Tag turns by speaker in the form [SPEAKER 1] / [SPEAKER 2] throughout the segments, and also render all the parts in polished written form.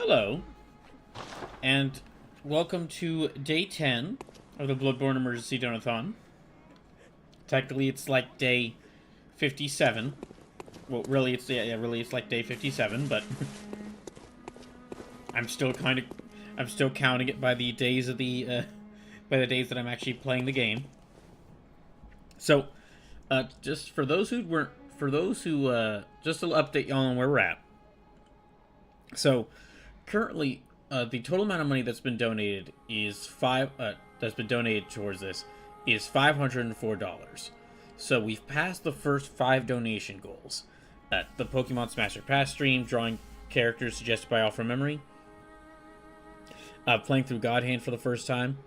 [SPEAKER 1] Hello, and welcome to day 10 of the Bloodborne Emergency Donathon. Technically, it's like day 57. Well, really, it's like day 57, but I'm still counting it by the days of by the days that I'm actually playing the game. So, just for those who just to update y'all on where we're at. So, currently, the total amount of money that's been donated towards this is $504. So we've passed the first 5 donation goals. The Pokemon Smash or Pass stream, drawing characters suggested by all from memory, playing through God Hand for the first time,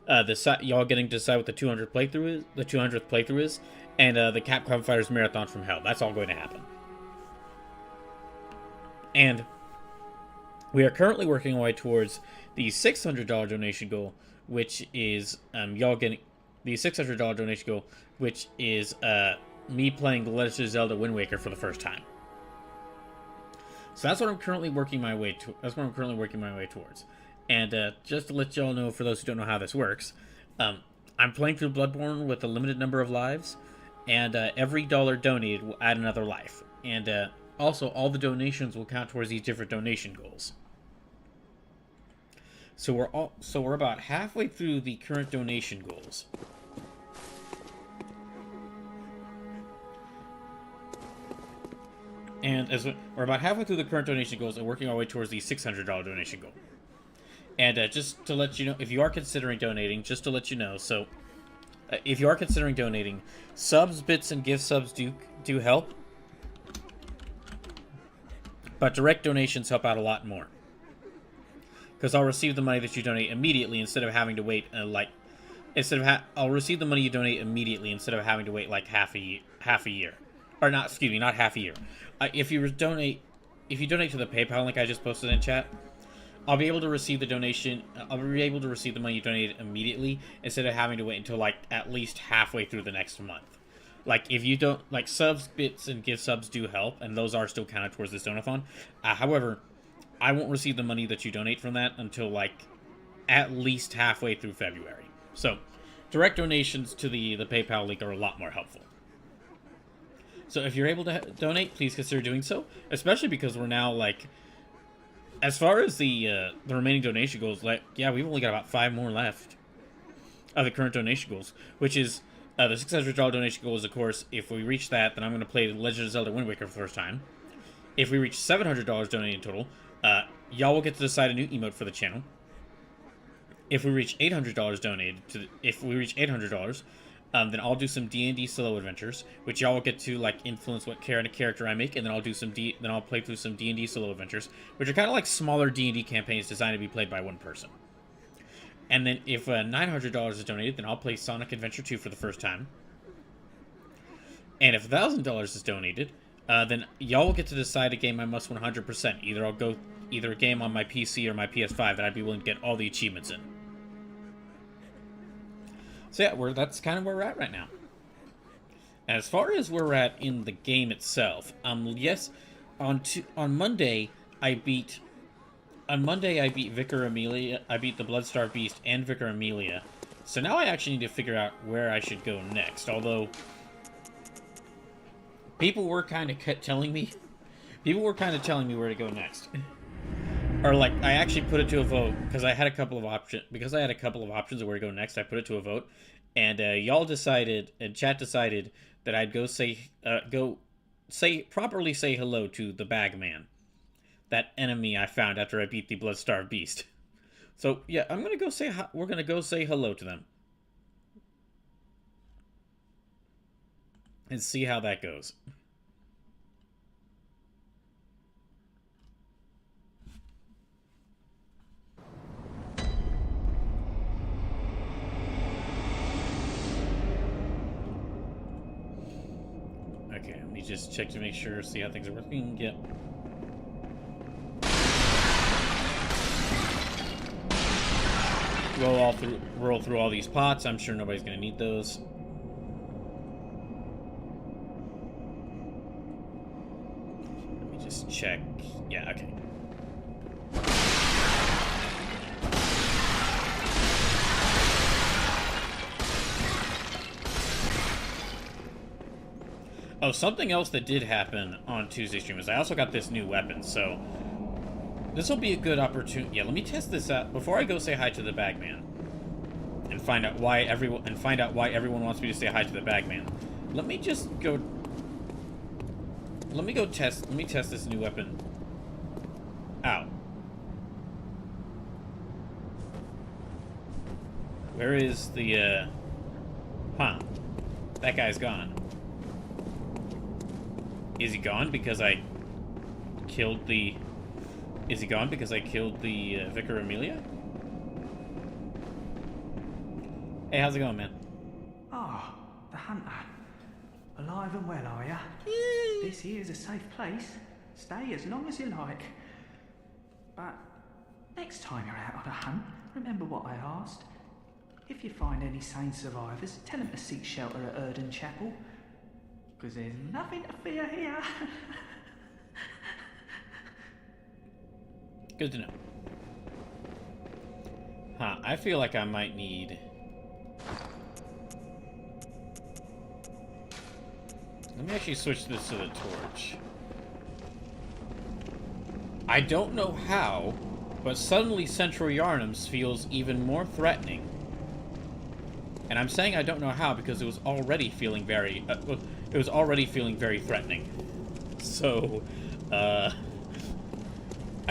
[SPEAKER 1] y'all getting to decide what the 200th playthrough is, and the Capcom Fighters Marathon from Hell. That's all going to happen. And we are currently working our way towards the $600 donation goal, which is y'all getting the $600 donation goal, which is me playing The Legend of Zelda Wind Waker for the first time. So that's what I'm currently working my way to. That's what I'm currently working my way towards. And just to let y'all know, for those who don't know how this works, I'm playing through Bloodborne with a limited number of lives, and every dollar donated will add another life. And also, all the donations will count towards these different donation goals. So we're about halfway through the current donation goals. And we're about halfway through the current donation goals and working our way towards the $600 donation goal. And just to let you know, if you are considering donating, just to let you know, so if you are considering donating, subs, bits, and gift subs do help, but direct donations help out a lot more. Because I'll receive the money that you donate immediately instead of having to wait, I'll receive the money you donate immediately instead of having to wait like half a year. Or not, excuse me, not half a year. If you donate to the PayPal link I just posted in chat, I'll be able to receive the donation, I'll be able to receive the money you donated immediately instead of having to wait until like at least halfway through the next month. Like, if you don't, like, subs, bits, and gift subs do help, and those are still counted towards this donathon. However, I won't receive the money that you donate from that until, like, at least halfway through February. So, direct donations to the PayPal link are a lot more helpful. So, if you're able to donate, please consider doing so, especially because we're now, like, as far as the remaining donation goals, like, yeah, we've only got about 5 more left of the current donation goals, which is, the $600 donation goal is, of course, if we reach that, then I'm going to play The Legend of Zelda Wind Waker for the first time. If we reach $700 donated in total, y'all will get to decide a new emote for the channel. If we reach $800 then I'll do some D&D solo adventures, which y'all will get to like influence what character I make, and then I'll play through some D&D solo adventures, which are kind of like smaller D&D campaigns designed to be played by one person. And then if $900 is donated, then I'll play Sonic Adventure 2 for the first time. And if $1,000 is donated, then y'all will get to decide a game I must 100%. Either a game on my PC or my PS5 that I'd be willing to get all the achievements in. So yeah, that's kind of where we're at right now. As far as where we're at in the game itself, yes, on Monday I beat Vicar Amelia. I beat the Bloodstarved Beast and Vicar Amelia. So now I actually need to figure out where I should go next. Although people were kind of telling me where to go next. Or like, I actually put it to a vote because I had a couple of options. Because I had a couple of options of where to go next, I put it to a vote, and y'all decided, and chat decided that I'd properly say hello to the bagman, that enemy I found after I beat the Bloodstarved Beast. So yeah, we're gonna go say hello to them and see how that goes. Okay, let me just check to make sure, see how things are working. Yep. Roll through all these pots. I'm sure nobody's gonna need those. Let me just check. Yeah, okay. Oh, something else that did happen on Tuesday stream is I also got this new weapon, so this will be a good opportunity. Yeah, let me test this out before I go say hi to the bagman and find out why everyone wants me to say hi to the bagman. Let me just go. Let me test this new weapon out. Where is the huh? That guy's gone. Is he gone because I killed the... Is he gone because I killed the Vicar Amelia? Hey, how's it going, man?
[SPEAKER 2] Ah, the hunter. Alive and well, are ya? This here's a safe place. Stay as long as you like. But next time you're out on a hunt, remember what I asked. If you find any sane survivors, tell them to seek shelter at Erdon Chapel. Because there's nothing to fear here.
[SPEAKER 1] Good to know. Huh, I feel like I might need... Let me actually switch this to the torch. I don't know how, but suddenly Central Yarnums feels even more threatening. And I'm saying I don't know how because it was already feeling very... it was already feeling very threatening. So, I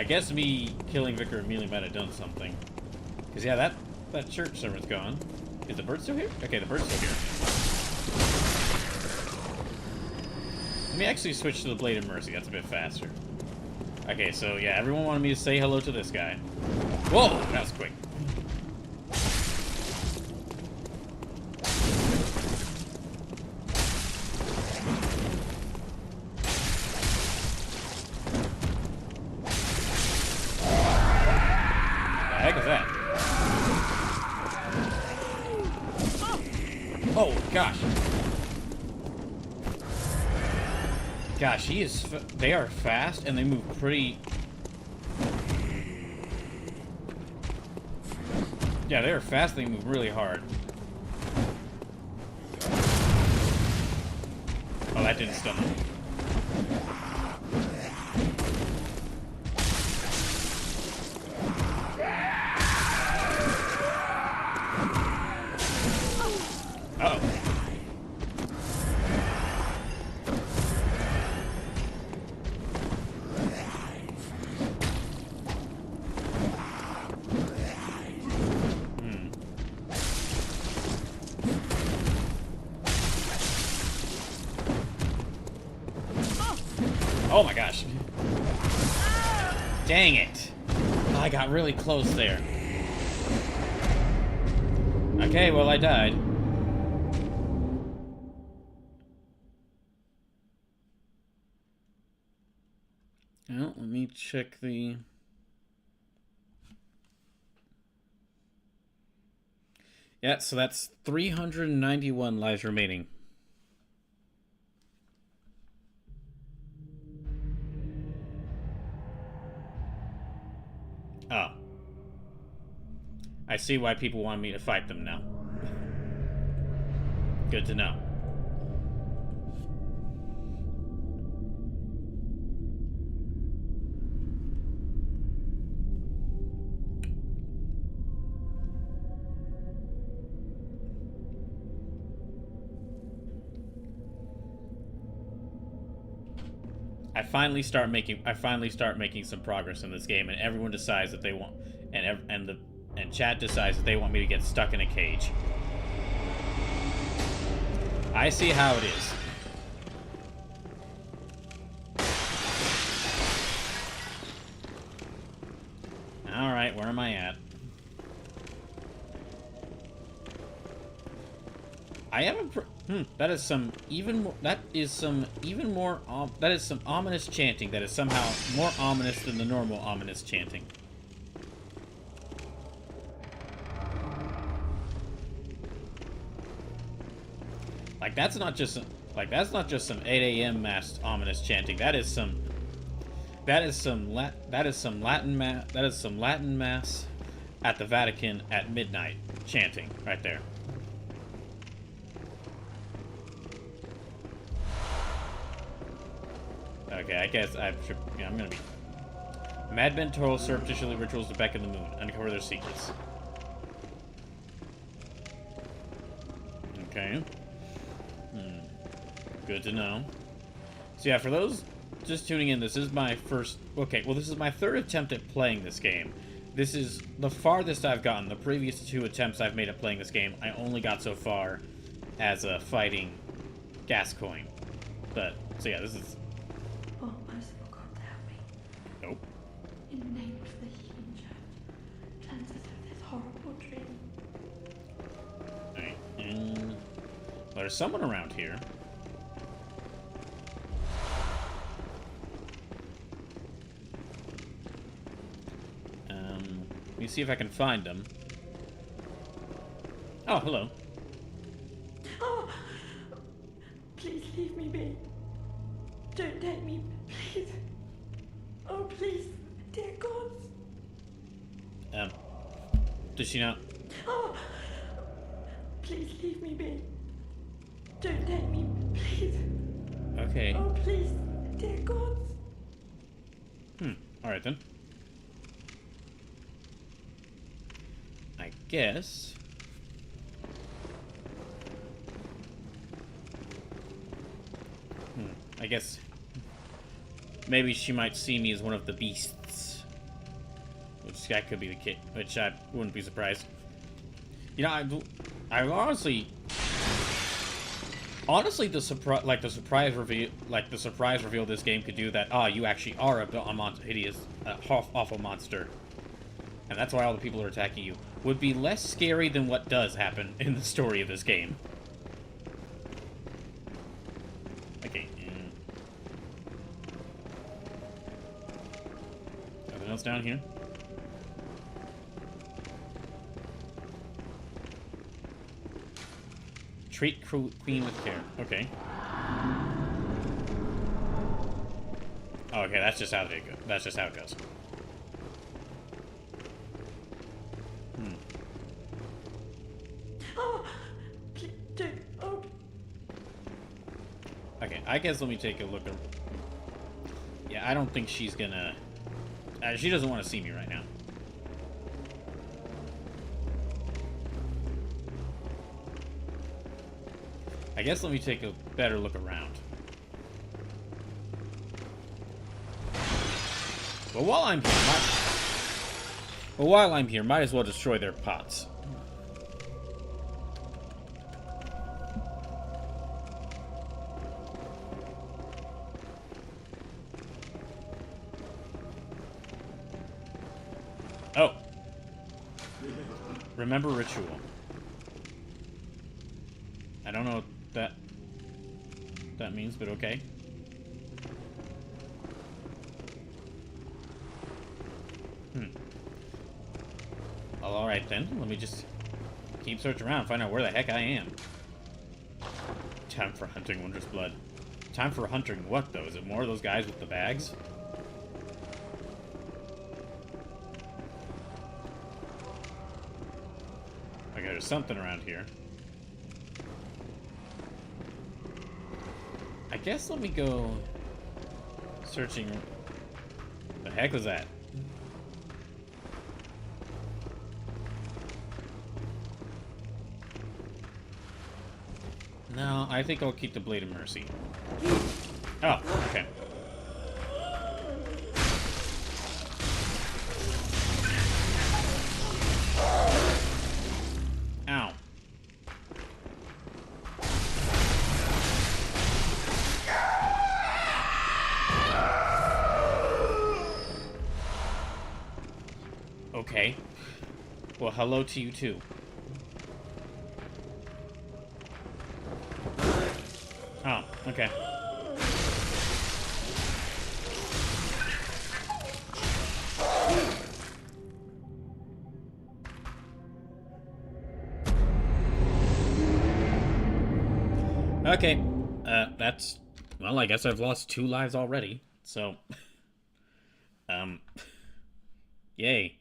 [SPEAKER 1] guess me killing Vicar Amelia might have done something. Because, yeah, that church server's gone. Is the bird still here? Okay, the bird's still here. Let me actually switch to the Blade of Mercy. That's a bit faster. Okay, so, yeah, everyone wanted me to say hello to this guy. Whoa, that was quick. Gosh, they are fast and they move pretty... Yeah, they are fast, they move really hard. Oh, that didn't stun them. Uh-oh. Oh my gosh. Dang it. Oh, I got really close there. Okay, well, I died. Well, let me check the... Yeah, so that's 391 lives remaining. Oh. I see why people want me to fight them now. Good to know. I finally start making some progress in this game, and everyone decides that they want, and chat decides that they want me to get stuck in a cage. I see how it is. All right, where am I at? I haven't. That is some ominous chanting that is somehow more ominous than the normal ominous chanting. Like that's not just some 8 a.m. mass ominous chanting. That is some Latin mass at the Vatican at midnight chanting right there. Okay, I guess I should... Yeah, I'm gonna be... Madmen toil surreptitiously rituals to beckon the moon. Uncover their secrets. Okay. Good to know. So yeah, for those just tuning in, this is my first... Okay, well, this is my third attempt at playing this game. This is the farthest I've gotten. The previous 2 attempts I've made at playing this game, I only got so far as fighting Gascoigne. But, so yeah, this is...
[SPEAKER 3] Oh, merciful God, help me.
[SPEAKER 1] Nope.
[SPEAKER 3] In the name of the healing church, cleanse us of this horrible dream.
[SPEAKER 1] Alright, and... Well, there's someone around here. Let me see if I can find them. Oh, hello.
[SPEAKER 3] Oh, please leave me be. Don't take me, please. Oh, please, dear gods.
[SPEAKER 1] Does she not?
[SPEAKER 3] Oh, please leave me be. Don't take me, please.
[SPEAKER 1] Okay.
[SPEAKER 3] Oh, please, dear gods.
[SPEAKER 1] Alright then. I guess... I guess... Maybe she might see me as one of the beasts. Which that could be the case. Which I wouldn't be surprised. You know, I honestly... Honestly, the surprise reveal this game could do that, you actually are a hideous, awful monster. And that's why all the people are attacking you, would be less scary than what does happen in the story of this game. Okay. Nothing else down here? Treat queen with care. Okay. Oh, okay, that's just how it goes. That's just how it goes.
[SPEAKER 3] Oh, please don't. Oh.
[SPEAKER 1] Okay, I guess let me take a look. Yeah, I don't think she's gonna... she doesn't want to see me right now. I guess let me take a better look around. But while I'm here, might as well destroy their pots. Oh. Remember ritual. I don't know what that means, but okay. Well, alright then. Let me just keep searching around, find out where the heck I am. Time for hunting Wondrous Blood. Time for hunting what, though? Is it more of those guys with the bags? Okay, there's something around here. I guess let me go searching. The heck was that? No, I think I'll keep the Blade of Mercy. Oh, okay. Ow. Okay. Well, hello to you too. Oh, okay. Okay. That's... Well, I guess I've lost 2 lives already, so... Yay.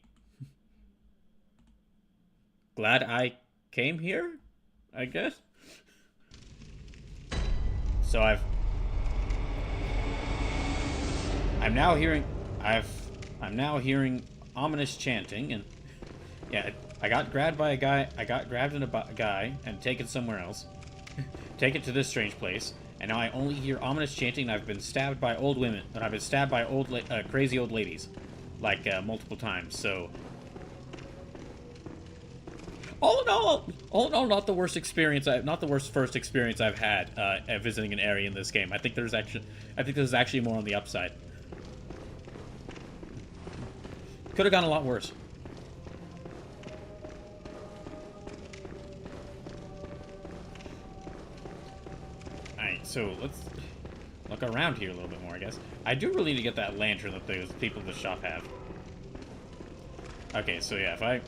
[SPEAKER 1] Glad I came here, I guess? So I'm now hearing ominous chanting, and yeah, I got grabbed by a guy. I got grabbed in a guy and taken somewhere else. Taken to this strange place, and now I only hear ominous chanting. And I've been stabbed by old women, and I've been stabbed by crazy old ladies, like multiple times. So, all in all, not the worst experience. Not the worst first experience I've had at visiting an area in this game. I think there's actually more on the upside. Could have gone a lot worse. Alright, so let's look around here a little bit more, I guess. I do really need to get that lantern that those people in the shop have. Okay, so yeah, if I...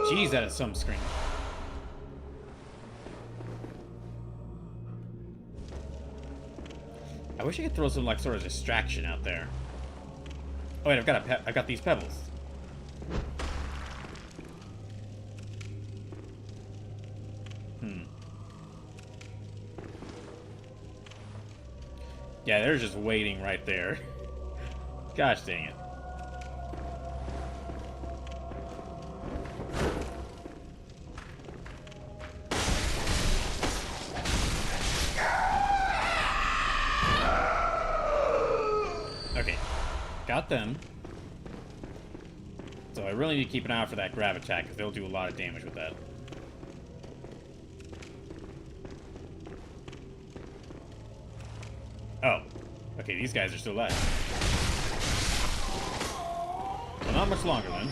[SPEAKER 1] Jeez, that is some scream. I wish I could throw some like sort of distraction out there. Oh wait, I've got these pebbles. Yeah, they're just waiting right there. Gosh dang it. Got them. So I really need to keep an eye out for that grab attack, because they'll do a lot of damage with that. Oh. Okay, these guys are still alive. Well, not much longer, then.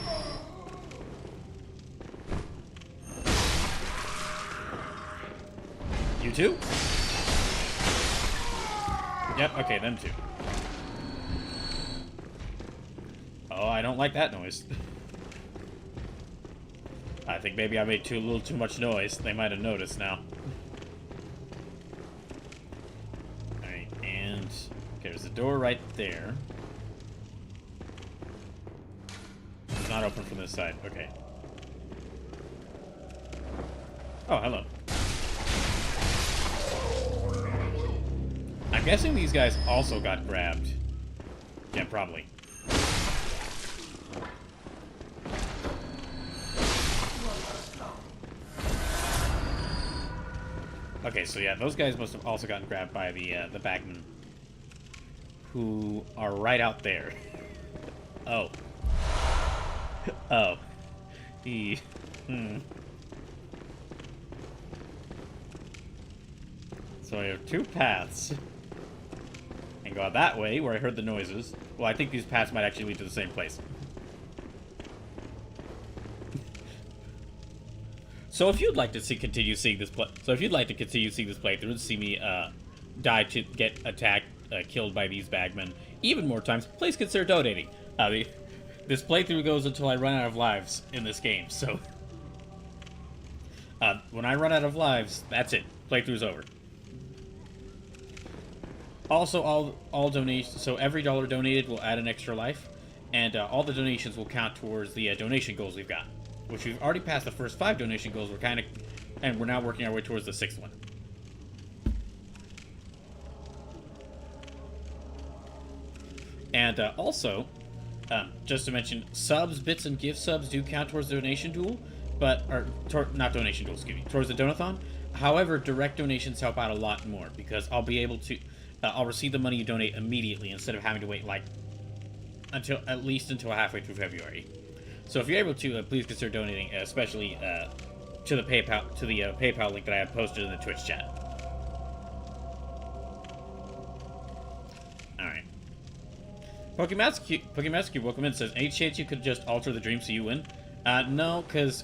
[SPEAKER 1] You too? Yep, okay, them too. Oh, I don't like that noise. I think maybe I made a little too much noise. They might have noticed now. Alright, and... okay, there's a door right there. It's not open from this side. Okay. Oh, hello. I'm guessing these guys also got grabbed. Yeah, probably. Okay, so yeah, those guys must have also gotten grabbed by the bagman, who are right out there. Oh. Oh. So I have two paths. And go out that way, where I heard the noises. Well, I think these paths might actually lead to the same place. So if you'd like to continue seeing this playthrough and see me die to get attacked, killed by these bagmen even more times, please consider donating. This playthrough goes until I run out of lives in this game. So when I run out of lives, that's it. Playthrough's over. Also, all donations. So every $1 donated will add an extra life, and all the donations will count towards the donation goals we've got. Which we've already passed the first 5 donation goals. And we're now working our way towards the 6th one. And also, just to mention, subs, bits, and gift subs do count towards the donation duel, not donation duel, excuse me, towards the Donothon. However, direct donations help out a lot more because I'll be able to, I'll receive the money you donate immediately instead of having to wait at least until halfway through February. So if you're able to, please consider donating, especially to the PayPal link that I have posted in the Twitch chat. All right. Pokemon welcome in, says, any chance you could just alter the dream so you win? No, because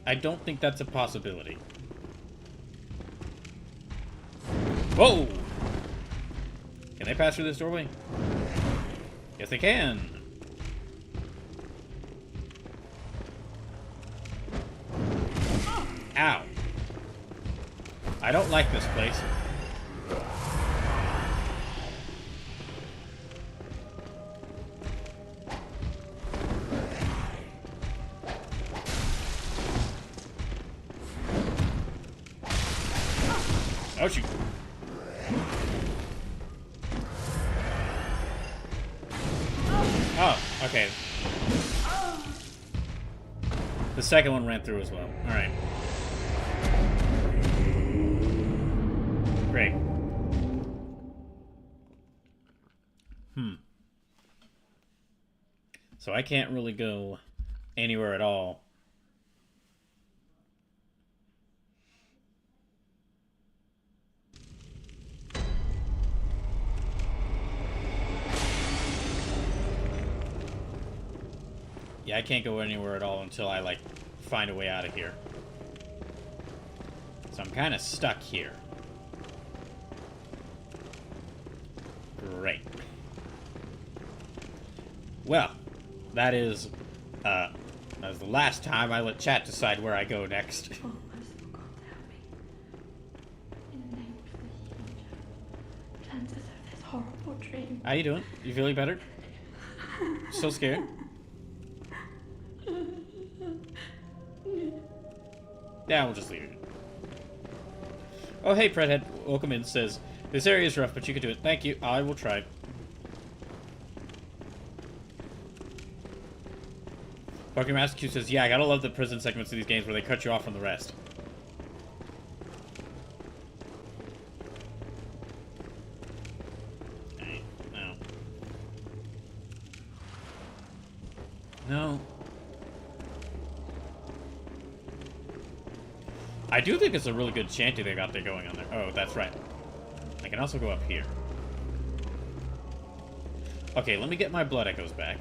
[SPEAKER 1] I don't think that's a possibility. Whoa! Can they pass through this doorway? Yes, they can. Ow. I don't like this place. Oh, shoot. Oh, okay. The second one ran through as well. Alright. Great. So I can't really go anywhere at all. Yeah, I can't go anywhere at all until I, like, find a way out of here. So I'm kind of stuck here. Great. Well, that's the last time I let chat decide where I go next.
[SPEAKER 3] Oh, merciful God, help me. In the name of the future, cleanse us of this horrible dream.
[SPEAKER 1] How you doing? You feeling better? Still scared? Yeah, we'll just leave it. Oh, hey, Fredhead. Welcome in. Says, this area is rough, but you can do it. Thank you. I will try. Pokemon Master Q says, yeah, I gotta love the prison segments of these games where they cut you off from the rest. Hey, no. No. I do think it's a really good shanty they got there going on there. Oh, that's right. I can also go up here. Okay, let me get my blood echoes back.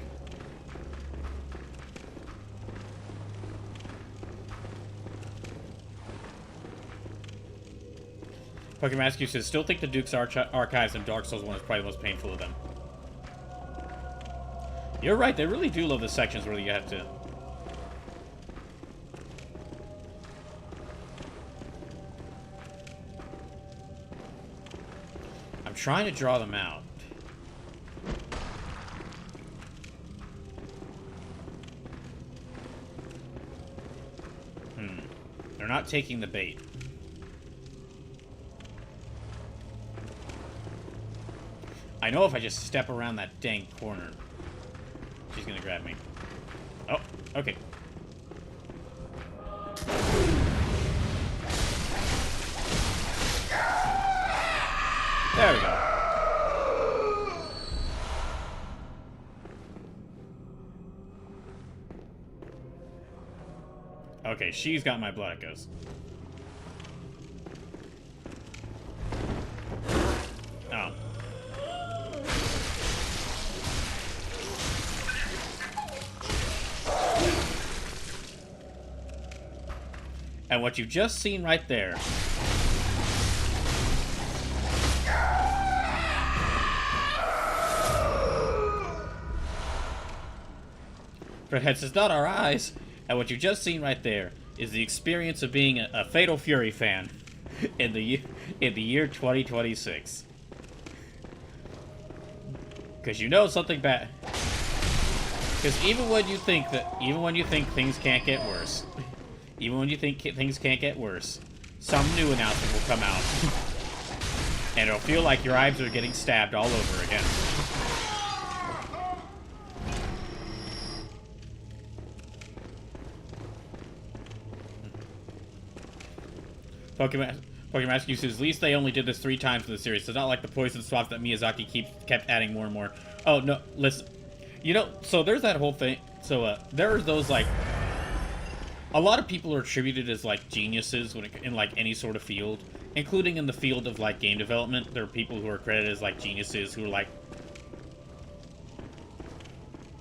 [SPEAKER 1] Pokemon Master Q says, still think the Duke's Archives and Dark Souls 1 is probably the most painful of them. You're right, they really do love the sections where you have to... I'm trying to draw them out. They're not taking the bait. I know if I just step around that dang corner, she's gonna grab me. Oh, okay. There we go. Okay, she's got my blood echoes. Oh. And what you've just seen right there Fredhead says, not our eyes. And what you've just seen right there is the experience of being a Fatal Fury fan in the year 2026. Because you know something bad. Because even when you think things can't get worse, even when you think things can't get worse, some new announcement will come out, and it'll feel like your eyes are getting stabbed all over again. Pokemon Master says, at least they only did this 3 times in the series. So it's not like the poison swaps that Miyazaki kept adding more and more. Oh, no, listen. You know, so there's that whole thing. So, there are those, like... A lot of people are attributed as, like, geniuses in, like, any sort of field. Including in the field of, like, game development. There are people who are credited as, like, geniuses who are, like...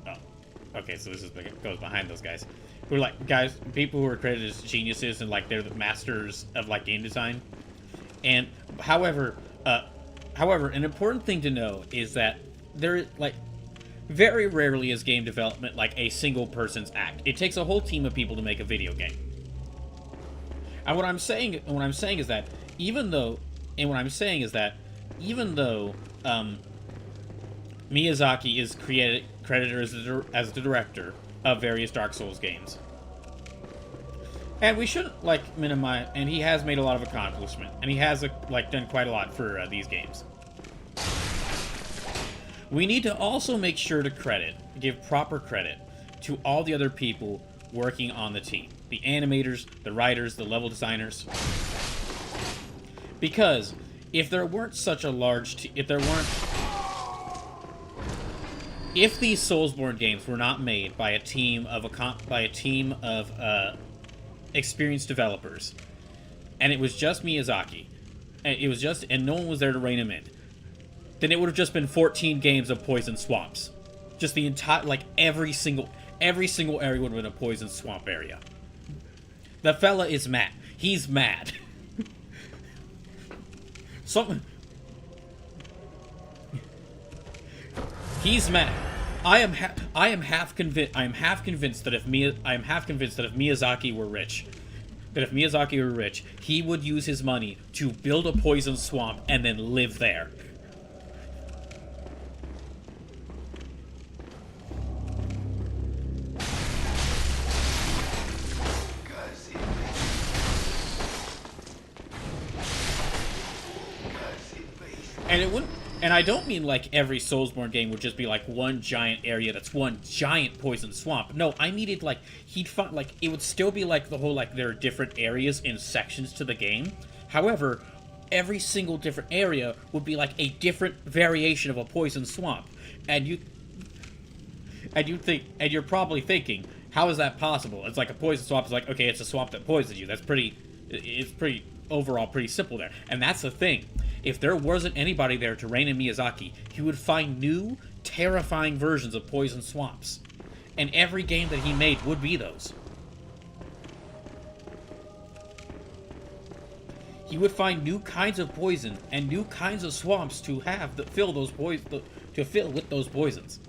[SPEAKER 1] Oh. Okay, so this goes behind those guys. Who are, like, people who are credited as geniuses and, like, they're the masters of, like, game design. And, however, an important thing to know is that there, like, very rarely is game development, like, a single person's act. It takes a whole team of people to make a video game. And what I'm saying is that even though Miyazaki is credited as the director of various Dark Souls games, And we shouldn't, like, minimize... And he has made a lot of accomplishment. And he has, like, done quite a lot for these games. We need to also make sure to give proper credit to all the other people working on the team. The animators, the writers, the level designers. Because if there weren't such a large... if these Soulsborne games were not made by a team of experienced developers, and it was just Miyazaki, and no one was there to rein him in, then it would have just been 14 games of poison swamps. Just the entire, like, every single area would have been a poison swamp area. The fella is mad. He's mad. He's mad. I am half convinced that if Miyazaki were rich, he would use his money to build a poison swamp and then live there. And it wouldn't. And I don't mean like every Soulsborne game would just be like one giant area that's one giant poison swamp. No, I needed like he'd find like it would still be like the whole like there are different areas and sections to the game. However, every single different area would be like a different variation of a poison swamp. And you're probably thinking, how is that possible? It's like a poison swamp is like, okay, it's a swamp that poisons you. It's pretty overall pretty simple there. And that's the thing. If there wasn't anybody there to rein in Miyazaki, he would find new, terrifying versions of poison swamps. And every game that he made would be those. He would find new kinds of poison and new kinds of swamps to have that fill those to fill with those poisons.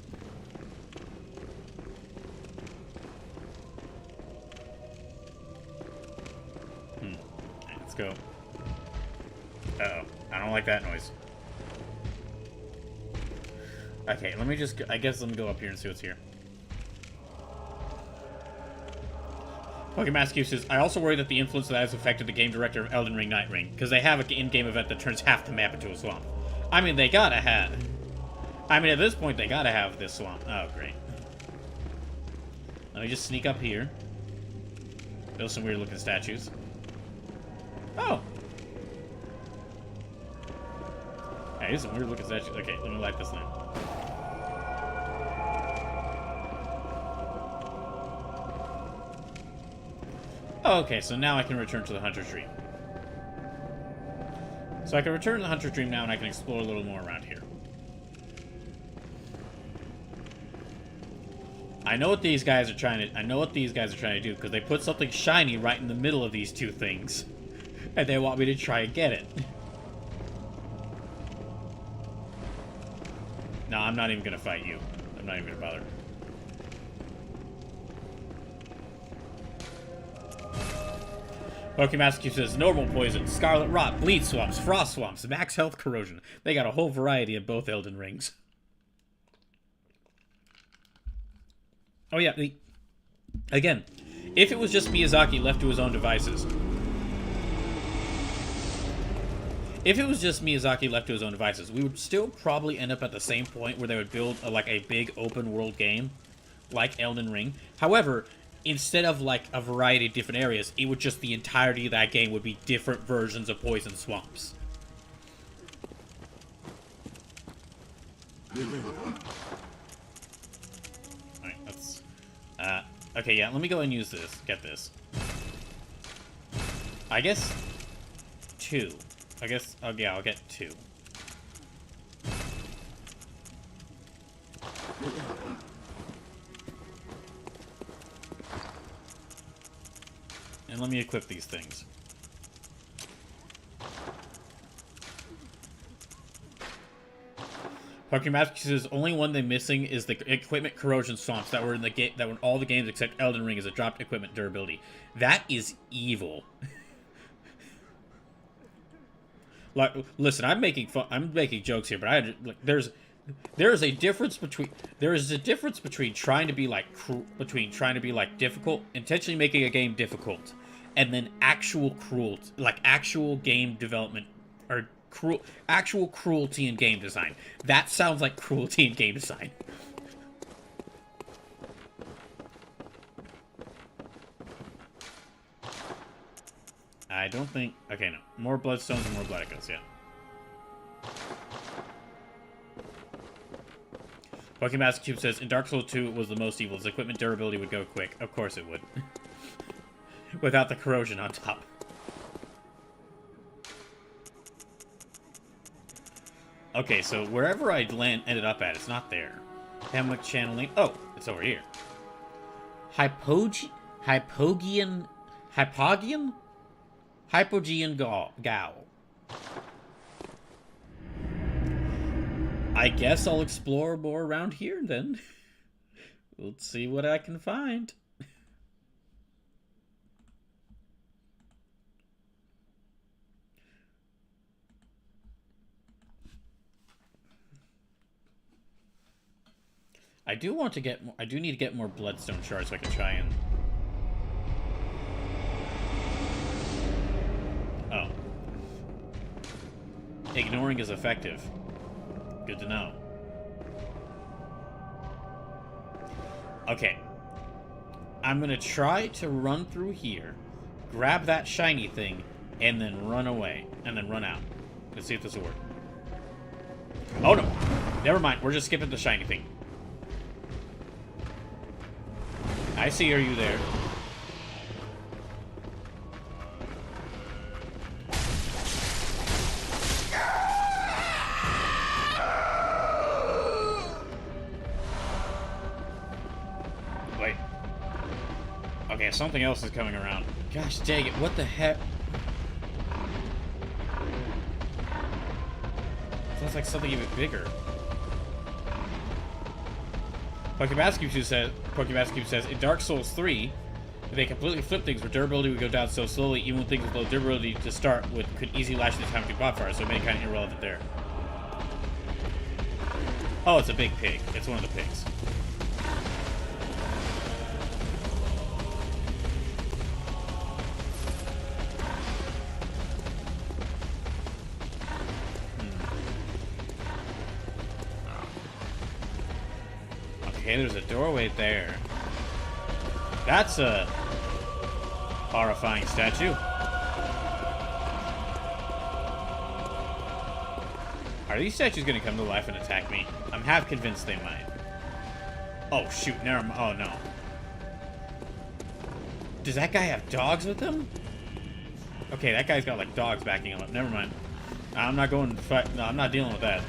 [SPEAKER 1] Alright, let's go. Uh-oh. I don't like that noise. Okay, let me just... I guess let me go up here and see what's here. Pokemon says, I also worry that the influence that has affected the game director of Elden Ring Night Ring, because they have an in-game event that turns half the map into a swamp. I mean, they gotta have... I mean, at this point, they gotta have this swamp. Oh, great. Let me just sneak up here. Build some weird-looking statues. Oh! Hey, this is a weird looking statue. Okay, let me light this lamp. Okay, so now I can return to the Hunter's Dream. So I can return to the Hunter's Dream now and I can explore a little more around here. I know what these guys are trying to do because they put something shiny right in the middle of these two things. And they want me to try and get it. No, I'm not even gonna fight you. I'm not even gonna bother. Pokemon says normal poison, scarlet rot, bleed swamps, frost swamps, max health corrosion. They got a whole variety in both Elden Rings. Oh yeah, again, if it was just Miyazaki left to his own devices, we would still probably end up at the same point where they would build like a big open world game like Elden Ring. However, instead of like a variety of different areas, it would just the entirety of that game would be different versions of poison swamps. Alright, let's... okay, yeah, let me go and use this. Get this. I guess... 2. I guess... oh, yeah, I'll get 2. And let me equip these things. Pokemon says only one thing missing is the equipment corrosion swamps that were in the game, that were in all the games except Elden Ring, is a dropped equipment durability. That is evil. Like, listen, I'm making jokes here, but there is a difference between trying to be like difficult, intentionally making a game difficult, and then actual cruelty, like actual game development, or actual cruelty in game design. That sounds like cruelty in game design. I don't think... Okay, no. More bloodstones and more blood echoes, yeah. Pokemon Cube says, in Dark Souls 2, it was the most evil. Its equipment durability would go quick. Of course it would. Without the corrosion on top. Okay, so wherever I ended up at, it's not there. Hamlet channeling... Oh, it's over here. Hypogean Gao. I guess I'll explore more around here, then. Let's see what I can find. I do want to get more... I do need to get more bloodstone shards so I can try and... Oh. Ignoring is effective. Good to know. Okay. I'm gonna try to run through here, grab that shiny thing, and then run away. And then run out. Let's see if this will work. Oh no! Never mind, we're just skipping the shiny thing. I see, are you there? Wait. Okay, something else is coming around. Gosh dang it, what the heck? Sounds like something even bigger. Pokemon Cube says, in Dark Souls 3, they completely flip things where durability would go down so slowly, even things with low durability to start with could easily lash the time to bonfire, so it made it kind of irrelevant there. Oh, it's a big pig. It's one of the pigs. Okay, there's a doorway there. That's a horrifying statue. Are these statues gonna come to life and attack me? I'm half convinced they might. Oh shoot, never mind. Oh no. Does that guy have dogs with him? Okay, that guy's got like dogs backing him up. Never mind. I'm not going to fight. No, I'm not dealing with that.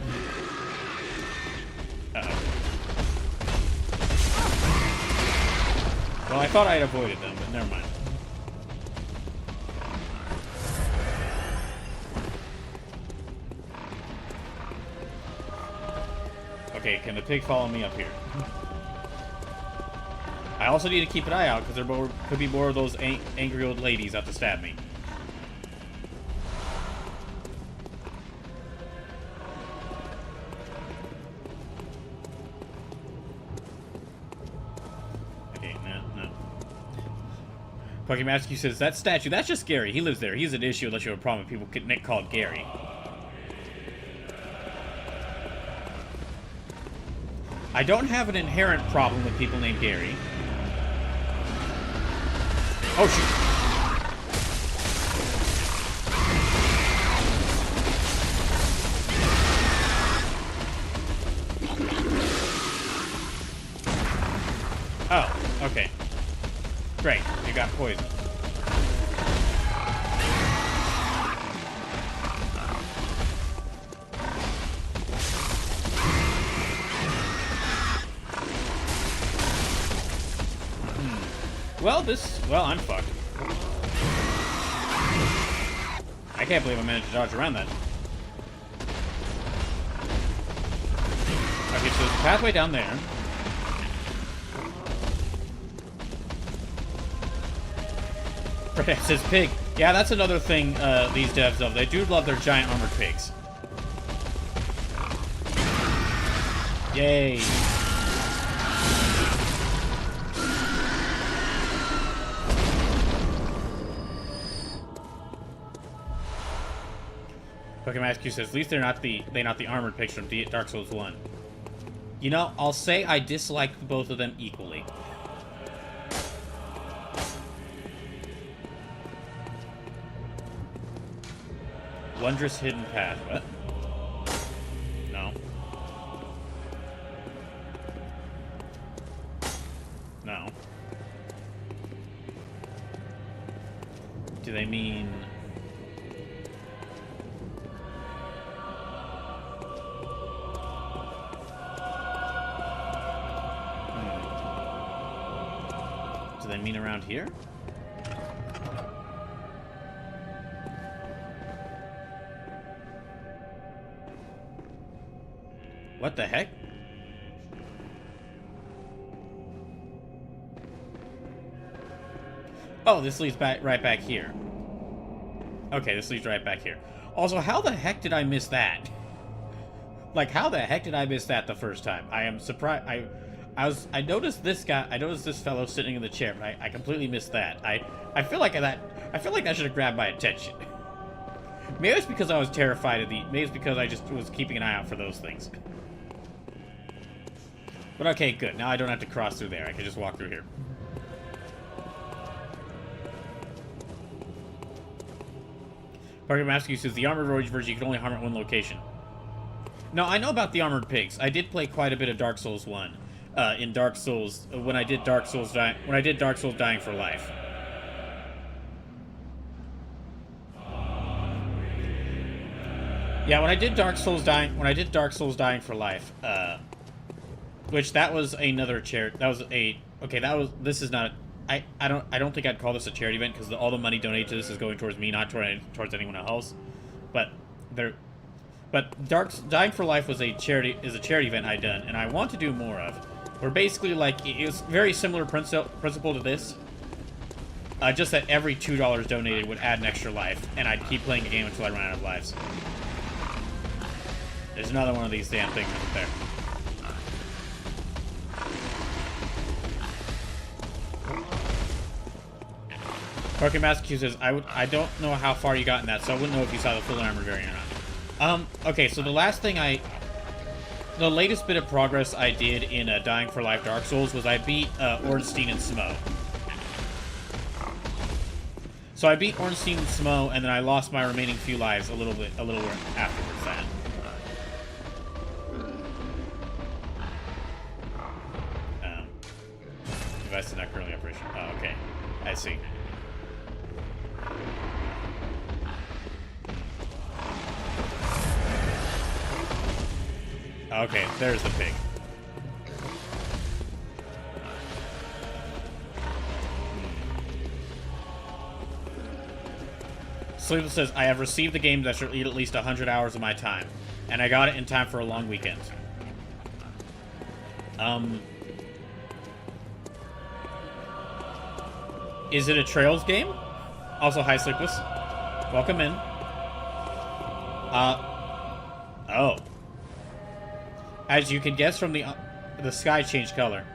[SPEAKER 1] Uh-oh. Well, I thought I had avoided them, but never mind. Okay, can the pig follow me up here? I also need to keep an eye out, because there could be more of those angry old ladies out to stab me. Pokemon Q says, that statue, that's just Gary. He lives there. He's an issue unless you have a problem with people getting called Gary. I don't have an inherent problem with people named Gary. Oh, shoot. Oh, okay. Great, you got poisoned. Well, I'm fucked. I can't believe I managed to dodge around that. Okay, so there's a pathway down there. It says pig. Yeah, that's another thing these devs love. They do love their giant armored pigs. Yay. Pokemon SQ says, at least they're not the armored pigs from Dark Souls 1. You know, I'll say I dislike both of them equally. Wondrous hidden path. What? No. No. Do they mean... Do they mean around here? What the heck? Oh, this leads right back here. Okay, this leads right back here. Also, how the heck did I miss that? Like, how the heck did I miss that the first time? I am surprised. I noticed this guy. I noticed this fellow sitting in the chair, but I completely missed that. I feel like that should have grabbed my attention. Maybe it's because I was terrified of the. Maybe it's because I just was keeping an eye out for those things. But okay, good. Now I don't have to cross through there. I can just walk through here. Pokemon Master says the armored version you can only harm at one location. No, I know about the armored pigs. I did play quite a bit of Dark Souls 1. In Dark Souls, when I did Dark Souls Dying for Life. Yeah, when I did Dark Souls Dying for Life, which that was another charity. This is not. I don't think I'd call this a charity event because all the money donated to this is going towards me, not towards anyone else. But Dying for Life was a charity event I'd done, and I want to do more of. Where basically, like, it was very similar principle to this. Just that every $2 donated would add an extra life, and I'd keep playing the game until I ran out of lives. There's another one of these damn things right there. Pokemon Master says, I don't know how far you got in that, so I wouldn't know if you saw the full armor variant or not. Okay, so the latest bit of progress I did in Dying for Life Dark Souls was I beat Ornstein and Smo. So I beat Ornstein and Smo, and then I lost my remaining few lives a little afterwards that. Device is not currently operational. Oh, okay. I see. Okay, there's the pig. Sleepless says, I have received the game that should eat at least 100 hours of my time, and I got it in time for a long weekend. Is it a Trails game? Also, hi, Sleepless. Welcome in. Oh. As you can guess from the sky changed color.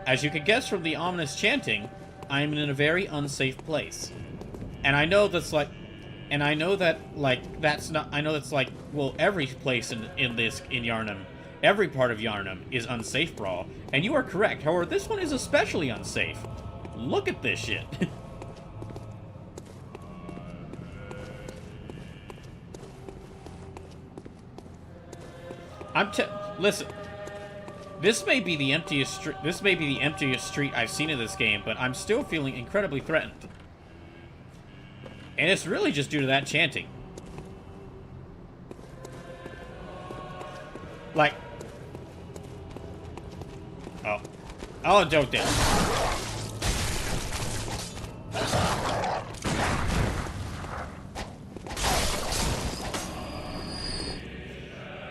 [SPEAKER 1] As you can guess from the ominous chanting, I am in a very unsafe place. And I know that's like, well, every place in Yharnam, every part of Yharnam is unsafe, Brawl. And you are correct. However, this one is especially unsafe. Look at this shit. Listen. This may be the emptiest street I've seen in this game, but I'm still feeling incredibly threatened. And it's really just due to that chanting. Like, oh, don't do it.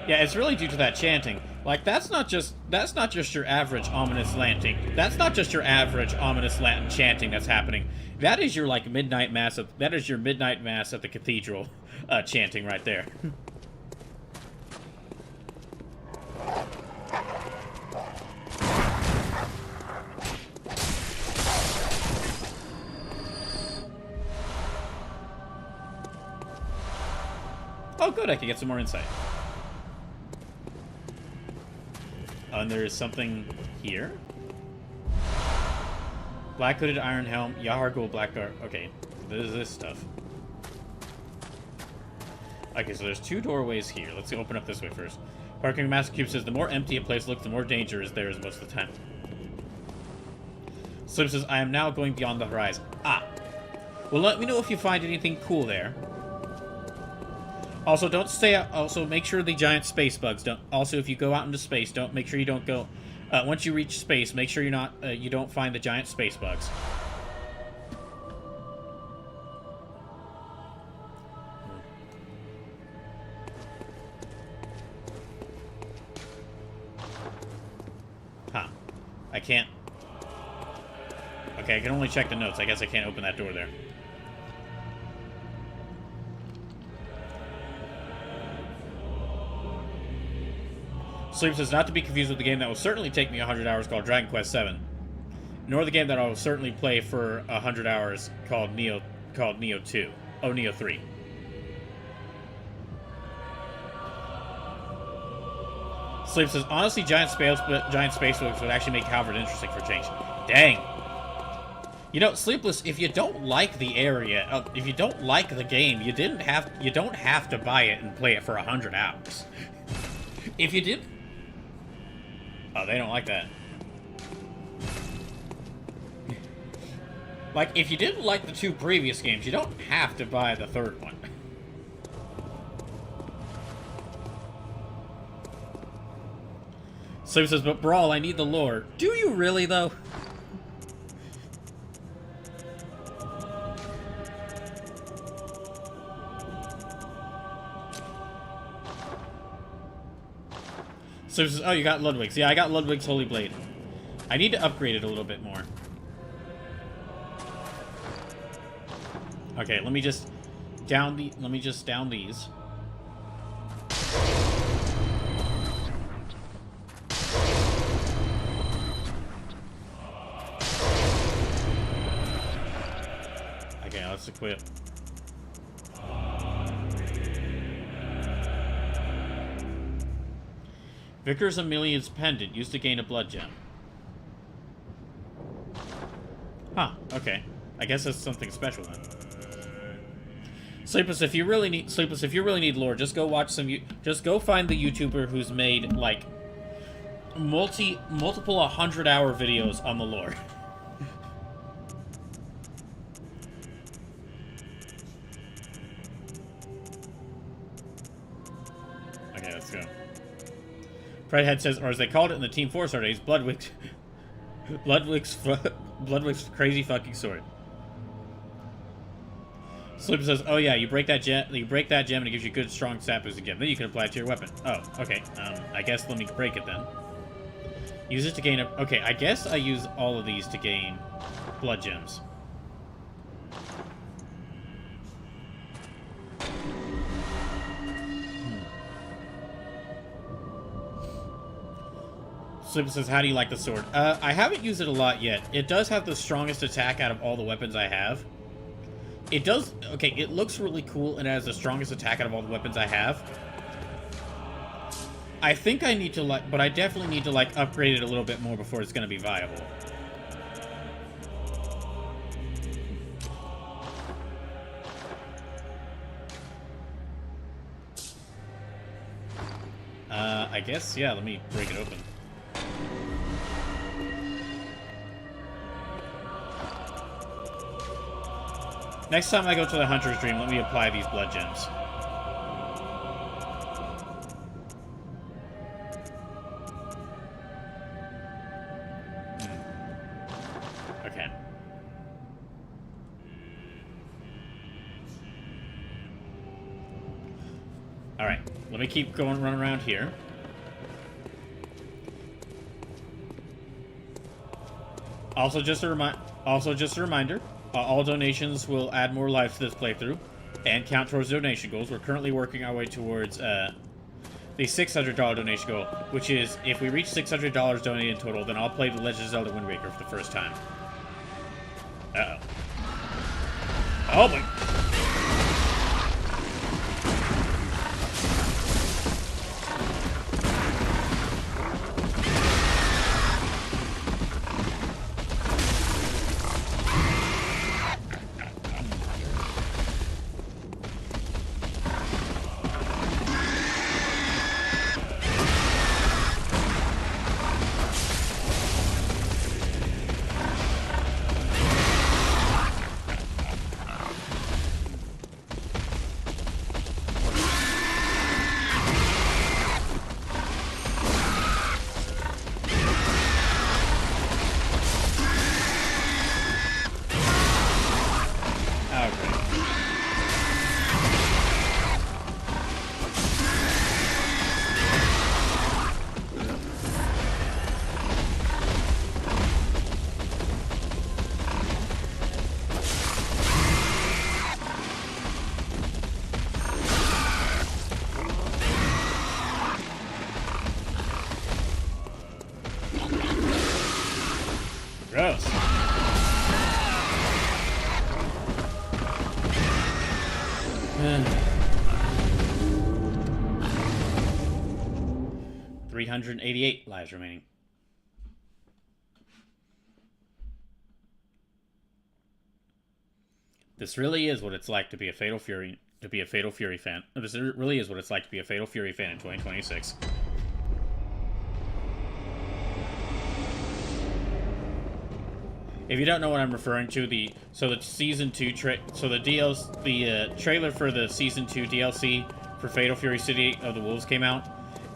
[SPEAKER 1] Yeah, it's really due to that chanting. Like, that's not just your average ominous chanting. That's not just your average ominous Latin chanting that's happening. That is your midnight mass at the cathedral chanting right there. Oh, good, I can get some more insight. Oh, and there's something here? Black hooded iron helm, Yahargul black guard. Okay, there's this stuff. Okay, so there's 2 doorways here. Let's open up this way first. Parking Master Cube says the more empty a place looks, the more danger is there most of the time. Slip says, I am now going beyond the horizon. Ah. Well, let me know if you find anything cool there. Also, don't stay out. Also, make sure the giant space bugs don't. Also, if you go out into space, make sure you don't go. Once you reach space, make sure you don't find the giant space bugs. Huh. I can't. Okay, I can only check the notes. I guess I can't open that door there. Sleep says, not to be confused with the game that will certainly take me 100 hours called Dragon Quest VII, nor the game that I will certainly play for 100 hours called Neo 2. Oh, Neo 3. Sleep says, honestly, giant space bugs would actually make Halvard interesting for a change. Dang. You know, Sleepless, if you don't like the area, if you don't like the game, you don't have to buy it and play it for 100 hours. If you did... Oh, they don't like that. Like, if you didn't like the 2 previous games, you don't have to buy the 3rd one. Sleep says, but Brawl, I need the lore. Do you really, though? So it says, oh, you got Ludwig's. Yeah, I got Ludwig's Holy Blade. I need to upgrade it a little bit more. Okay, let me just down these. Okay, let's equip. Vickers Amelia's pendant used to gain a blood gem. Huh, okay. I guess that's something special then. Sleepless, if you really need lore, just go watch just go find the YouTuber who's made like multiple 100-hour videos on the lore. Okay, let's go. Fredhead says, or as they called it in the Team 4 days, Bloodwig's crazy fucking sword. Slip says, oh yeah, you break that gem and it gives you good strong stat boost again. Then you can apply it to your weapon. Oh, okay. I guess let me break it then. Use it to gain a... Okay, I guess I use all of these to gain blood gems. Slip says, how do you like the sword? I haven't used it a lot yet. It does have the strongest attack out of all the weapons I have. It does... Okay, it looks really cool and it has the strongest attack out of all the weapons I have. I think I need to, like... But I definitely need to, like, upgrade it a little bit more before it's going to be viable. I guess, yeah, let me break it open. Next time I go to the Hunter's Dream, let me apply these blood gems. Okay. Alright, let me keep going, run around here. Also, just a reminder, all donations will add more lives to this playthrough and count towards donation goals. We're currently working our way towards the $600 donation goal, which is, if we reach $600 donated in total, then I'll play The Legend of Zelda Wind Waker for the first time. Uh-oh. Oh, my... 388 lives remaining. This really is what it's like to be a Fatal Fury fan. This really is what it's like to be a Fatal Fury fan in 2026. If you don't know what I'm referring to, the season 2 the trailer for the season 2 DLC for Fatal Fury City of the Wolves came out,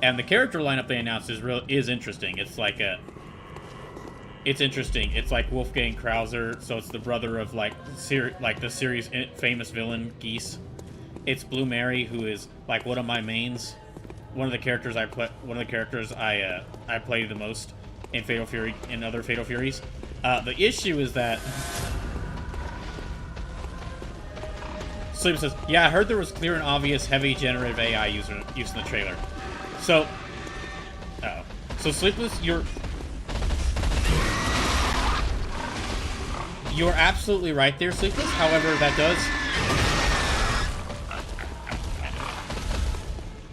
[SPEAKER 1] and the character lineup they announced is interesting. It's like interesting. It's like Wolfgang Krauser, so it's the brother of like the series' famous villain Geese. It's Blue Mary, who is like one of my mains, one of the characters I play the most in Fatal Fury and other Fatal Furies. The issue is that Sleep says, "Yeah, I heard there was clear and obvious heavy generative AI use in the trailer." So, so Sleepless, you're absolutely right there, Sleepless. However, that does,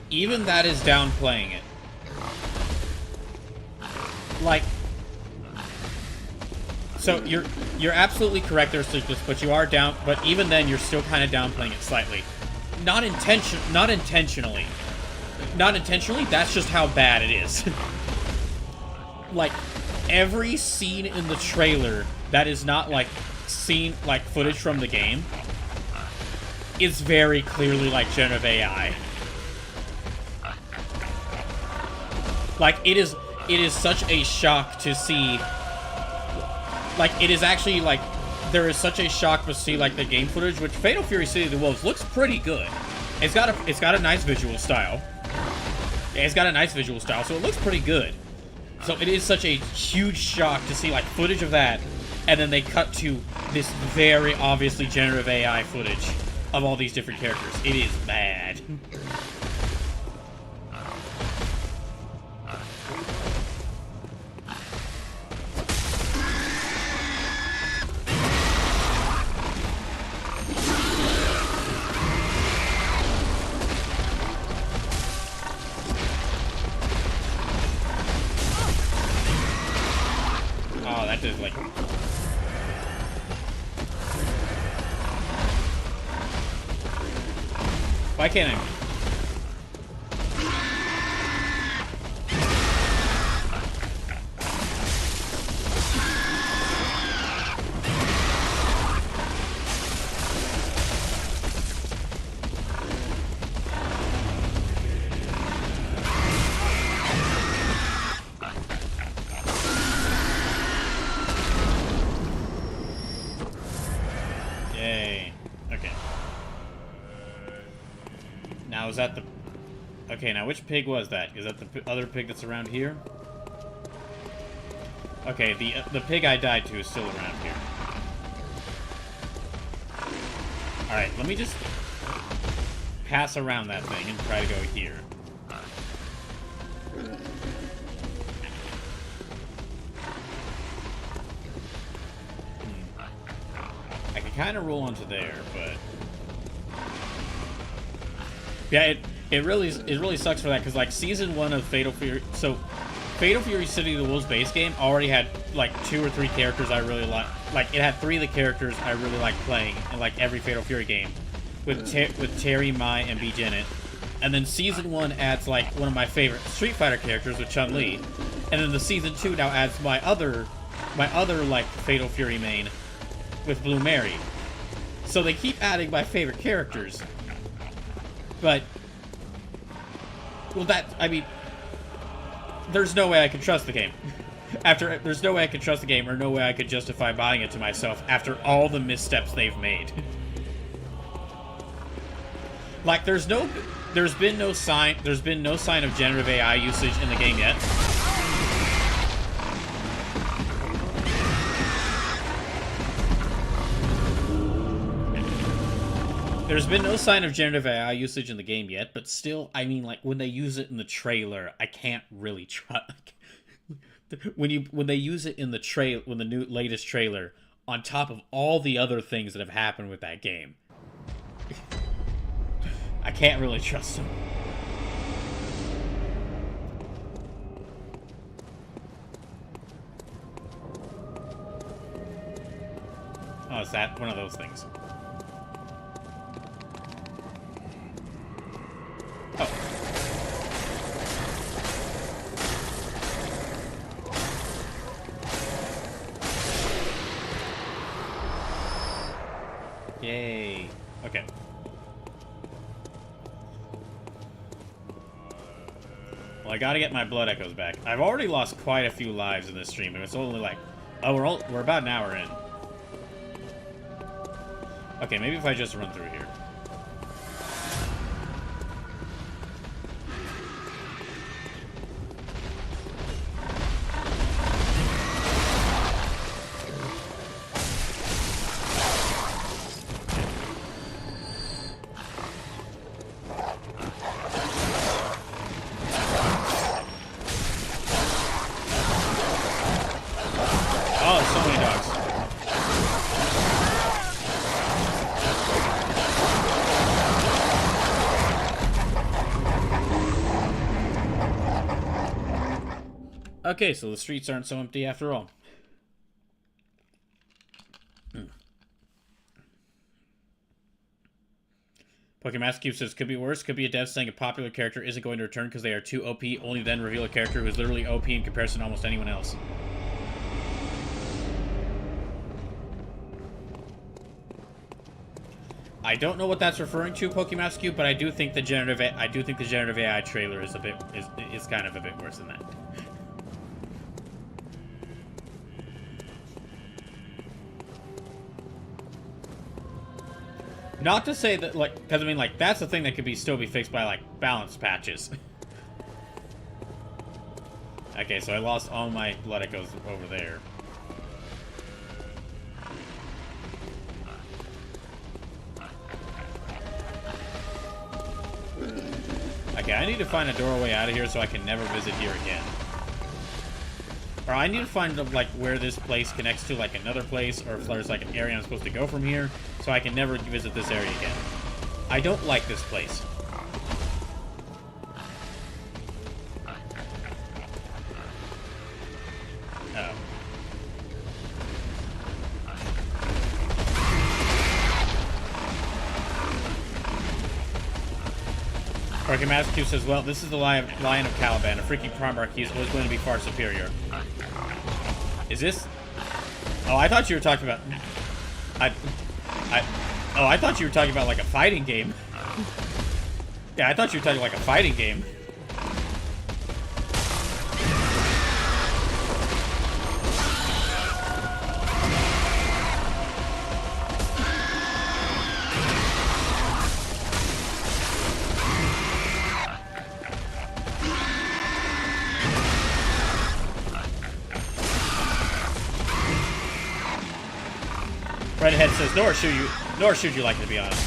[SPEAKER 1] even that is downplaying it. Like, so you're absolutely correct there, Sleepless, but you are down. But even then, you're still kind of downplaying it slightly. Not intentionally. That's just how bad it is. Like, every scene in the trailer that is not like footage from the game is very clearly like generative AI. Like, it is such a shock to see. Like, it is actually, like, there is such a shock to see, like, the game footage, which Fatal Fury City of the Wolves looks pretty good. It's got a nice visual style. Yeah, it's got a nice visual style, so it looks pretty good. So it is such a huge shock to see, like, footage of that, and then they cut to this very obviously generative AI footage of all these different characters. It is bad. Like, why can't I? Now, is that the... Okay, now which pig was that? Is that the other pig that's around here? Okay, the pig I died to is still around here. Alright, let me just pass around that thing and try to go here. I can kind of roll onto there, but... Yeah, it really sucks for that, because, like, Season 1 of Fatal Fury... So, Fatal Fury City of the Wolves base game already had, like, 2 or 3 characters I really like. Like, it had 3 of the characters I really like playing in, like, every Fatal Fury game. With Terry, Mai, and B. Janet. And then Season 1 adds, like, one of my favorite Street Fighter characters with Chun-Li. And then the Season 2 now adds my other, like, Fatal Fury main with Blue Mary. So they keep adding my favorite characters. But, well, I mean, there's no way I can trust the game. There's no way I can trust the game, or no way I could justify buying it to myself after all the missteps they've made. Like, there's been no sign of generative AI usage in the game yet. There's been no sign of generative AI usage in the game yet, but still, I mean, like, when they use it in the trailer, I can't really trust. When they use it in the latest trailer, on top of all the other things that have happened with that game, I can't really trust them. it's that one of those things. Oh. Yay. Okay. Well, I gotta get my blood echoes back. I've already lost quite a few lives in this stream, and it's only like... Oh, we're about an hour in. Okay, maybe if I just run through here. Okay, so the streets aren't so empty after all. Pokemon Master Cube says, could be worse. Could be a dev saying a popular character isn't going to return because they are too OP, only then reveal a character who is literally OP in comparison to almost anyone else. I don't know what that's referring to, Pokemon Master Cube, but I do think the generative AI trailer is kind of a bit worse than that. Not to say that, like, because I mean, like, that's the thing that could still be fixed by, like, balance patches. Okay, so I lost all my blood echoes over there. Okay, I need to find a doorway out of here so I can never visit here again. Or I need to find, like, where this place connects to, like, another place, or if there's, like, an area I'm supposed to go from here, so I can never visit this area again. I don't like this place. Uh-oh. Pokemon Master Q says, well, this is the Lion of Caliban. A freaking Primarch, he is always going to be far superior. Is this? Oh, I thought you were talking about... Oh, I thought you were talking about, like, a fighting game. Yeah, I thought you were talking like a fighting game. Redhead says, nor should you like it, to be honest.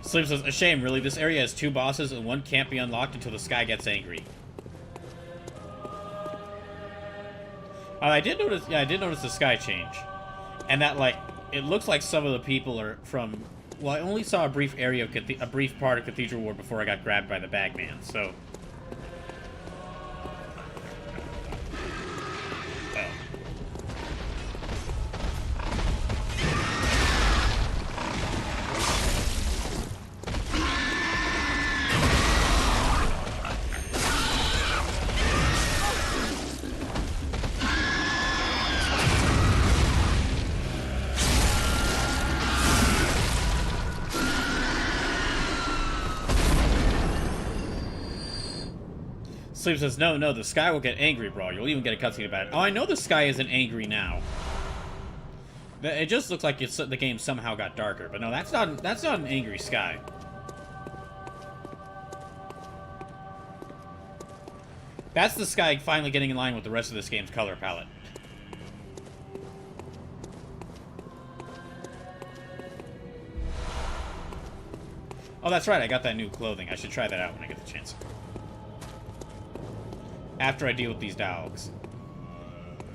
[SPEAKER 1] Slim says, a shame, really. This area has 2 bosses and one can't be unlocked until the sky gets angry. I did notice the sky change. And that, like, it looks like some of the people are from... Well, I only saw a brief part of Cathedral Ward before I got grabbed by the bagman, so... Sleep says, no, the sky will get angry, bro. You'll even get a cutscene about it. Oh, I know the sky isn't angry now. It just looks like the game somehow got darker. But no, that's not an angry sky. That's the sky finally getting in line with the rest of this game's color palette. Oh, that's right. I got that new clothing. I should try that out when I get the chance. After I deal with these dogs.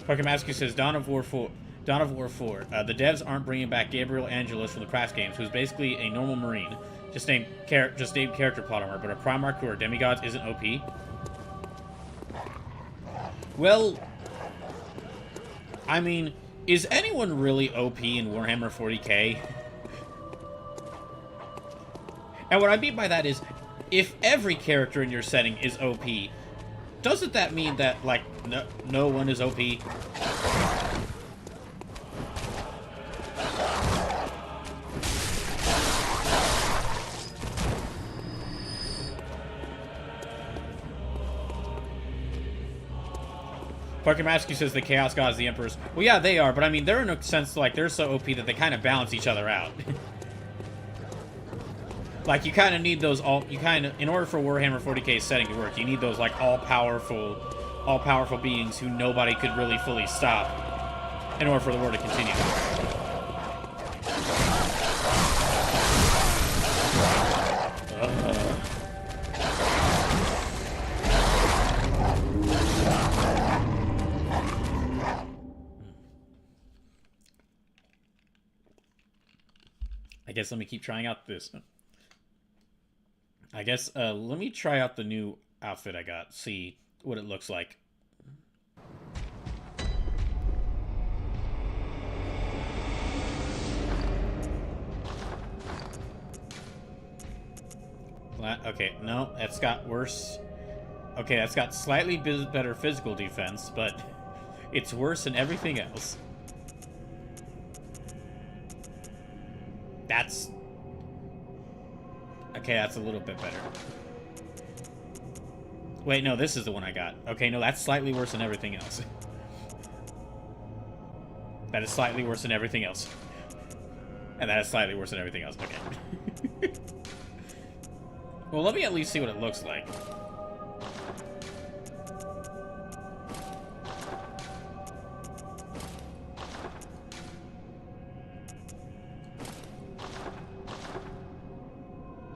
[SPEAKER 1] Pokemaster says, Dawn of War 4. The devs aren't bringing back Gabriel Angelos from the Crash games, who's basically a normal Marine. Just name character plot armor, but a Primarch who are demigods isn't OP? Well, I mean, is anyone really OP in Warhammer 40k? And what I mean by that is, if every character in your setting is OP, doesn't that mean that, like, no one is OP? Parker Mascu says the Chaos Gods, the Emperors. Well, yeah, they are, but I mean, they're in a sense, like, they're so OP that they kind of balance each other out. Like, you kind of need those in order for Warhammer 40k's setting to work, you need those, like, all-powerful beings who nobody could really fully stop in order for the war to continue. I guess let me keep trying out this. I guess, let me try out the new outfit I got, see what it looks like. Okay, no, that's got worse. Okay, that's got slightly better physical defense, but it's worse than everything else. That's... Okay, that's a little bit better. Wait, no, this is the one I got. Okay, no, that's slightly worse than everything else. That is slightly worse than everything else. And that is slightly worse than everything else. Okay. Well, let me at least see what it looks like.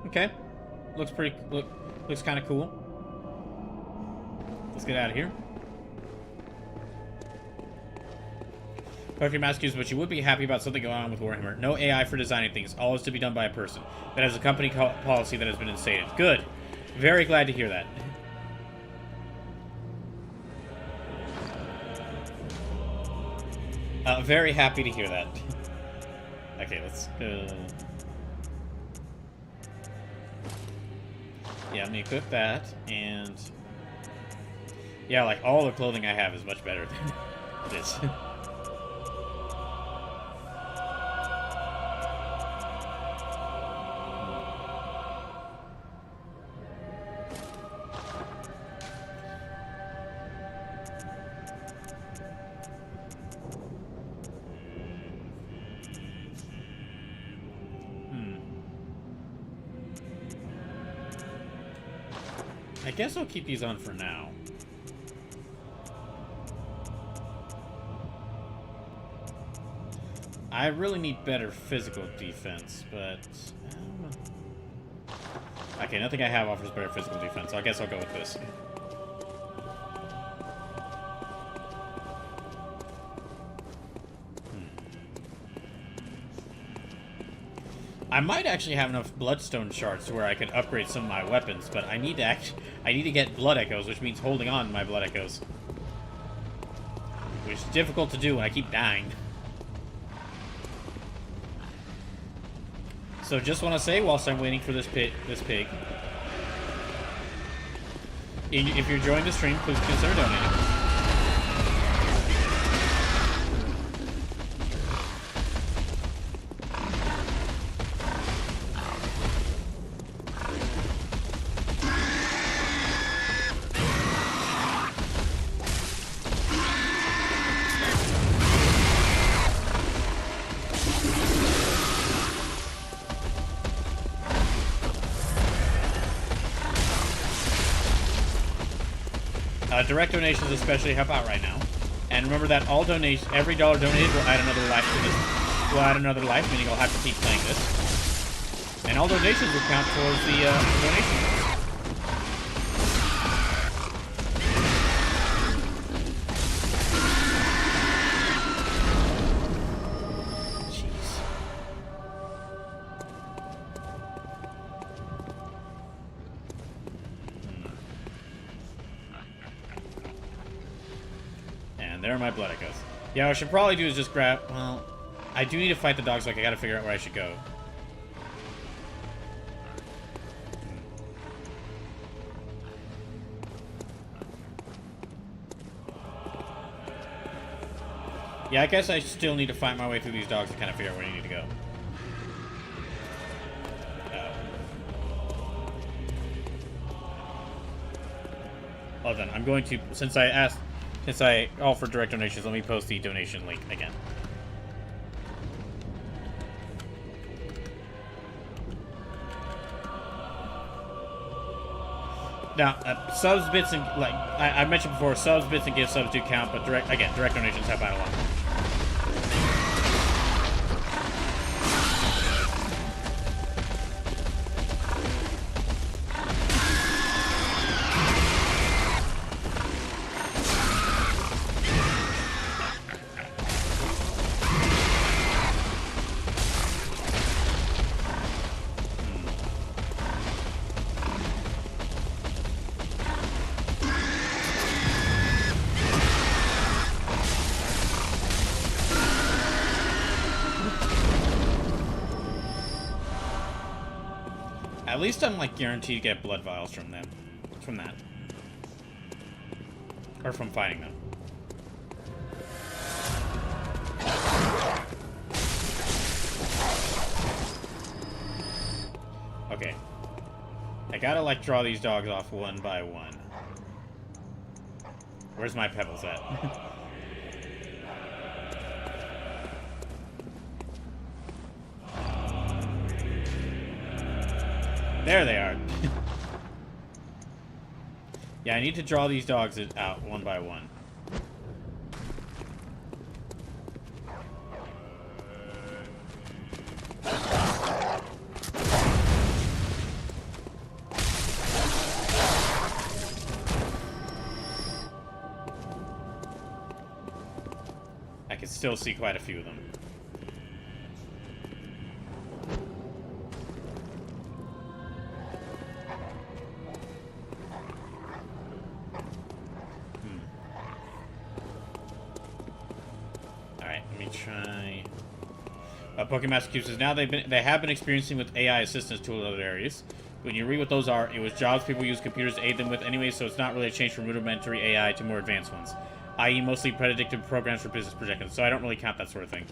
[SPEAKER 1] Okay, looks kind of cool. Let's get out of here. Perfect Mascu's, but you would be happy about something going on with Warhammer. No AI for designing things. All is to be done by a person. That is a company policy that has been instated. Good. Very glad to hear that. Very happy to hear that. Okay, let's go. Yeah, let me equip that, and... Yeah, like, all the clothing I have is much better than this. I guess I'll keep these on for now. I really need better physical defense, but... Okay, nothing I have offers better physical defense, so I guess I'll go with this. I might actually have enough bloodstone shards to where I could upgrade some of my weapons, but I need to get blood echoes, which means holding on to my blood echoes, which is difficult to do when I keep dying. So just want to say, whilst I'm waiting for this pig, if you're enjoying the stream, please consider donating. Direct donations especially help out right now. And remember that all donations, every dollar donated will add another life to this. Will add another life, meaning I'll have to keep playing this. And all donations will count towards the donation. there are my blood echoes. Yeah, what I should probably do is just grab... Well, I do need to fight the dogs, like I gotta figure out where I should go. Yeah, I guess I still need to fight my way through these dogs to kind of figure out where you need to go. Well then, I'm going to, since I offered direct donations, let me post the donation link again. Now, subs, bits, and, like, I mentioned before, subs, bits, and gift subs do count, but direct donations help out a lot. At least I'm, like, guaranteed to get blood vials from them. From that. Or from fighting them. Okay. I gotta, like, draw these dogs off one by one. Where's my pebbles at? There they are. Yeah, I need to draw these dogs out one by one. I can still see quite a few of them. Pokemon Massachusetts. Now they have been experiencing with AI assistance tools in other areas. When you read what those are, it was jobs people use computers to aid them with anyway, so it's not really a change from rudimentary AI to more advanced ones, i.e. mostly predictive programs for business projections. So I don't really count that sort of thing.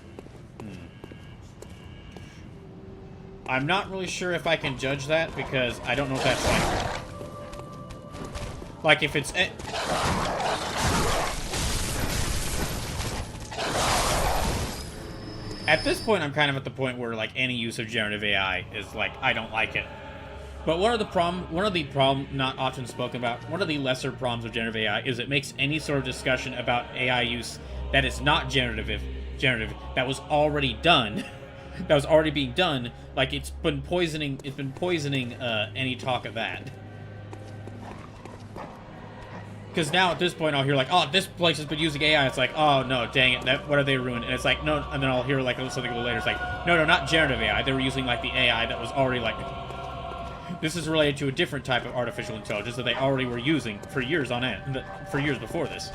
[SPEAKER 1] I'm not really sure if I can judge that because I don't know if that's like if it's. At this point, I'm kind of at the point where, like, any use of generative AI is, like, I don't like it. But one of the not often spoken about, one of the lesser problems of generative AI is it makes any sort of discussion about AI use that is not generative, that was already done, that was already being done, like, it's been poisoning any talk of that. Because now at this point I'll hear like, oh, this place has been using AI. It's like, oh no, dang it, what are they ruined? And it's like, no, and then I'll hear like something a little later. It's like, no, not generative AI. They were using like the AI that was already like, this is related to a different type of artificial intelligence that they already were using for years on end, for years before this.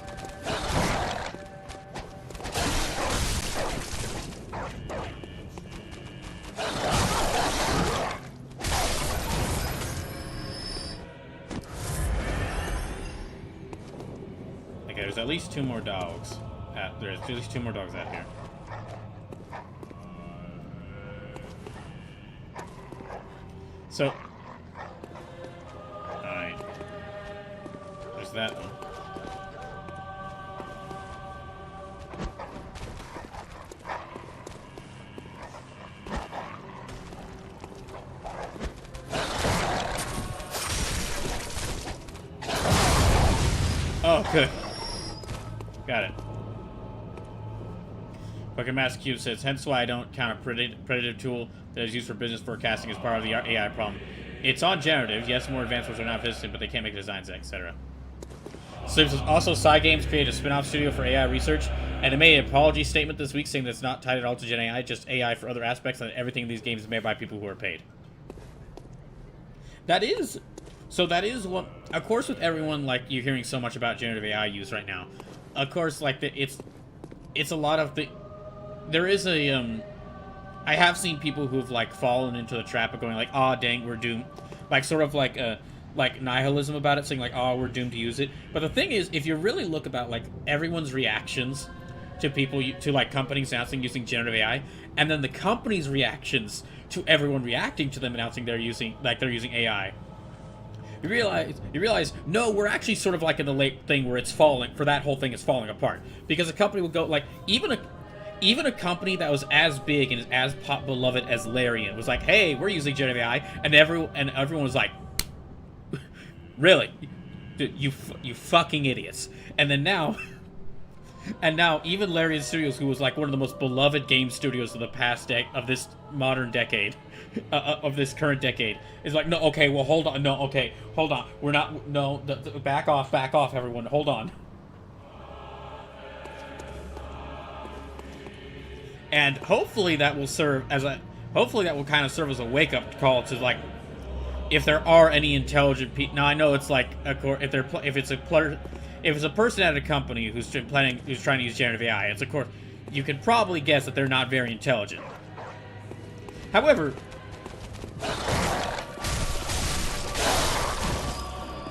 [SPEAKER 1] There's at least two more dogs. There's at least two more dogs out here. So, alright. There's that one. Oh, good. Got it. Pokemon Massachusetts says, hence why I don't count a predictive tool that is used for business forecasting as part of the AI problem. It's on generative. Yes, more advanced ones are not visited, but they can't make designs, etc. So also, Cygames created a spin-off studio for AI research, and they made an apology statement this week saying that it's not tied at all to Gen AI, just AI for other aspects, and that everything in these games is made by people who are paid. That is what, of course, with everyone, like, you're hearing so much about generative AI use right now, of course, like it's a lot of the. There is a I have seen people who've like fallen into the trap of going like, "Ah, dang, we're doomed," like sort of like nihilism about it, saying like, "Oh, we're doomed to use it." But the thing is, if you really look about like everyone's reactions to people to like companies announcing using generative AI, and then the company's reactions to everyone reacting to them announcing they're using AI, you realize no, we're actually sort of like in the late thing where it's falling for that whole thing is falling apart because a company will go like even a company that was as big and as beloved as Larian was like, "Hey, we're using generative AI," and everyone was like, "Really, dude, you fucking idiots!" And then now, even Larian Studios, who was like one of the most beloved game studios of the past of this modern decade, of this current decade, is like, "No, okay, well, hold on, no, okay, hold on, we're not, no, back off, everyone, hold on." And hopefully that will kind of serve as a wake-up call to like, if there are any intelligent people. Now I know it's like if it's a person at a company who's trying to use generative AI, it's of course you can probably guess that they're not very intelligent. However,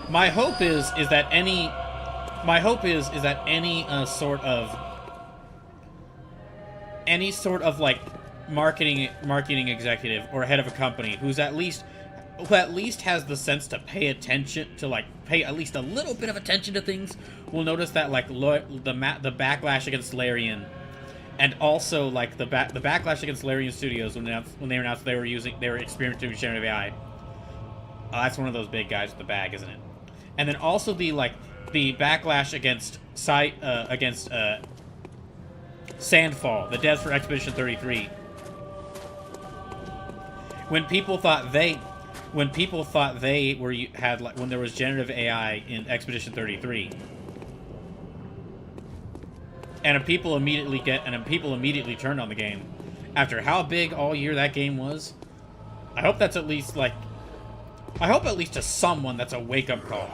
[SPEAKER 1] my hope is that any sort of like marketing executive or head of a company who at least has the sense to pay at least a little bit of attention to things will notice that like the backlash against Larian, and also like the backlash against Larian Studios when they announced they were experimenting with generative AI. Oh, that's one of those big guys with the bag, isn't it? And then also the backlash against Sandfall, the devs for Expedition 33. When people thought when there was generative AI in Expedition 33, and people immediately turned on the game after how big all year that game was. I hope at least to someone that's a wake-up call.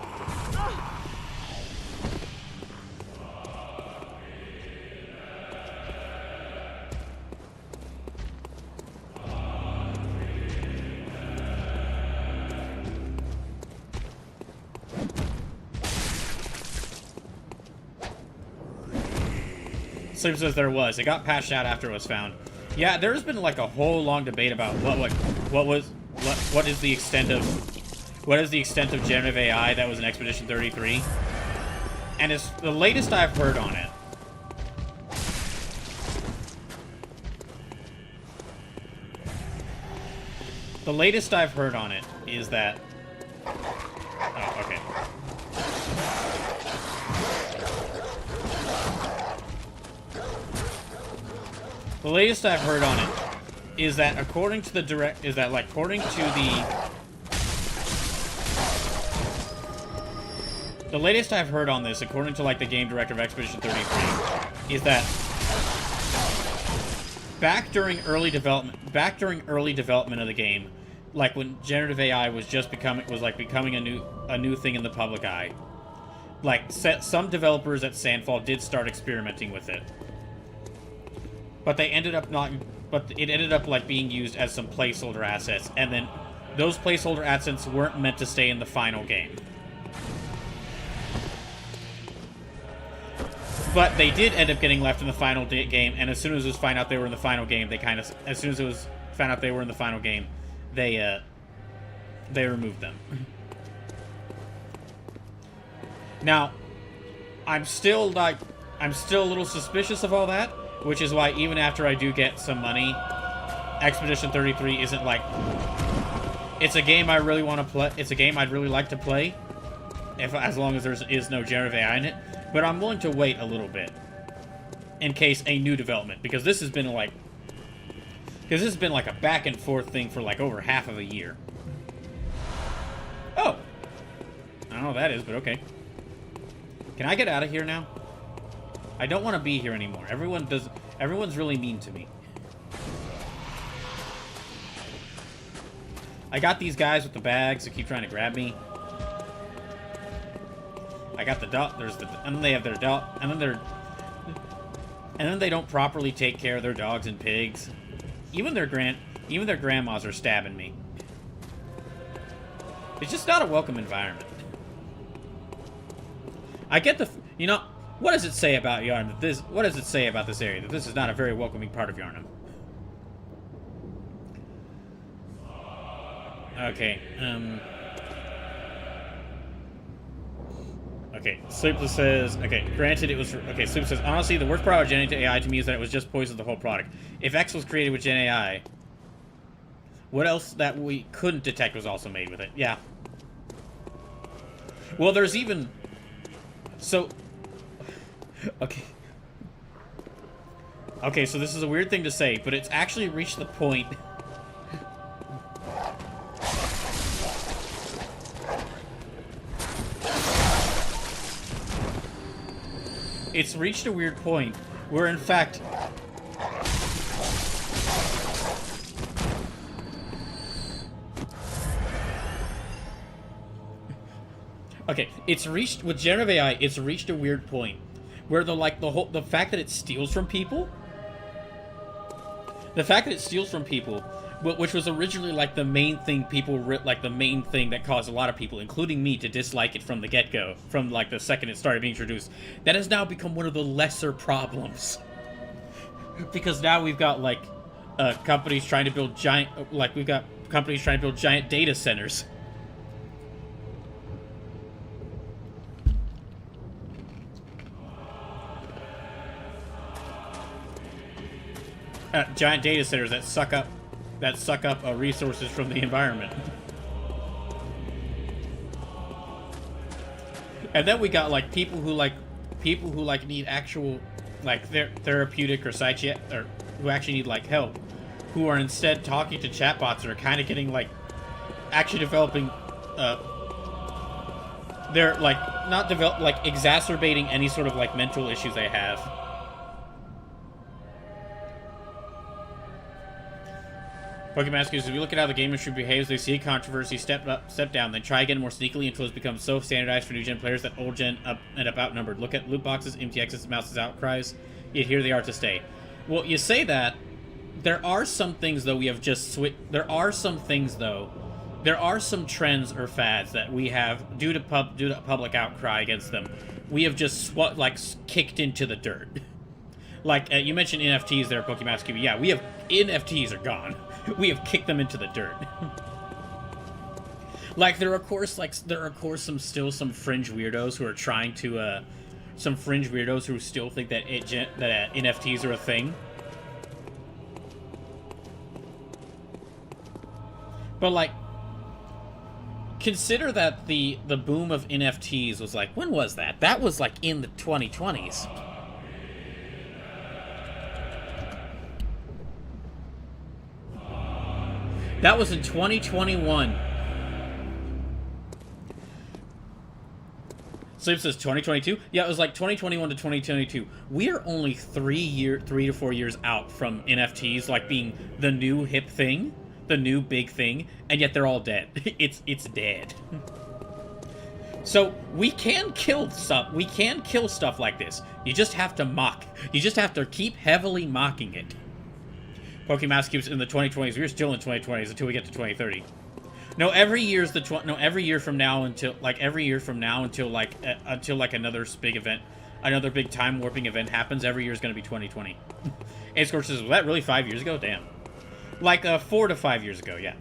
[SPEAKER 1] Slim says there was. It got patched out after it was found. Yeah, there's been like a whole long debate about what is the extent of generative AI that was in Expedition 33, and it's the latest I've heard on it. The latest I've heard on it is that. Oh, okay. The latest I've heard on it is that according to the the latest I've heard on this, according to like the game director of Expedition 33, is that back during early development of the game, like when generative AI was becoming a new thing in the public eye, like some developers at Sandfall did start experimenting with it. But it ended up like being used as some placeholder assets, and then those placeholder assets weren't meant to stay in the final game. But they did end up getting left in the final game, and as soon as it was found out they were in the final game, they removed them. Now, I'm still a little suspicious of all that. Which is why even after I do get some money, Expedition 33 isn't like... It's a game I really want to play. It's a game I'd really like to play, as long as there is no generative AI in it. But I'm willing to wait a little bit in case a new development, because this has been like a back and forth thing for like over half of a year. Oh, I don't know what that is, but okay. Can I get out of here now? I don't want to be here anymore. Everyone's really mean to me. I got these guys with the bags that keep trying to grab me. I got the dog. There's the, and then they have their dog, and then they don't properly take care of their dogs and pigs. Even their grandmas are stabbing me. It's just not a welcome environment. I get the, you know, what does it say about Yharnam? What does it say about this area? That this is not a very welcoming part of Yharnam. Okay, okay, Sleepless says, okay, granted it was, okay, Sleepless says, honestly, the worst part about Gen AI to me is that it was just poisoned the whole product. If X was created with Gen AI, what else that we couldn't detect was also made with it? Yeah. Well, there's even, so, okay. Okay, so this is a weird thing to say, but it's actually reached the point... It's reached a weird point where, in fact... Okay, it's reached, with generative AI, it's reached a weird point where the fact that it steals from people, which was originally like the main thing the main thing that caused a lot of people, including me, to dislike it from the get-go, from like the second it started being introduced, that has now become one of the lesser problems. Because now we've got like companies trying to build giant data centers. Giant data centers that suck up resources from the environment. And then we got like people who need actual like therapeutic or or who actually need like help, who are instead talking to chatbots and are kind of getting like actually developing they're like not exacerbating any sort of like mental issues they have. Pokemon Masters, if you look at how the game industry behaves, they see a controversy, step down, then try again more sneakily until it's become so standardized for new gen players that old gen end up outnumbered. Look at loot boxes, MTXs, mouses, outcries, yet here they are to stay. Well, you say that. There are some things, though, we have just switched. There are some trends or fads that we have, due to public outcry against them, we have just, kicked into the dirt. Like, you mentioned NFTs there, Pokemon QB. Yeah, NFTs are gone. We have kicked them into the dirt. Like, there are of course some fringe weirdos who are trying to, some fringe weirdos who still think that NFTs are a thing. But, like, consider that the boom of NFTs was, like, when was that? That was, like, in the 2020s. That was in 2021. Sleep says 2022? Yeah, it was like 2021 to 2022. We are only 3 to 4 years out from NFTs like being the new hip thing, the new big thing, and yet they're all dead. It's dead. So we can kill stuff. We can kill stuff like this. You just have to mock. You just have to keep heavily mocking it. Pokemon keeps in the 2020s. We're still in 2020s until we get to 2030. No, every year from now until another big event, another big time warping event happens. Every year is going to be 2020. And Scorch says, was that really 5 years ago? Damn. Like 4 to 5 years ago, yeah.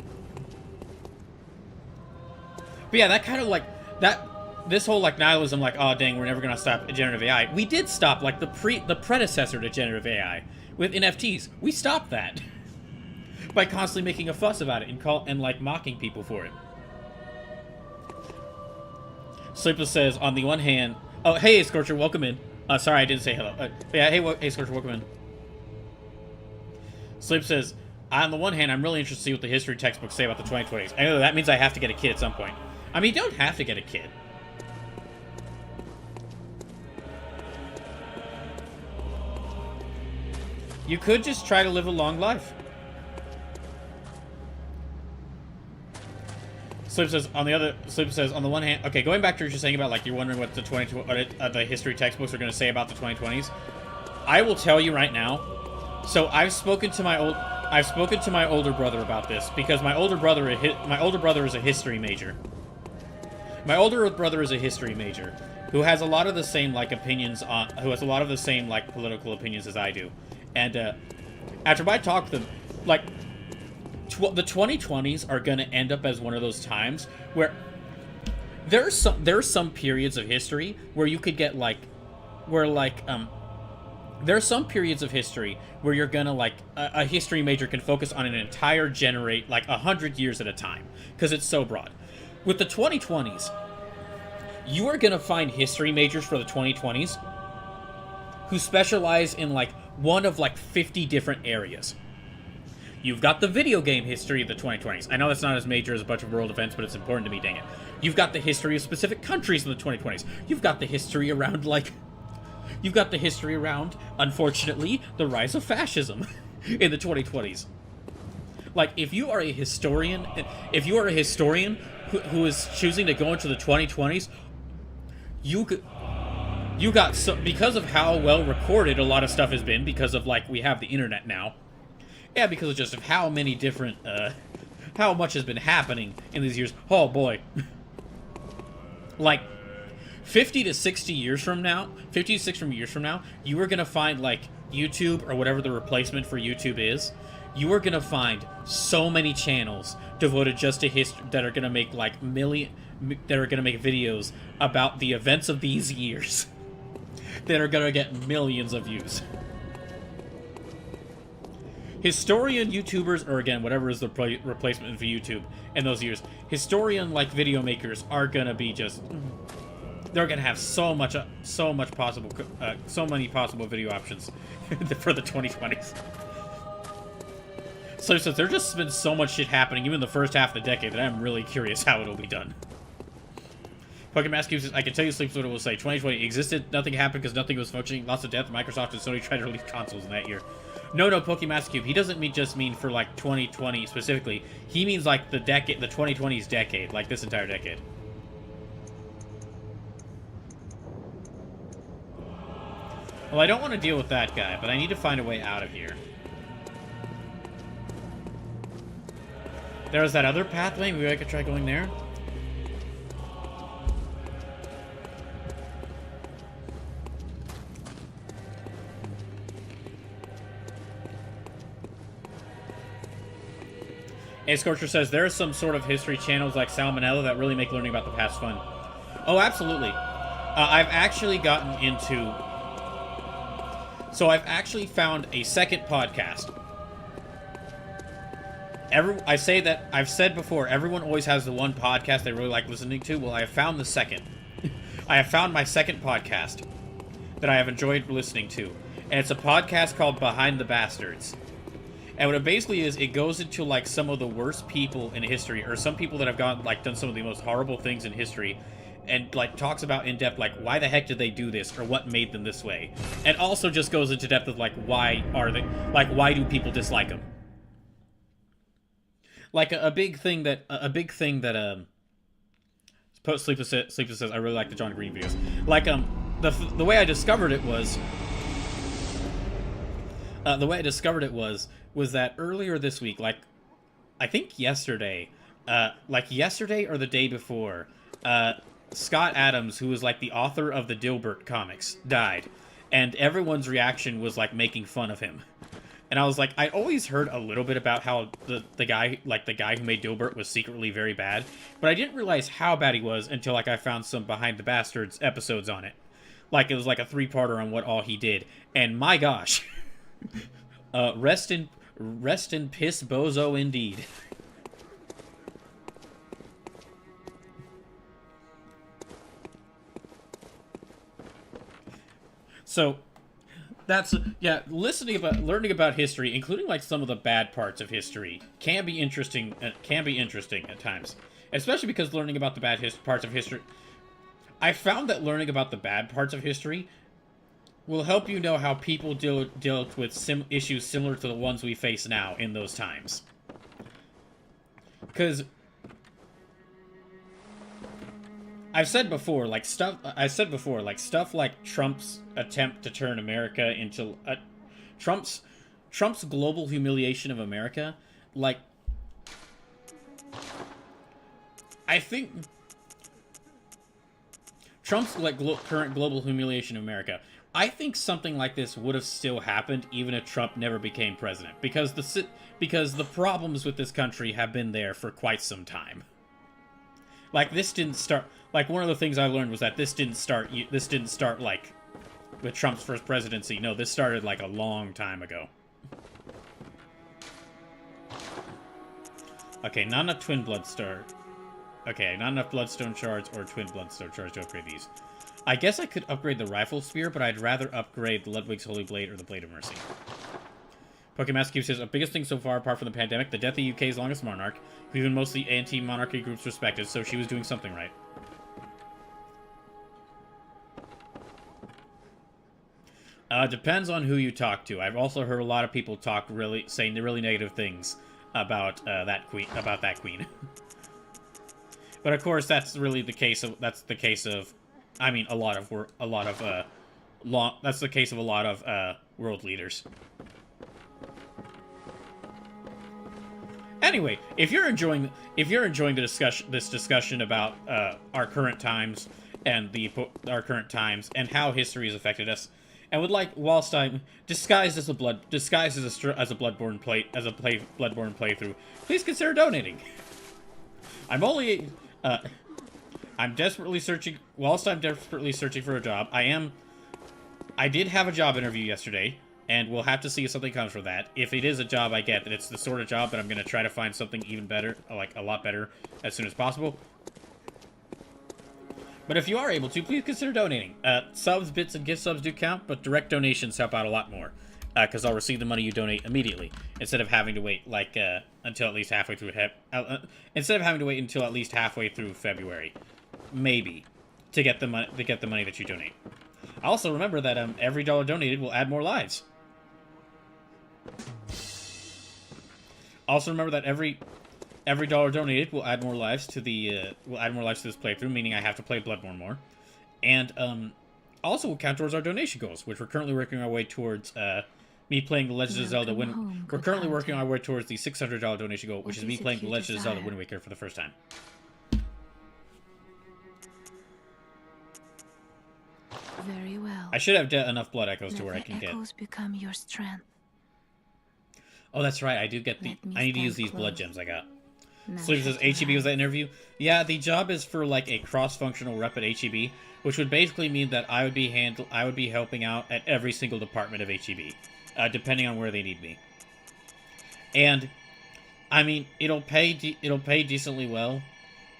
[SPEAKER 1] But yeah, that kind of like that. This whole like nihilism, like, oh dang, we're never gonna stop generative AI. We did stop like the predecessor to generative AI. With NFTs, we stopped that by constantly making a fuss about it and like mocking people for it. Sleepless says, on the one hand, oh hey Scorcher, welcome in. Sorry, I didn't say hello. Yeah, hey Scorcher, welcome in. Sleep says, on the one hand, I'm really interested to see what the history textbooks say about the 2020s. I know that means I have to get a kid at some point. I mean, you don't have to get a kid. You could just try to live a long life. Sleep says on the one hand, okay, going back to what you're saying about like you're wondering what the history textbooks are going to say about the 2020s. I will tell you right now. So I've spoken to my older brother about this because my older brother is a history major. My older brother is a history major who has a lot of the same like opinions on political opinions as I do. And after I talk to them, like the 2020s are going to end up as one of those times where there are some periods of history where you could get there are some periods of history where you're gonna a history major can focus on an entire 100 years at a time because it's so broad. With the 2020s, you are gonna find history majors for the 2020s who specialize in one of 50 different areas. You've got the video game history of the 2020s. I know that's not as major as a bunch of world events, but it's important to me, dang it. You've got the history of specific countries in the 2020s. You've got the history around, unfortunately, the rise of fascism in the 2020s. If you are a historian who is choosing to go into the 2020s, because of how well recorded a lot of stuff has been, because of, we have the internet now. Yeah, because of just of how many different, how much has been happening in these years. Oh, boy. 50 to 60 years from now, you are going to find, YouTube or whatever the replacement for YouTube is. You are going to find so many channels devoted just to history that are going to make, that are going to make videos about the events of these years that are going to get millions of views. Historian YouTubers, or again, whatever is the replacement for YouTube in those years, historian video makers are gonna be just, they're gonna have so many possible video options for the 2020s. So since there's just been so much shit happening, even the first half of the decade, that I'm really curious how it'll be done. Pokemon Cube says, I can tell you Sleep's what it will say. 2020 existed, nothing happened because nothing was functioning, lots of death, Microsoft and Sony tried to release consoles in that year. No, Pokemon Cube. He doesn't mean for 2020 specifically. He means the decade, the 2020s decade, this entire decade. Well, I don't want to deal with that guy, but I need to find a way out of here. There's that other pathway. Maybe I could try going there. A Scorcher says, there are some sort of history channels like Salmonella that really make learning about the past fun. Oh, absolutely. I've actually gotten into... So I've actually found a second podcast. I say that, I've said before, everyone always has the one podcast they really like listening to. Well, I have found the second. I have found my second podcast that I have enjoyed listening to. And it's a podcast called Behind the Bastards. And what it basically is, it goes into some of the worst people in history, or some people that have done some of the most horrible things in history, and talks about in depth why the heck did they do this, or what made them this way, and also just goes into depth of why are they why do people dislike them? A big thing that Sleepless says, I really like the John Green videos. The way I discovered it was. The way I discovered it was that earlier this week, I think yesterday, yesterday or the day before, Scott Adams, who was the author of the Dilbert comics, died, and everyone's reaction was making fun of him. And I was I always heard a little bit about how the guy who made Dilbert was secretly very bad, but I didn't realize how bad he was until I found some Behind the Bastards episodes on it. It was a 3-parter on what all he did, and my gosh. Rest in piss bozo indeed. So that's learning about history, including some of the bad parts of history, can be interesting at times, especially because learning about the bad parts of history, I found that learning about the bad parts of history will help you know how people dealt with issues similar to the ones we face now in those times. Because I've said before, like stuff like Trump's attempt to turn America into Trump's global humiliation of America. Like, I think Trump's like current global humiliation of America. I think something like this would have still happened even if Trump never became president, because the problems with this country have been there for quite some time. Like, this didn't start. Like, one of the things I learned was that this didn't start. Like with Trump's first presidency. No, this started like a long time ago. Okay, not enough twin bloodstone. Okay, not enough bloodstone shards or twin bloodstone shards to upgrade these. I guess I could upgrade the rifle spear, but I'd rather upgrade the Ludwig's Holy Blade or the Blade of Mercy. Pokemon Cube says, the biggest thing so far, apart from the pandemic, the death of UK's longest monarch, who even most of the anti-monarchy groups respected, so she was doing something right. Depends on who you talk to. I've also heard a lot of people saying really negative things about that queen. But of course, that's really the case of that's the case of a lot of world leaders. Anyway, if you're enjoying this discussion about our current times and how history has affected us, and would like, whilst I'm disguised as a Bloodborne playthrough, please consider donating. I'm desperately searching. Whilst I'm desperately searching for a job, I did have a job interview yesterday, and we'll have to see if something comes from that. If it is a job I get, then it's the sort of job that I'm going to try to find something even better, like a lot better, as soon as possible. But if you are able to, please consider donating. Subs, bits, and gift subs do count, but direct donations help out a lot more. Because I'll receive the money you donate immediately, instead of having to wait, until at least halfway through February. Maybe. To get the money that you donate. Also, remember that every dollar donated will add more lives. Also, remember that every dollar donated will add more lives to this playthrough, meaning I have to play Bloodborne more, and also will count towards our donation goals, which we're currently working our way towards. Me playing The Legend of Zelda We're currently working our way towards the $600 donation goal, which is me playing The Legend of Zelda Wind Waker for the first time.
[SPEAKER 4] Very well.
[SPEAKER 1] I should have enough blood echoes to where I can get.
[SPEAKER 4] Echoes become your strength.
[SPEAKER 1] Oh, that's right. I need to use these blood gems I got. Sleep says HEB was that interview. Yeah, the job is for like a cross-functional rep at HEB, which would basically mean that I would be helping out at every single department of HEB, depending on where they need me. And I mean, it'll pay decently well.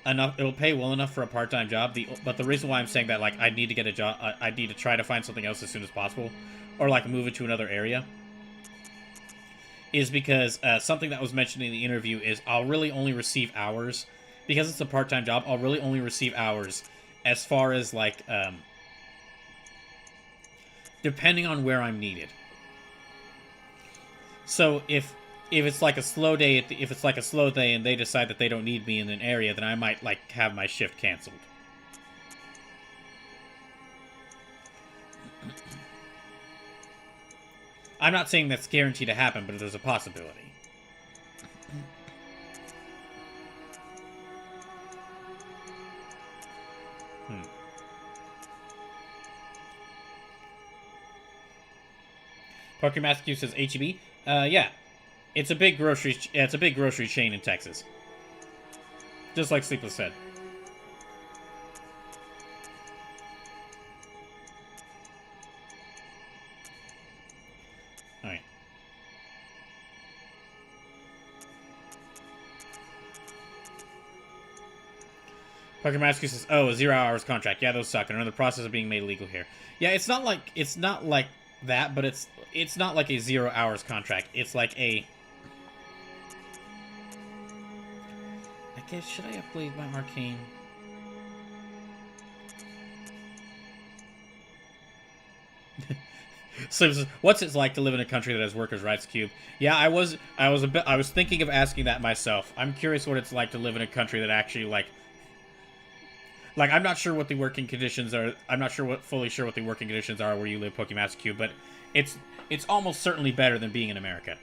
[SPEAKER 1] It'll pay well enough for a part-time job. But the reason why I'm saying that, like, I need to get a job, I need to try to find something else as soon as possible, or like move it to another area, is because something that was mentioned in the interview is I'll really only receive hours, because it's a part-time job. I'll really only receive hours as far as like depending on where I'm needed. So if it's like a slow day, and they decide that they don't need me in an area, then I might like have my shift canceled. I'm not saying that's guaranteed to happen, but there's a possibility. Pokemon Q says HEB. Yeah. It's a big grocery chain in Texas. Just like Sleepless said. Alright. Pokemon Rescue says, oh, a 0 hours contract. Yeah, those suck. And are in the process of being made legal here. Yeah, it's not like that, but it's not like a 0 hours contract. It's like a... I guess, should I upgrade my arcane? So, what's it like to live in a country that has workers' rights, Cube? Yeah, I was thinking of asking that myself. I'm curious what it's like to live in a country that actually, like... Like, I'm not sure what the working conditions are. I'm not fully sure what the working conditions are where you live, Pokemaster Q, but it's almost certainly better than being in America.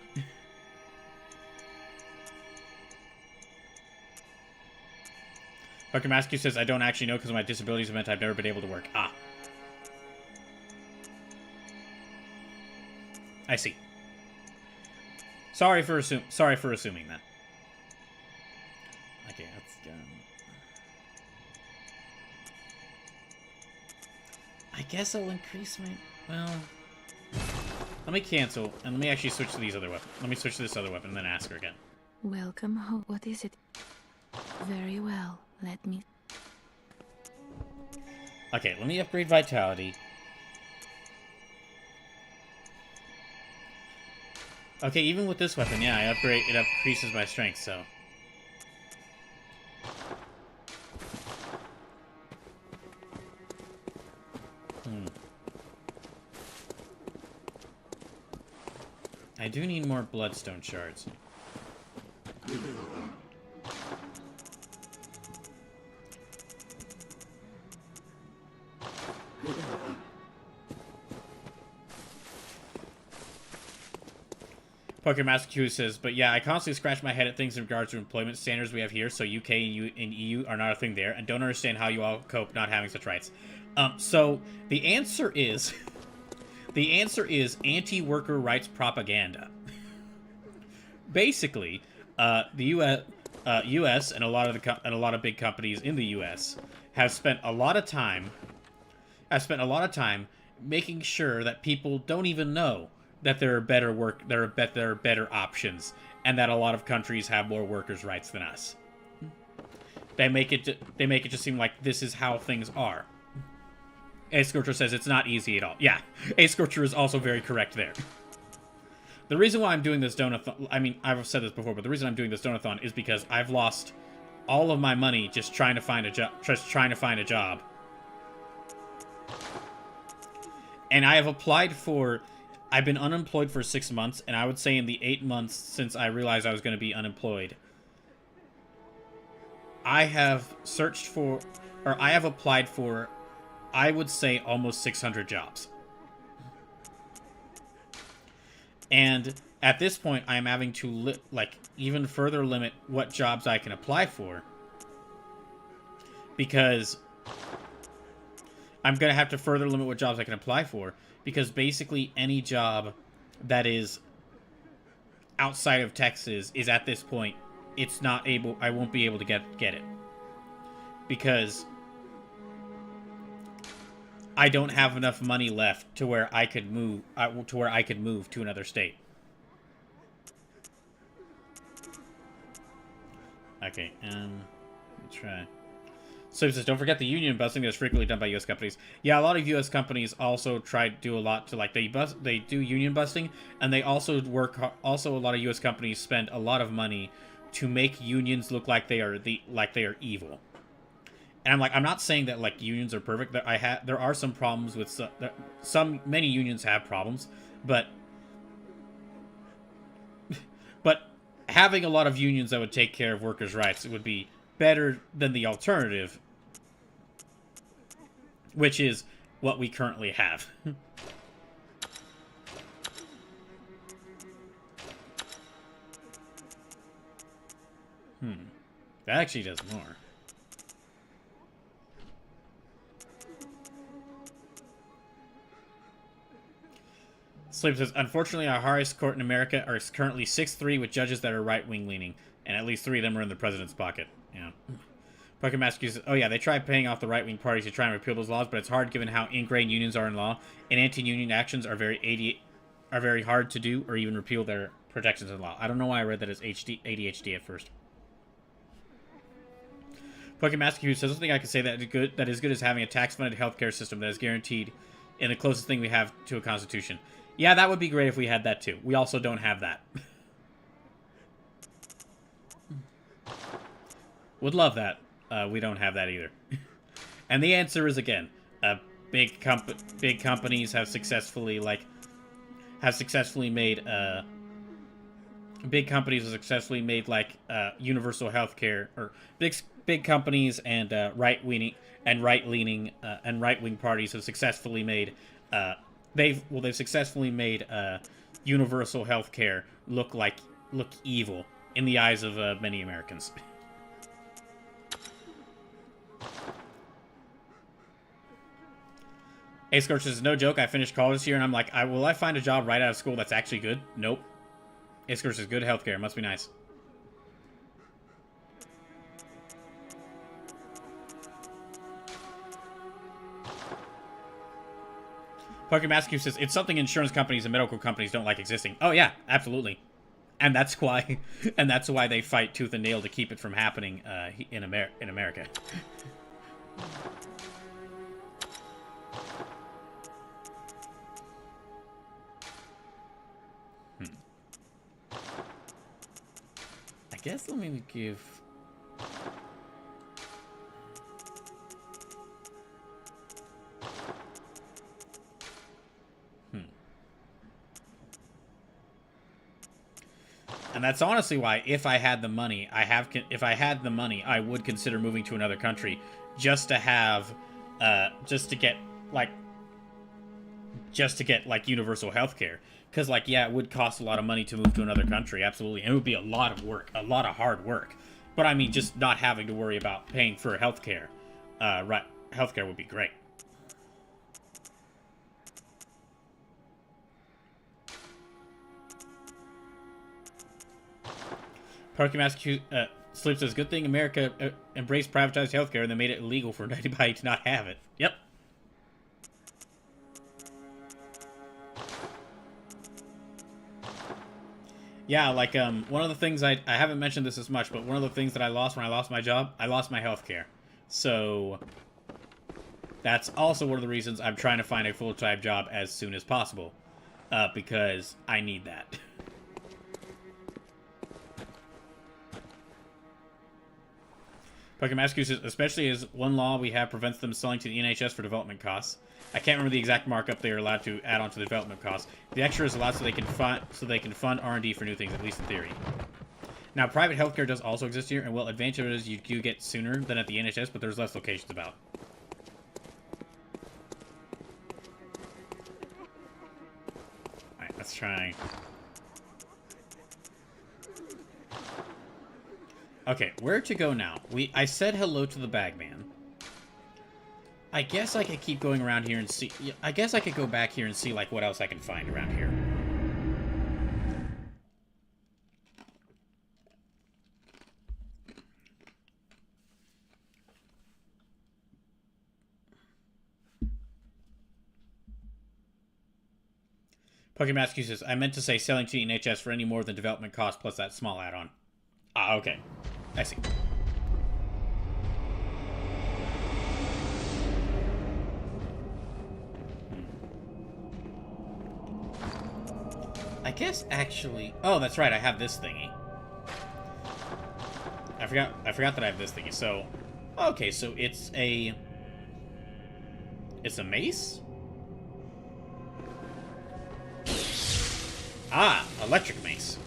[SPEAKER 1] Pokemaster Q says, I don't actually know because of my disabilities have meant I've never been able to work. Ah. I see. Sorry for assuming that. Okay, let's go. I guess I'll increase my... Well... Let me cancel, and let me actually switch to these other weapons. Let me switch to this other weapon, and then ask her again.
[SPEAKER 4] Welcome home. What is it? Very well. Let me...
[SPEAKER 1] Okay, let me upgrade Vitality. Okay, even with this weapon, yeah, it increases my strength, so... I do need more bloodstone shards. Pokemaster Q says, but yeah, I constantly scratch my head at things in regards to employment standards we have here, so UK and EU are not a thing there, and don't understand how you all cope not having such rights. So the answer is... The answer is anti-worker rights propaganda. Basically, the U.S. and a lot of big companies in the U.S. have spent a lot of time making sure that people don't even know that there are better options, and that a lot of countries have more workers' rights than us. They make it just seem like this is how things are. A Scorcher says it's not easy at all. Yeah, A Scorcher is also very correct there. The reason why I'm doing this Donathon, I mean, I've said this before, but the reason I'm doing this Donathon is because I've lost all of my money just trying to find a job. And I have applied for... I've been unemployed for 6 months, and I would say in the 8 months since I realized I was going to be unemployed, I have applied for, I would say, almost 600 jobs. And at this point, I am having to, even further limit what jobs I can apply for. Because I'm going to have to further limit what jobs I can apply for. Because basically any job that is outside of Texas is, at this point, I won't be able to get it. Because I don't have enough money left to where I could move to another state. Okay, let's try. So it says, don't forget the union busting that's frequently done by U.S. companies. Yeah, a lot of U.S. companies also try to do a lot to, they do union busting, and they also also a lot of U.S. companies spend a lot of money to make unions look like they are evil. And I'm not saying that unions are perfect. There are some problems with many unions have problems, but having a lot of unions that would take care of workers' rights would be better than the alternative, which is what we currently have. That actually does more. Sleep says, unfortunately, our highest court in America are currently 6-3 with judges that are right-wing leaning, and at least 3 of them are in the president's pocket. Yeah. Pokemaster says, oh yeah, they tried paying off the right-wing parties to try and repeal those laws, but it's hard given how ingrained unions are in law, and anti-union actions are very hard to do or even repeal their protections in law. I don't know why I read that as ADHD at first. Pokemaster says, something I can say that is good as having a tax-funded healthcare system that is guaranteed and the closest thing we have to a constitution. Yeah, that would be great if we had that too. We also don't have that. Would love that. We don't have that either. And the answer is, again, big companies have successfully made big companies have successfully made like universal healthcare, or big companies and right wing parties have successfully made they've successfully made universal healthcare look evil in the eyes of many Americans. Ace Scorch says, no joke, I finished college this year, and I'm like, will I find a job right out of school that's actually good? Nope. Ace Scorch says, good healthcare, must be nice. Parker Mascu says, it's something insurance companies and medical companies don't like existing. Oh yeah, absolutely. And that's why they fight tooth and nail to keep it from happening in America. I guess let me give... And that's honestly why, if I had the money, I would consider moving to another country, just to have, just to get universal healthcare. Because, like, yeah, it would cost a lot of money to move to another country, absolutely. And it would be a lot of work, a lot of hard work. But I mean, just not having to worry about paying for healthcare, healthcare would be great. Pokemon Sleep says, good thing America embraced privatized healthcare and they made it illegal for anybody to not have it. Yep. Yeah, like, one of the things I haven't mentioned this as much, but one of the things that I lost when I lost my job, I lost my healthcare. So, that's also one of the reasons I'm trying to find a full-time job as soon as possible. Because I need that. Pokemon Massachusetts, especially as one law we have prevents them selling to the NHS for development costs. I can't remember the exact markup they are allowed to add on to the development costs. The extra is allowed so they can fund R&D for new things, at least in theory. Now, private healthcare does also exist here, and well, advantage of it is you do get sooner than at the NHS, but there's less locations about. Alright, let's try. Okay, where to go now? I said hello to the bagman. I guess I could keep going around here and see... I guess I could go back here and see, like, what else I can find around here. Pokemon Massachusetts, I meant to say selling to NHS for any more than development cost plus that small add-on. Ah, okay. I see. I guess actually... Oh, that's right, I have this thingy. I forgot that I have this thingy, so... Okay, so it's a... It's a mace? Ah, electric mace.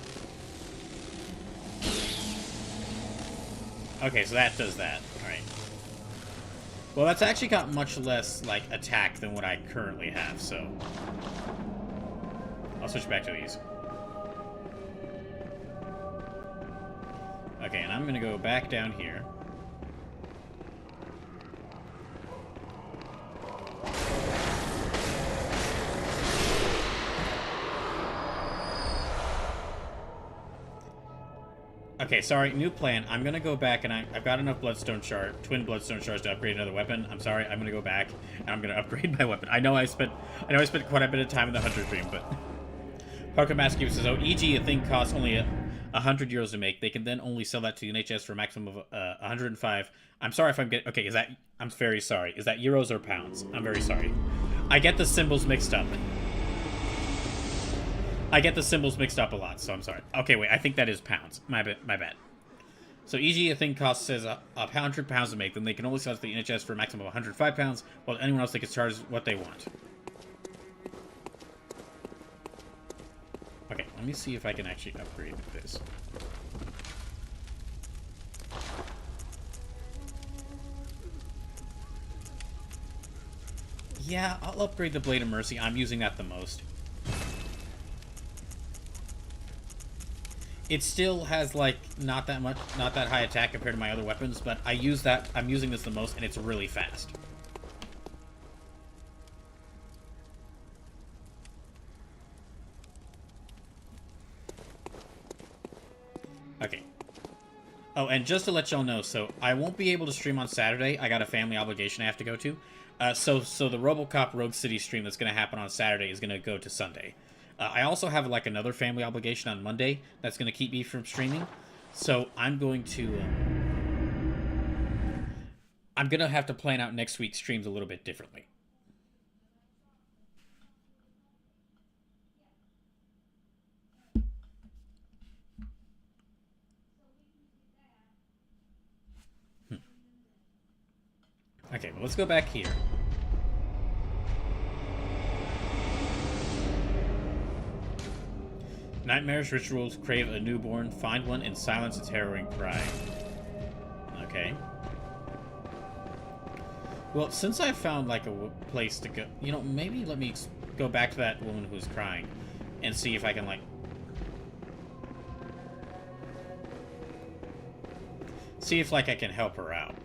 [SPEAKER 1] Okay, so that does that. Alright. Well, that's actually got much less, like, attack than what I currently have, so... I'll switch back to these. Okay, and I'm gonna go back down here. Okay, sorry, new plan. I'm gonna go back, and I've got enough twin bloodstone shards to upgrade another weapon. I'm sorry, I'm gonna go back, and I'm gonna upgrade my weapon. I know I spent quite a bit of time in the hunter dream, but... Parker Mascu says, oh, e.g. a thing costs only 100 euros to make. They can then only sell that to the NHS for a maximum of 105. I'm sorry if I'm getting... Okay, I'm very sorry. Is that euros or pounds? I'm very sorry. I get the symbols mixed up. I get the symbols mixed up a lot, so I'm sorry. Okay, wait, I think that is pounds. My bad. So, e.g. a thing costs, says, 100 pounds to make. Then they can only sell it to the NHS for a maximum of 105 pounds, while anyone else they can charge what they want. Okay, let me see if I can actually upgrade this. Yeah, I'll upgrade the Blade of Mercy. I'm using that the most. It still has, like, not that high attack compared to my other weapons, but I'm using this the most, and it's really fast. Okay. Oh, and just to let y'all know, so I won't be able to stream on Saturday. I got a family obligation I have to go to. So the RoboCop Rogue City stream that's going to happen on Saturday is going to go to Sunday. I also have, like, another family obligation on Monday that's going to keep me from streaming. So I'm going to... I'm going to have to plan out next week's streams a little bit differently. Okay, well, let's go back here. Nightmarish rituals crave a newborn. Find one and silence its harrowing cry. Okay. Well, since I found, like, a place to go... You know, maybe let me go back to that woman who's crying and see if I can, like... See if, like, I can help her out.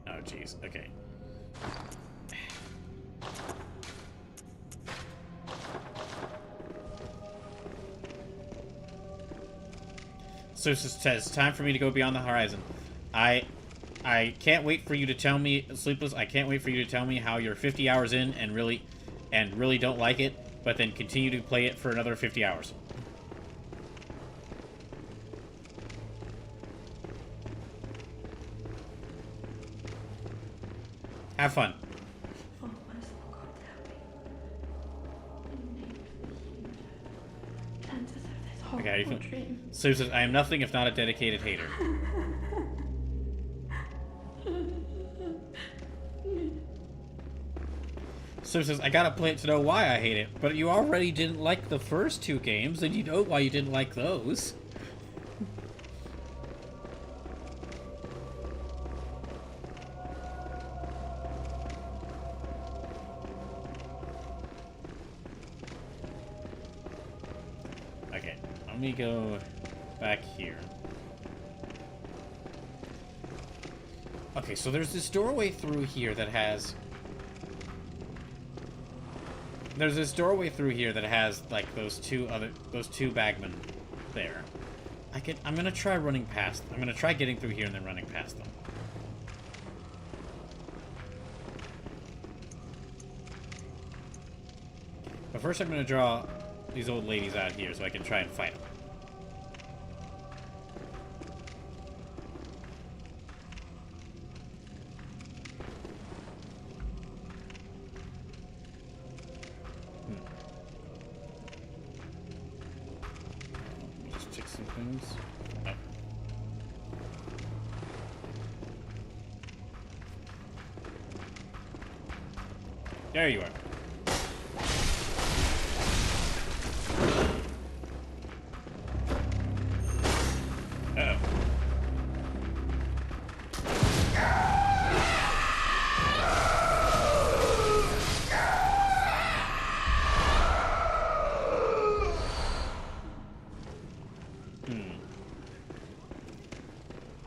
[SPEAKER 1] Oh, jeez. Okay. So it says, time for me to go beyond the horizon. I can't wait for you to tell me, Sleepless, I can't wait for you to tell me how you're 50 hours in and really don't like it, but then continue to play it for another 50 hours. Have fun.
[SPEAKER 3] Oh, merciful God, help me. In the name of the human cleanse us of this horrible dream.
[SPEAKER 1] Sue says, I am nothing if not a dedicated hater. Sue says, I gotta play it to know why I hate it, but you already didn't like the first two games, and you know why you didn't like those. Okay, let me go back here. Okay, so there's this doorway through here that has... There's this doorway through here that has, like, those two bagmen there. I'm gonna try running past them. I'm gonna try getting through here and then running past them. But first I'm gonna draw these old ladies out here so I can try and fight them. Just check some things. Oh. There you are.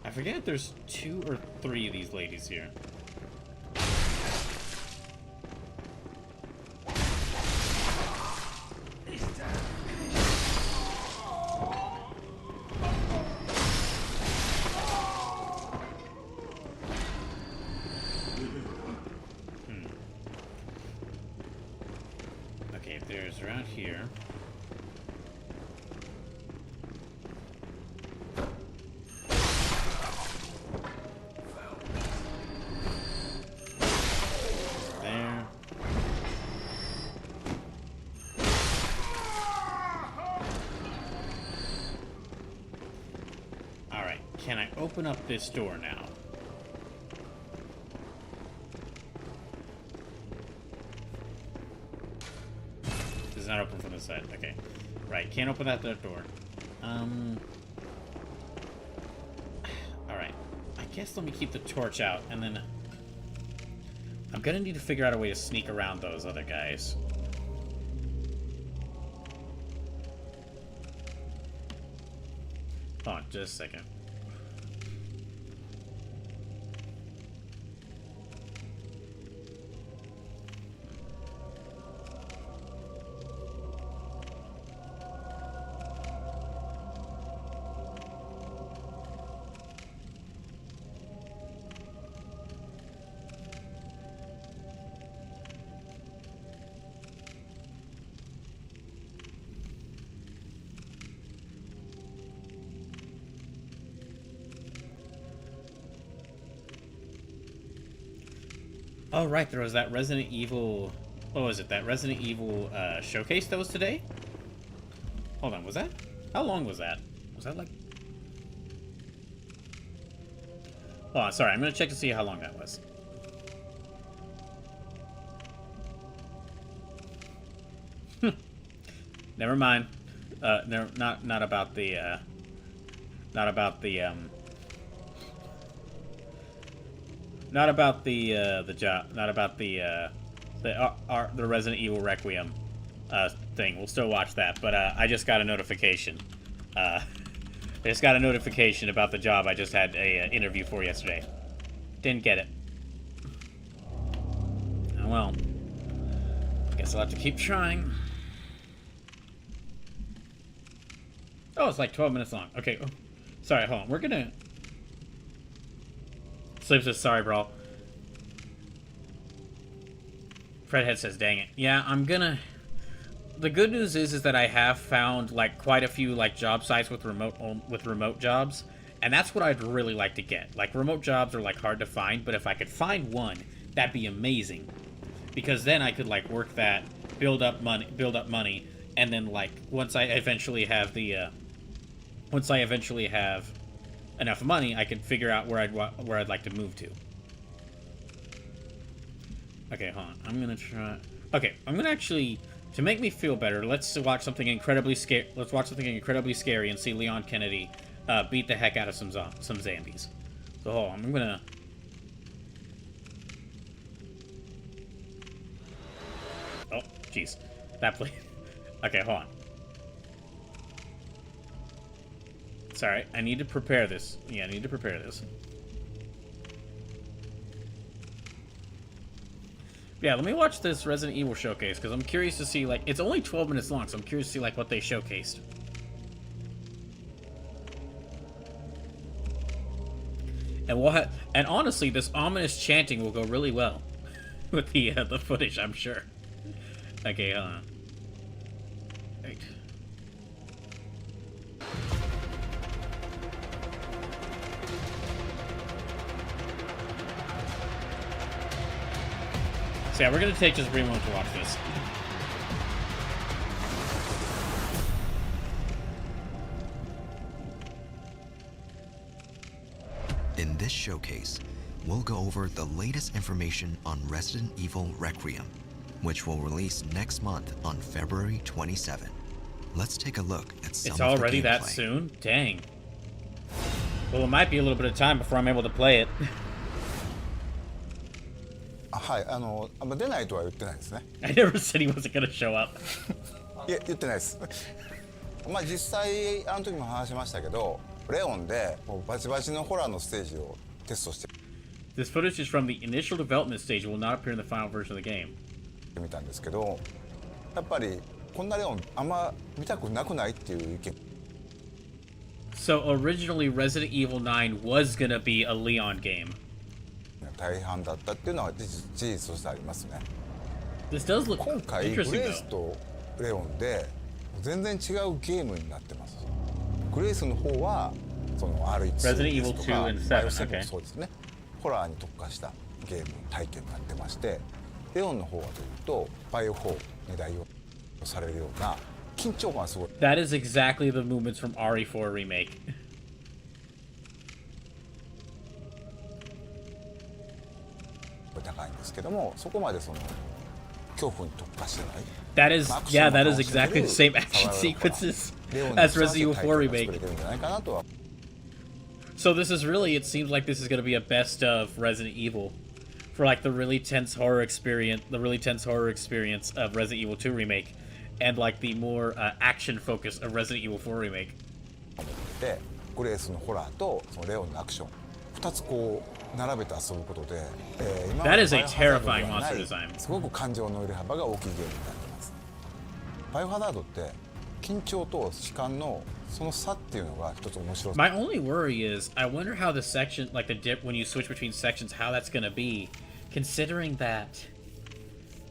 [SPEAKER 1] I forget if there's 2 or 3 of these ladies here. Okay, if there's around here. Can I open up this door now? it's not open from this side. Okay. Right, can't open that door. Alright. I guess let me keep the torch out, and then... I'm gonna need to figure out a way to sneak around those other guys. Hold on, just a second. Oh, right, there was that Resident Evil... What was it? That Resident Evil showcase that was today? Hold on, was that? How long was that? Was that like... Oh, sorry, I'm gonna check to see how long that was. Never mind. Not about the, Not about the job. Not about the Resident Evil Requiem thing. We'll still watch that. But I just got a notification. I just got a notification about the job I just had a interview for yesterday. Didn't get it. Oh well. Guess I'll have to keep trying. Oh, it's like 12 minutes long. Okay. Oh, sorry, hold on. We're gonna... Sleep says, sorry, bro. Fredhead says, dang it. Yeah, I'm gonna... The good news is that I have found, like, quite a few, like, job sites with remote jobs. And that's what I'd really like to get. Like, remote jobs are, like, hard to find. But if I could find one, that'd be amazing. Because then I could, like, work that, build up money. And then, like, once I eventually have the, once I eventually have enough money, I can figure out where I'd like to move to. Okay, hold on. I'm gonna try... Okay, I'm gonna actually... To make me feel better, let's watch something incredibly scary. Let's watch something incredibly scary and see Leon Kennedy beat the heck out of some zombies. So hold on, I'm gonna... Oh, jeez. That played... Okay, hold on. Sorry, I need to prepare this. Yeah, I need to prepare this. Yeah, let me watch this Resident Evil showcase, because I'm curious to see, like... It's only 12 minutes long, so I'm curious to see, like, what they showcased. And we'll have... And honestly, this ominous chanting will go really well with the footage, I'm sure. Okay, hold on. Right. So yeah, we're gonna take just a brief moment to watch this.
[SPEAKER 5] In this showcase, we'll go over the latest information on Resident Evil Requiem, which will release next month on February 27. Let's take a look at some of the gameplay. It's already that
[SPEAKER 1] soon? Dang. Well, it might be a little bit of time before I'm able to play it.
[SPEAKER 6] はい、出ないとは言ってないですね。
[SPEAKER 1] I never said he wasn't gonna show up.
[SPEAKER 6] いや、言ってないです。まあ実際あの時も話しましたけど、レオンでもうバチバチのホラーのステージをテストして
[SPEAKER 1] This footage is from the initial development stage and will not appear in the final version of the game.
[SPEAKER 6] みたんですけど、やっぱりこんなレオンあんま見たくなくないっていう意見。
[SPEAKER 1] So originally Resident Evil 9 was gonna be a Leon game.
[SPEAKER 6] 大半だったっていうのは事実としてありますね。
[SPEAKER 1] This does look
[SPEAKER 6] 今回
[SPEAKER 1] interesting,
[SPEAKER 6] グレイスとレオンで全然違うゲームになってます。グレイスの方はその R1 ですとか、バイオ7もそうですね。ホラーに特化したゲーム体験になってまして、レオンの方はというとバイオ4に代用されるような緊張感がすごい。
[SPEAKER 1] That is exactly the movements from RE4 remake.
[SPEAKER 6] 高いんですけども、そこまでその恐怖に特化してない。
[SPEAKER 1] That is, yeah, that is exactly the same action sequences as Resident Evil 4 Remake. So this is really, it seems like this is going to be a best of Resident Evil for like the really tense horror experience of Resident Evil 2 Remake, and like the more action focus of Resident Evil 4 Remake.
[SPEAKER 6] で、グレースのホラーとそのレオンのアクション2つこう並べて遊ぶことで、今まで
[SPEAKER 1] That is a terrifying monster design.
[SPEAKER 6] すごく感情の揺れ幅が大きいゲームになってます。バイオハザードって緊張と弛緩のその差っていうのが一つ面白い。
[SPEAKER 1] My only worry is I wonder how the section, like the dip when you switch between sections, how that's going to be, considering that,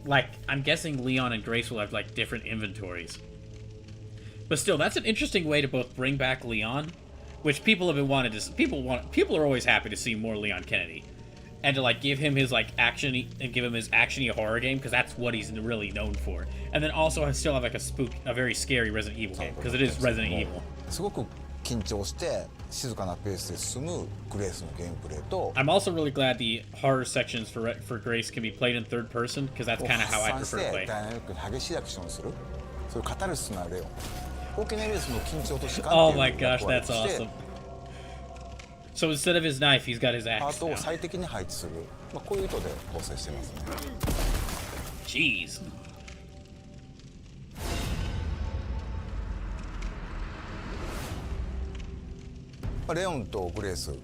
[SPEAKER 1] like, I'm guessing Leon and Grace will have like different inventories. But still, that's an interesting way to both bring back Leon, which people have been wanting to. People are always happy to see more Leon Kennedy, and to like give him his like action and give him his actiony horror game, because that's what he's really known for. And then also still have like a very scary Resident Evil game, because it is Resident Evil.
[SPEAKER 6] すごく緊張して静かなペースで進むグレースのゲームプレイと。
[SPEAKER 1] I'm also really glad the horror sections for Grace can be played in third person, because that's kind of how I prefer to play.
[SPEAKER 6] ダイナミックに激しいアクションをする、そういうカタルシスなレオン。大きなレースの緊張と弛緩
[SPEAKER 1] Oh
[SPEAKER 6] って
[SPEAKER 1] my
[SPEAKER 6] いう
[SPEAKER 1] gosh,
[SPEAKER 6] 役割
[SPEAKER 1] that's
[SPEAKER 6] として
[SPEAKER 1] awesome. So instead of his knife, he's got his
[SPEAKER 6] パ
[SPEAKER 1] axe
[SPEAKER 6] ートを
[SPEAKER 1] now.
[SPEAKER 6] 最適に配置する、こういう意図で構成してますね。
[SPEAKER 1] Jeez.
[SPEAKER 6] レオンとグレース2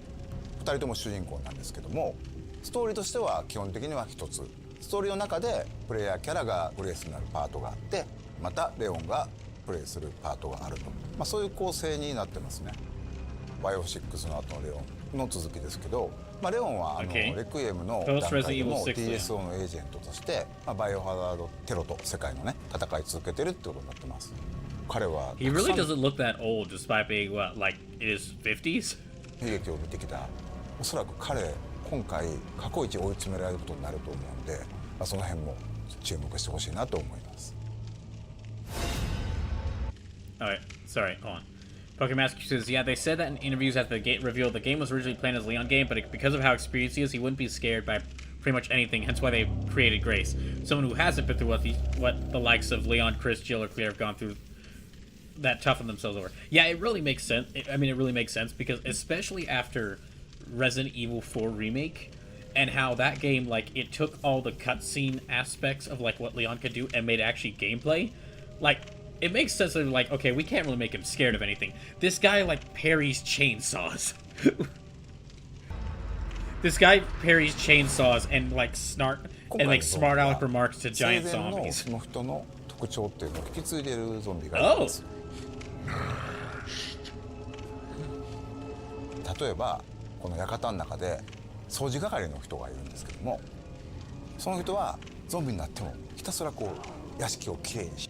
[SPEAKER 6] 人とも主人公なんですけども、ストーリーとしては基本的には一つ。ストーリーの中でプレイヤーキャラがグレースになるパートがあって、またレオンがプレイするパートがあると、そういう構成になってますね。バイオ6の後のレオンの続きですけど、レオンは
[SPEAKER 1] Okay.
[SPEAKER 6] レクイエムの段階でも TSO のエージェントとして、バイオハザードテロと世界のね戦い続けてるってことになってます。彼は
[SPEAKER 1] He really doesn't look that old, despite being what, like in his 50s?
[SPEAKER 6] 悲劇を見てきた。おそらく彼今回過去一追い詰められることになると思うんで、その辺も注目してほしいなと思います。
[SPEAKER 1] Alright, sorry, hold on. Pokemaster says, yeah, they said that in interviews at the gate reveal the game was originally planned as a Leon game, but because of how experienced he is, he wouldn't be scared by pretty much anything, hence why they created Grace. Someone who hasn't been through what the likes of Leon, Chris, Jill, or Claire have gone through that toughen themselves over. Yeah, it really makes sense. I mean, it really makes sense, because especially after Resident Evil 4 Remake, and how that game, like, it took all the cutscene aspects of, like, what Leon could do and made it actually gameplay. Like, it makes sense that they're like, okay, we can't really make him scared of anything. This guy, like, parries chainsaws. This guy parries chainsaws and, like, smart aleck remarks to giant zombies.
[SPEAKER 6] その人の特徴っていうのを引き継いでいるゾンビがいます。例えばこの館の中で掃除係の人がいるんですけども、その人はゾンビになってもひたすらこう屋敷をきれいにし。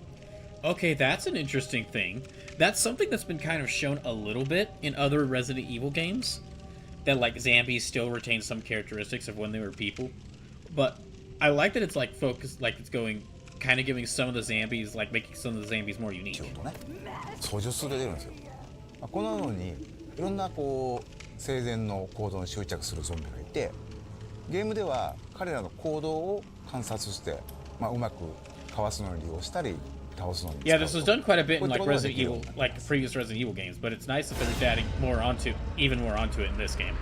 [SPEAKER 1] Okay, that's an interesting thing. That's something that's been kind of shown a little bit in other Resident Evil games. That, like, zombies still retain some characteristics of when they were people. But I like that it's, like, focused, like, it's going, kind of giving some of the zombies, like, making some of the zombies more unique.
[SPEAKER 6] 操縦数で出るんですよ。このようにいろんなこう生前の行動に執着するゾンビがいて、ゲームでは彼らの行動を観察して、うまくかわすのに利用したり。
[SPEAKER 1] Yeah, this was done quite a bit in like Resident Evil, like previous Resident Evil games, but it's nice that they're adding even more onto it in this game.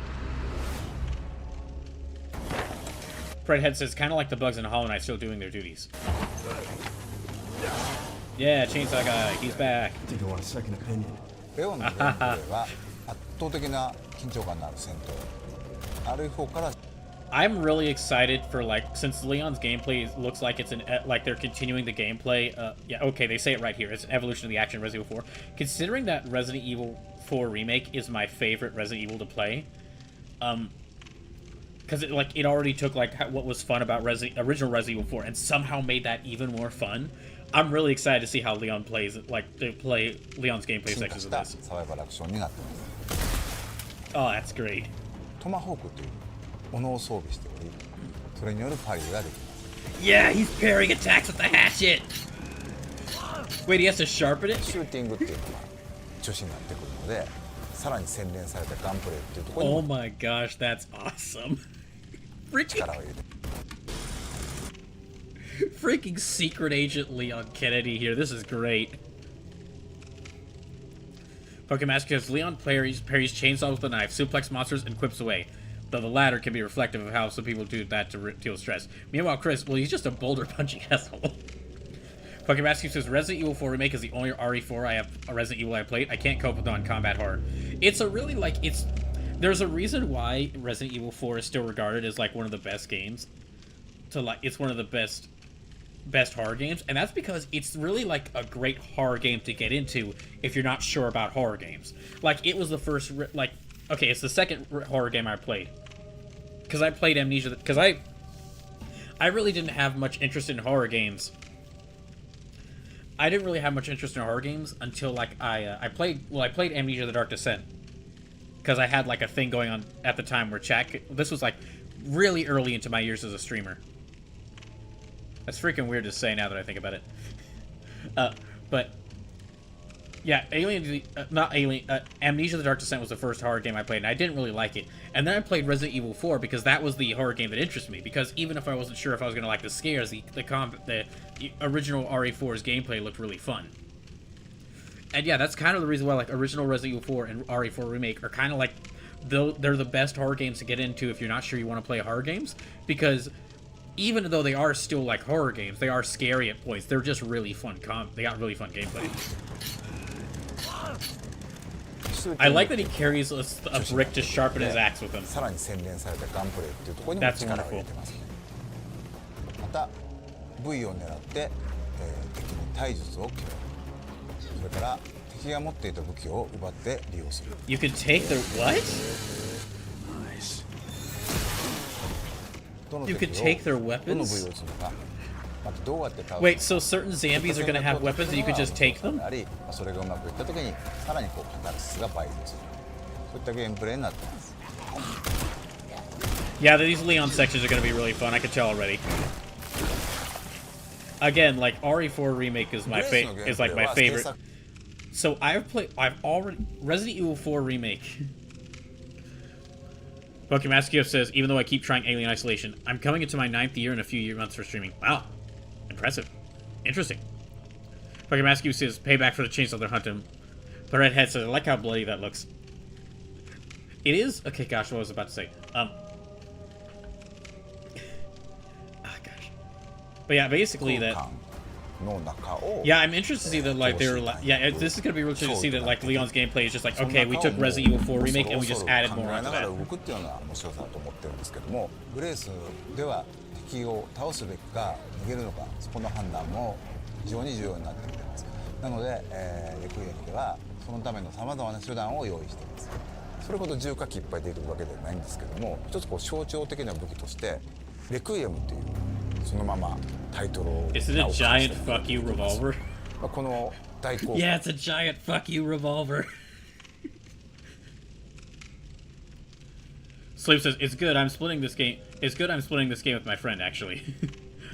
[SPEAKER 1] Fredhead says, kind of like the bugs in Hollow Knight, still doing their duties. Yeah, Chainsaw Guy, he's back.
[SPEAKER 7] Didn't want a second opinion.
[SPEAKER 6] レオンのゲームプレイは圧倒的な緊張感のある戦闘。RE4 から
[SPEAKER 1] I'm really excited for, like, since Leon's gameplay looks like it's like they're continuing the gameplay. Yeah, okay, they say it right here. It's an evolution of the action of Resident Evil 4. Considering that Resident Evil 4 Remake is my favorite Resident Evil to play, because it already took like what was fun about original Resident Evil 4 and somehow made that even more fun. I'm really excited to see how Leon plays it, like they play Leon's gameplay sections of this.
[SPEAKER 6] サバイバルアクションになってます。
[SPEAKER 1] Oh, that's great.
[SPEAKER 6] トマホークという斧を装備しており、それによるパリができます。
[SPEAKER 1] Yeah, he's parrying attacks with the hatchet. Wait, he has to sharpen it?
[SPEAKER 6] シューティングっていうのが中心になってくるので、さらに洗練されたガンプレーっていうところに
[SPEAKER 1] Oh my gosh, that's awesome.
[SPEAKER 6] 力を入れて。
[SPEAKER 1] Freaking secret agent Leon Kennedy here. This is great. Pokemon gives Leon parries chainsaw with a knife, suplex monsters, and quips away. Though the latter can be reflective of how some people do that to deal with stress. Meanwhile, Chris, well, he's just a boulder punching asshole. Pokemon says Resident Evil 4 Remake is the only RE4 Resident Evil I played. I can't cope with non-combat horror. It's a really, like, there's a reason why Resident Evil 4 is still regarded as, like, one of the best games. It's one of the best horror games, and that's because it's really, like, a great horror game to get into if you're not sure about horror games. Like, it was the first, like, okay, it's the second horror game I played. Because I played Amnesia, because I really didn't have much interest in horror games. I didn't really have much interest in horror games until, like, I played Amnesia The Dark Descent. Because I had, like, a thing going on at the time where this was, like, really early into my years as a streamer. That's freaking weird to say now that I think about it. But, yeah, Amnesia The Dark Descent was the first horror game I played, and I didn't really like it. And then I played Resident Evil 4 because that was the horror game that interested me. Because even if I wasn't sure if I was going to like the scares, the original RE4's gameplay looked really fun. And yeah, that's kind of the reason why, like, original Resident Evil 4 and RE4 Remake are kind of like, they're the best horror games to get into if you're not sure you want to play horror games. Because even though they are still, like, horror games, they are scary at points. They're just really fun. They got really fun gameplay. I like that he carries a brick to sharpen his axe with him. That's wonderful.
[SPEAKER 6] また V を狙って敵に体術を決める。それから敵が持っていた武器を奪って利用する。
[SPEAKER 1] You can take their what? You could take their weapons? Wait, so certain zombies are gonna have weapons and you could just take them? Yeah, these Leon sections are gonna be really fun, I can tell already. Again, like, RE4 Remake is my favorite. So Resident Evil 4 Remake. Pokemon Maskio says, even though I keep trying Alien Isolation, I'm coming into my 9th year in a few months for streaming. Wow. Impressive. Interesting. Pokemon Maskio says, payback for the chainsaw they're hunting. But Redhead says, I like how bloody that looks. It is? Okay, gosh, what was I about to say? Gosh. But yeah, basically that... Yeah, I'm interested to see that, like, they were like, yeah, this is gonna be really interesting to see that, like, Leon's gameplay is just like, okay, we took Resident Evil 4 Remake and we just added more onto that.
[SPEAKER 6] グレースでは敵を倒すべきか逃げるのか、そこの判断も非常に重要になってきています。なので、レクイエムではそのためのさまざまな手段を用意しています。それほど重火器いっぱい出てくるわけではないんですけども、一つこう象徴的な武器としてレクイエムというそのままタイトルを。
[SPEAKER 1] Is it a giant fuck you revolver?
[SPEAKER 6] この大好物。
[SPEAKER 1] Yeah, it's a giant fuck you revolver. Sleep says, it's good, I'm splitting this game. It's good I'm splitting this game with my friend, actually.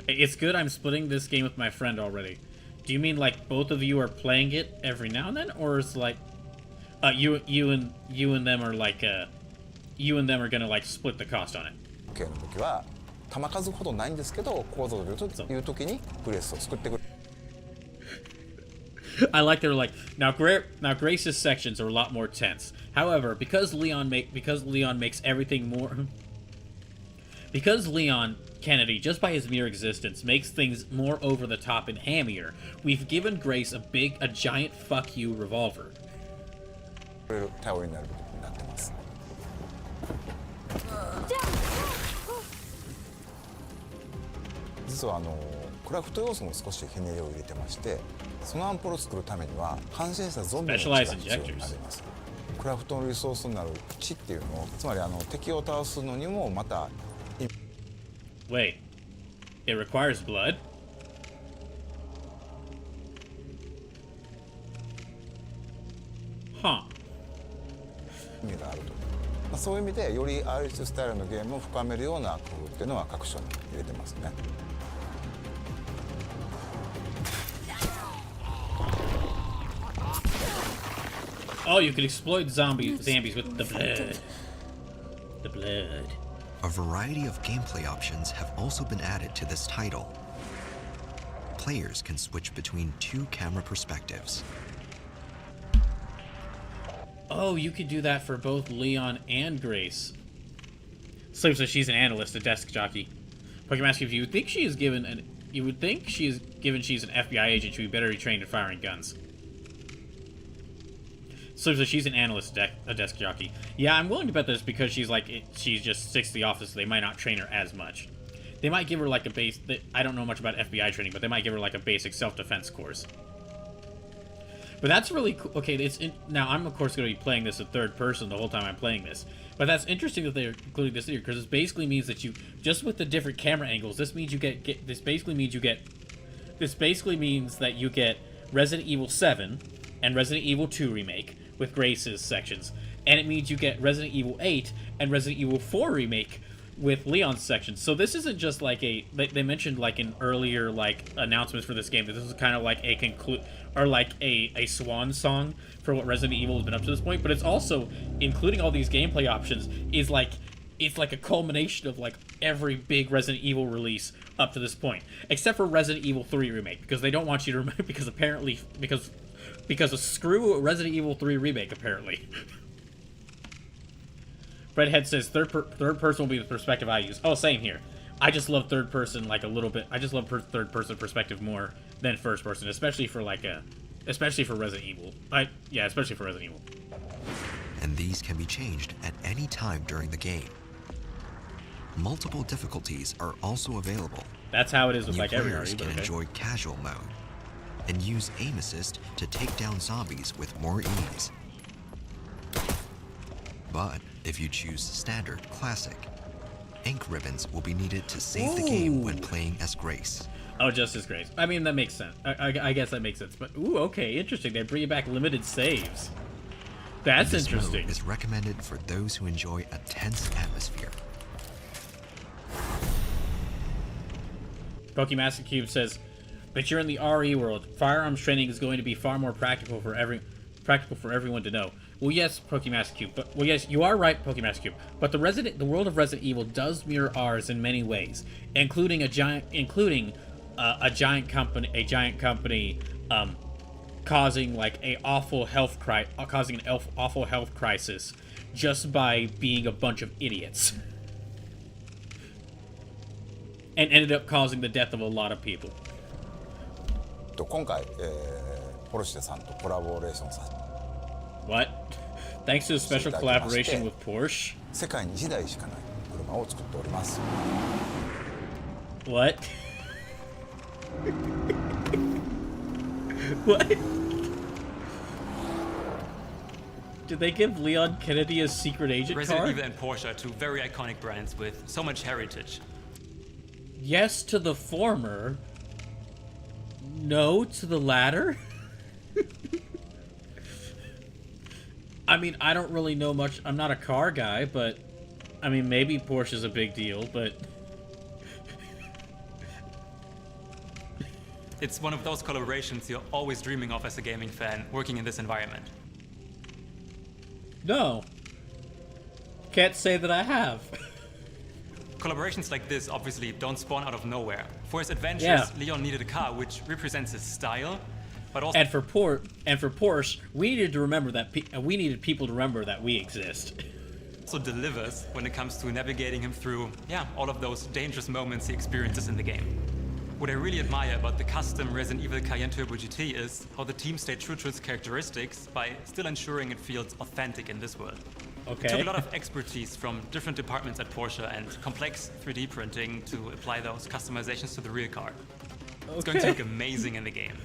[SPEAKER 1] It's good I'm splitting this game with my friend already. Do you mean, like, both of you are playing it every now and then? Or is, like, you and them are, like, you and them are gonna, like, split the cost on it?
[SPEAKER 6] の時は弾数ほどないんですけど、構造量という時にプレスを作ってくる。
[SPEAKER 1] I like they're like now Grace's sections are a lot more tense. However, because Leon makes everything more because Leon Kennedy, just by his mere existence, makes things more over the top and hammier, we've given Grace a giant fuck you revolver.
[SPEAKER 6] 頼りになる部分になってます。実はクラフト要素も少しひねりを入れてまして、そのアンポルを作るためには完成したゾンビの血が必要になります。クラフトのリソースになる血っていうのを、つまり敵を倒すのにもまた。
[SPEAKER 1] Wait, it requires blood? Huh.
[SPEAKER 6] 意味があると。そういう意味でより RH スタイルのゲームを深めるような工夫っていうのは各所に入れてますね。
[SPEAKER 1] Oh, you can exploit zombies with the blood. The blood.
[SPEAKER 5] A variety of gameplay options have also been added to this title. players can switch between 2 camera perspectives.
[SPEAKER 1] Oh, you could do that for both Leon and Grace. Sleep says she's an analyst, a desk jockey. Pokemon asks if you would think she is given an she's an FBI agent, she would be better trained in firing guns. Sleep says she's an analyst, a desk jockey. Yeah, I'm willing to bet this because she's just 6 to the office, so they might not train her as much. They might give her like a base. I don't know much about FBI training, but they might give her like a basic self-defense course. But that's really cool. Okay, now I'm of course going to be playing this in third person the whole time I'm playing this. But that's interesting that they're including this here because this basically means that you just with the different camera angles. This means this basically means that you get Resident Evil 7 and Resident Evil 2 remake with Grace's sections, and it means you get Resident Evil 8 and Resident Evil 4 remake with Leon's sections. So this isn't just like they mentioned like in earlier like announcements for this game that this is kind of like a swan song for what Resident Evil has been up to this point, but it's also including all these gameplay options is like it's like a culmination of like every big Resident Evil release up to this point, except for Resident Evil 3 remake because they don't want you to remember because of screw Resident Evil 3 remake apparently. Redhead says third person will be the perspective I use. Oh, same here. I just love third person like a little bit. I just love third person perspective more than first person, especially for Resident Evil. Especially for Resident Evil.
[SPEAKER 5] And these can be changed at any time during the game. Multiple difficulties are also available.
[SPEAKER 1] That's how it is with
[SPEAKER 5] New
[SPEAKER 1] like every
[SPEAKER 5] players
[SPEAKER 1] RE,
[SPEAKER 5] can enjoy casual mode and use aim assist to take down zombies with more ease. But if you choose Standard Classic, ink ribbons will be needed to save the game when playing as Grace.
[SPEAKER 1] Oh, just as Grace. I mean, that makes sense. I guess that makes sense. But, ooh, okay, interesting. They're bringing back limited saves. That's
[SPEAKER 5] this
[SPEAKER 1] interesting.
[SPEAKER 5] Mode is recommended for those who enjoy a tense atmosphere.
[SPEAKER 1] Pokemaster Cube says, but you're in the RE world. Firearms training is going to be far more practical for everyone to know. Well, yes, Pokemaster Cube. Well, yes, you are right, Pokemaster Cube. But the world of Resident Evil does mirror ours in many ways, including a giant company causing like an awful health crisis just by being a bunch of idiots, and ended up causing the death of a lot of people.
[SPEAKER 6] 今回、ポルシェさんとコラボレーションさせて
[SPEAKER 1] What? Thanks to a special collaboration with Porsche?
[SPEAKER 6] 世界に1台しかない車を作っております。
[SPEAKER 1] What? What? Did they give Leon Kennedy a secret agent
[SPEAKER 7] Resident
[SPEAKER 1] card?
[SPEAKER 7] Evil and Porsche are two very iconic brands with so much heritage.
[SPEAKER 1] Yes to the former. No to the latter? I mean, I don't really know much. I'm not a car guy, but... I mean, maybe Porsche's a big deal, but...
[SPEAKER 7] It's one of those collaborations you're always dreaming of as a gaming fan, working in this environment.
[SPEAKER 1] No. Can't say that I have.
[SPEAKER 7] Collaborations like this obviously don't spawn out of nowhere. For his adventures,
[SPEAKER 1] Yeah.
[SPEAKER 7] Leon needed a car which represents his style, but also...
[SPEAKER 1] And for Porsche, we needed to remember that we needed people to remember that we exist.
[SPEAKER 7] also delivers when it comes to navigating him through, all of those dangerous moments he experiences in the game. What I really admire about the custom Resident Evil Cayenne Turbo GT is how the team stayed true to its characteristics by still ensuring it feels authentic in this world.
[SPEAKER 1] Okay.
[SPEAKER 7] It took a lot of expertise from different departments at Porsche and complex 3D printing to apply those customizations to the rear car. It's going to look amazing in the game.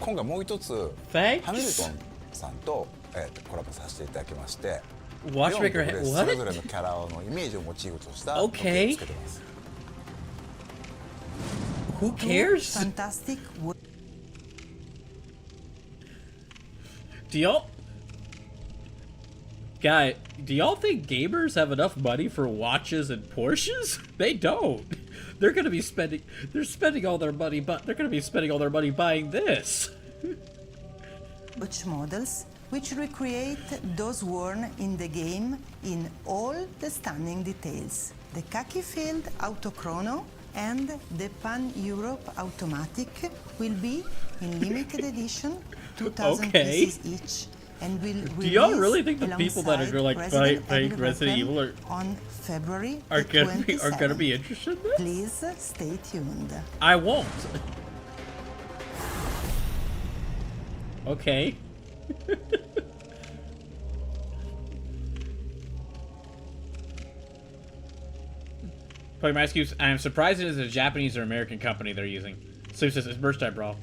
[SPEAKER 6] 今回もう一つ
[SPEAKER 1] Thanks.
[SPEAKER 6] ハミルトンさんと、コラボさせていただきまして
[SPEAKER 1] Watchmaker
[SPEAKER 6] レオンとグレース
[SPEAKER 1] what?
[SPEAKER 6] それぞれのキャラのイメージをモチーフとした時計をつけてます。
[SPEAKER 1] Who cares?
[SPEAKER 8] Fantastic.
[SPEAKER 1] Do y'all think gamers have enough money for watches and Porsches? They don't. They're gonna be spending all their money, but they're gonna be spending all their money buying this.
[SPEAKER 8] Watch models which recreate those worn in the game in all the stunning details. The khaki-filled autochrono and the Pan-Europe Automatic will be in limited edition, 2,000
[SPEAKER 1] Okay.
[SPEAKER 8] pieces each, and will
[SPEAKER 1] Do y'all
[SPEAKER 8] release
[SPEAKER 1] really think the people that are like playing Resident Evil
[SPEAKER 8] on February
[SPEAKER 1] are gonna
[SPEAKER 8] 27th.
[SPEAKER 1] be interested in this?
[SPEAKER 8] Please stay tuned.
[SPEAKER 1] I won't. Okay. Pokemon Cubes, I am surprised it is a Japanese or American company they're using. Sleep says, it's merch time, bro.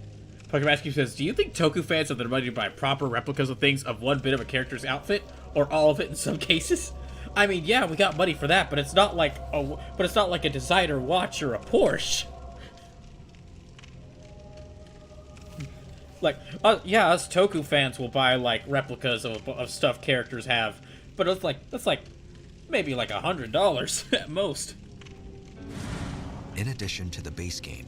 [SPEAKER 1] Pokemon Cube says, do you think Toku fans have the money to buy proper replicas of things of one bit of a character's outfit? Or all of it in some cases? I mean, yeah, we got money for that, but it's not like a designer watch or a Porsche. Like, yeah, us Toku fans will buy, like, replicas of stuff characters have. But that's like, maybe like $100 at most.
[SPEAKER 5] In addition to the base game,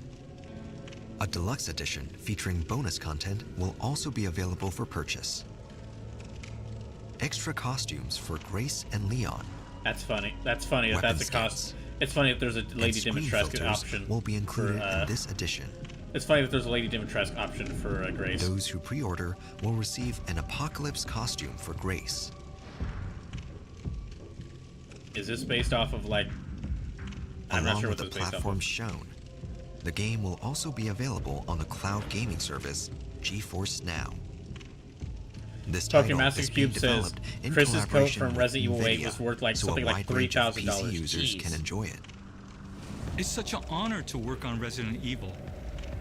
[SPEAKER 5] a deluxe edition featuring bonus content will also be available for purchase. Extra costumes for Grace and Leon.
[SPEAKER 1] That's funny. That's funny if that's a cost. It's funny if there's a Lady Dimitrescu option.
[SPEAKER 5] Will be included in this edition.
[SPEAKER 1] It's funny that there's a Lady Dimitrescu option for Grace.
[SPEAKER 5] Those who pre-order will receive an Apocalypse costume for Grace.
[SPEAKER 1] Is this based off of, like... I'm not sure what this is based off of. Along with the platforms
[SPEAKER 5] shown, the game will also be available on the cloud gaming service GeForce Now. This title is being developed in
[SPEAKER 1] Chris's coat from
[SPEAKER 5] collaboration
[SPEAKER 1] Resident Evil
[SPEAKER 5] with
[SPEAKER 1] 8
[SPEAKER 5] NVIDIA,
[SPEAKER 1] was worth like
[SPEAKER 5] so
[SPEAKER 1] something
[SPEAKER 5] a
[SPEAKER 1] like
[SPEAKER 5] wide range of
[SPEAKER 1] $3,000.
[SPEAKER 5] PC users
[SPEAKER 1] Jeez.
[SPEAKER 5] can enjoy it.
[SPEAKER 9] It's such an honor to work on Resident Evil.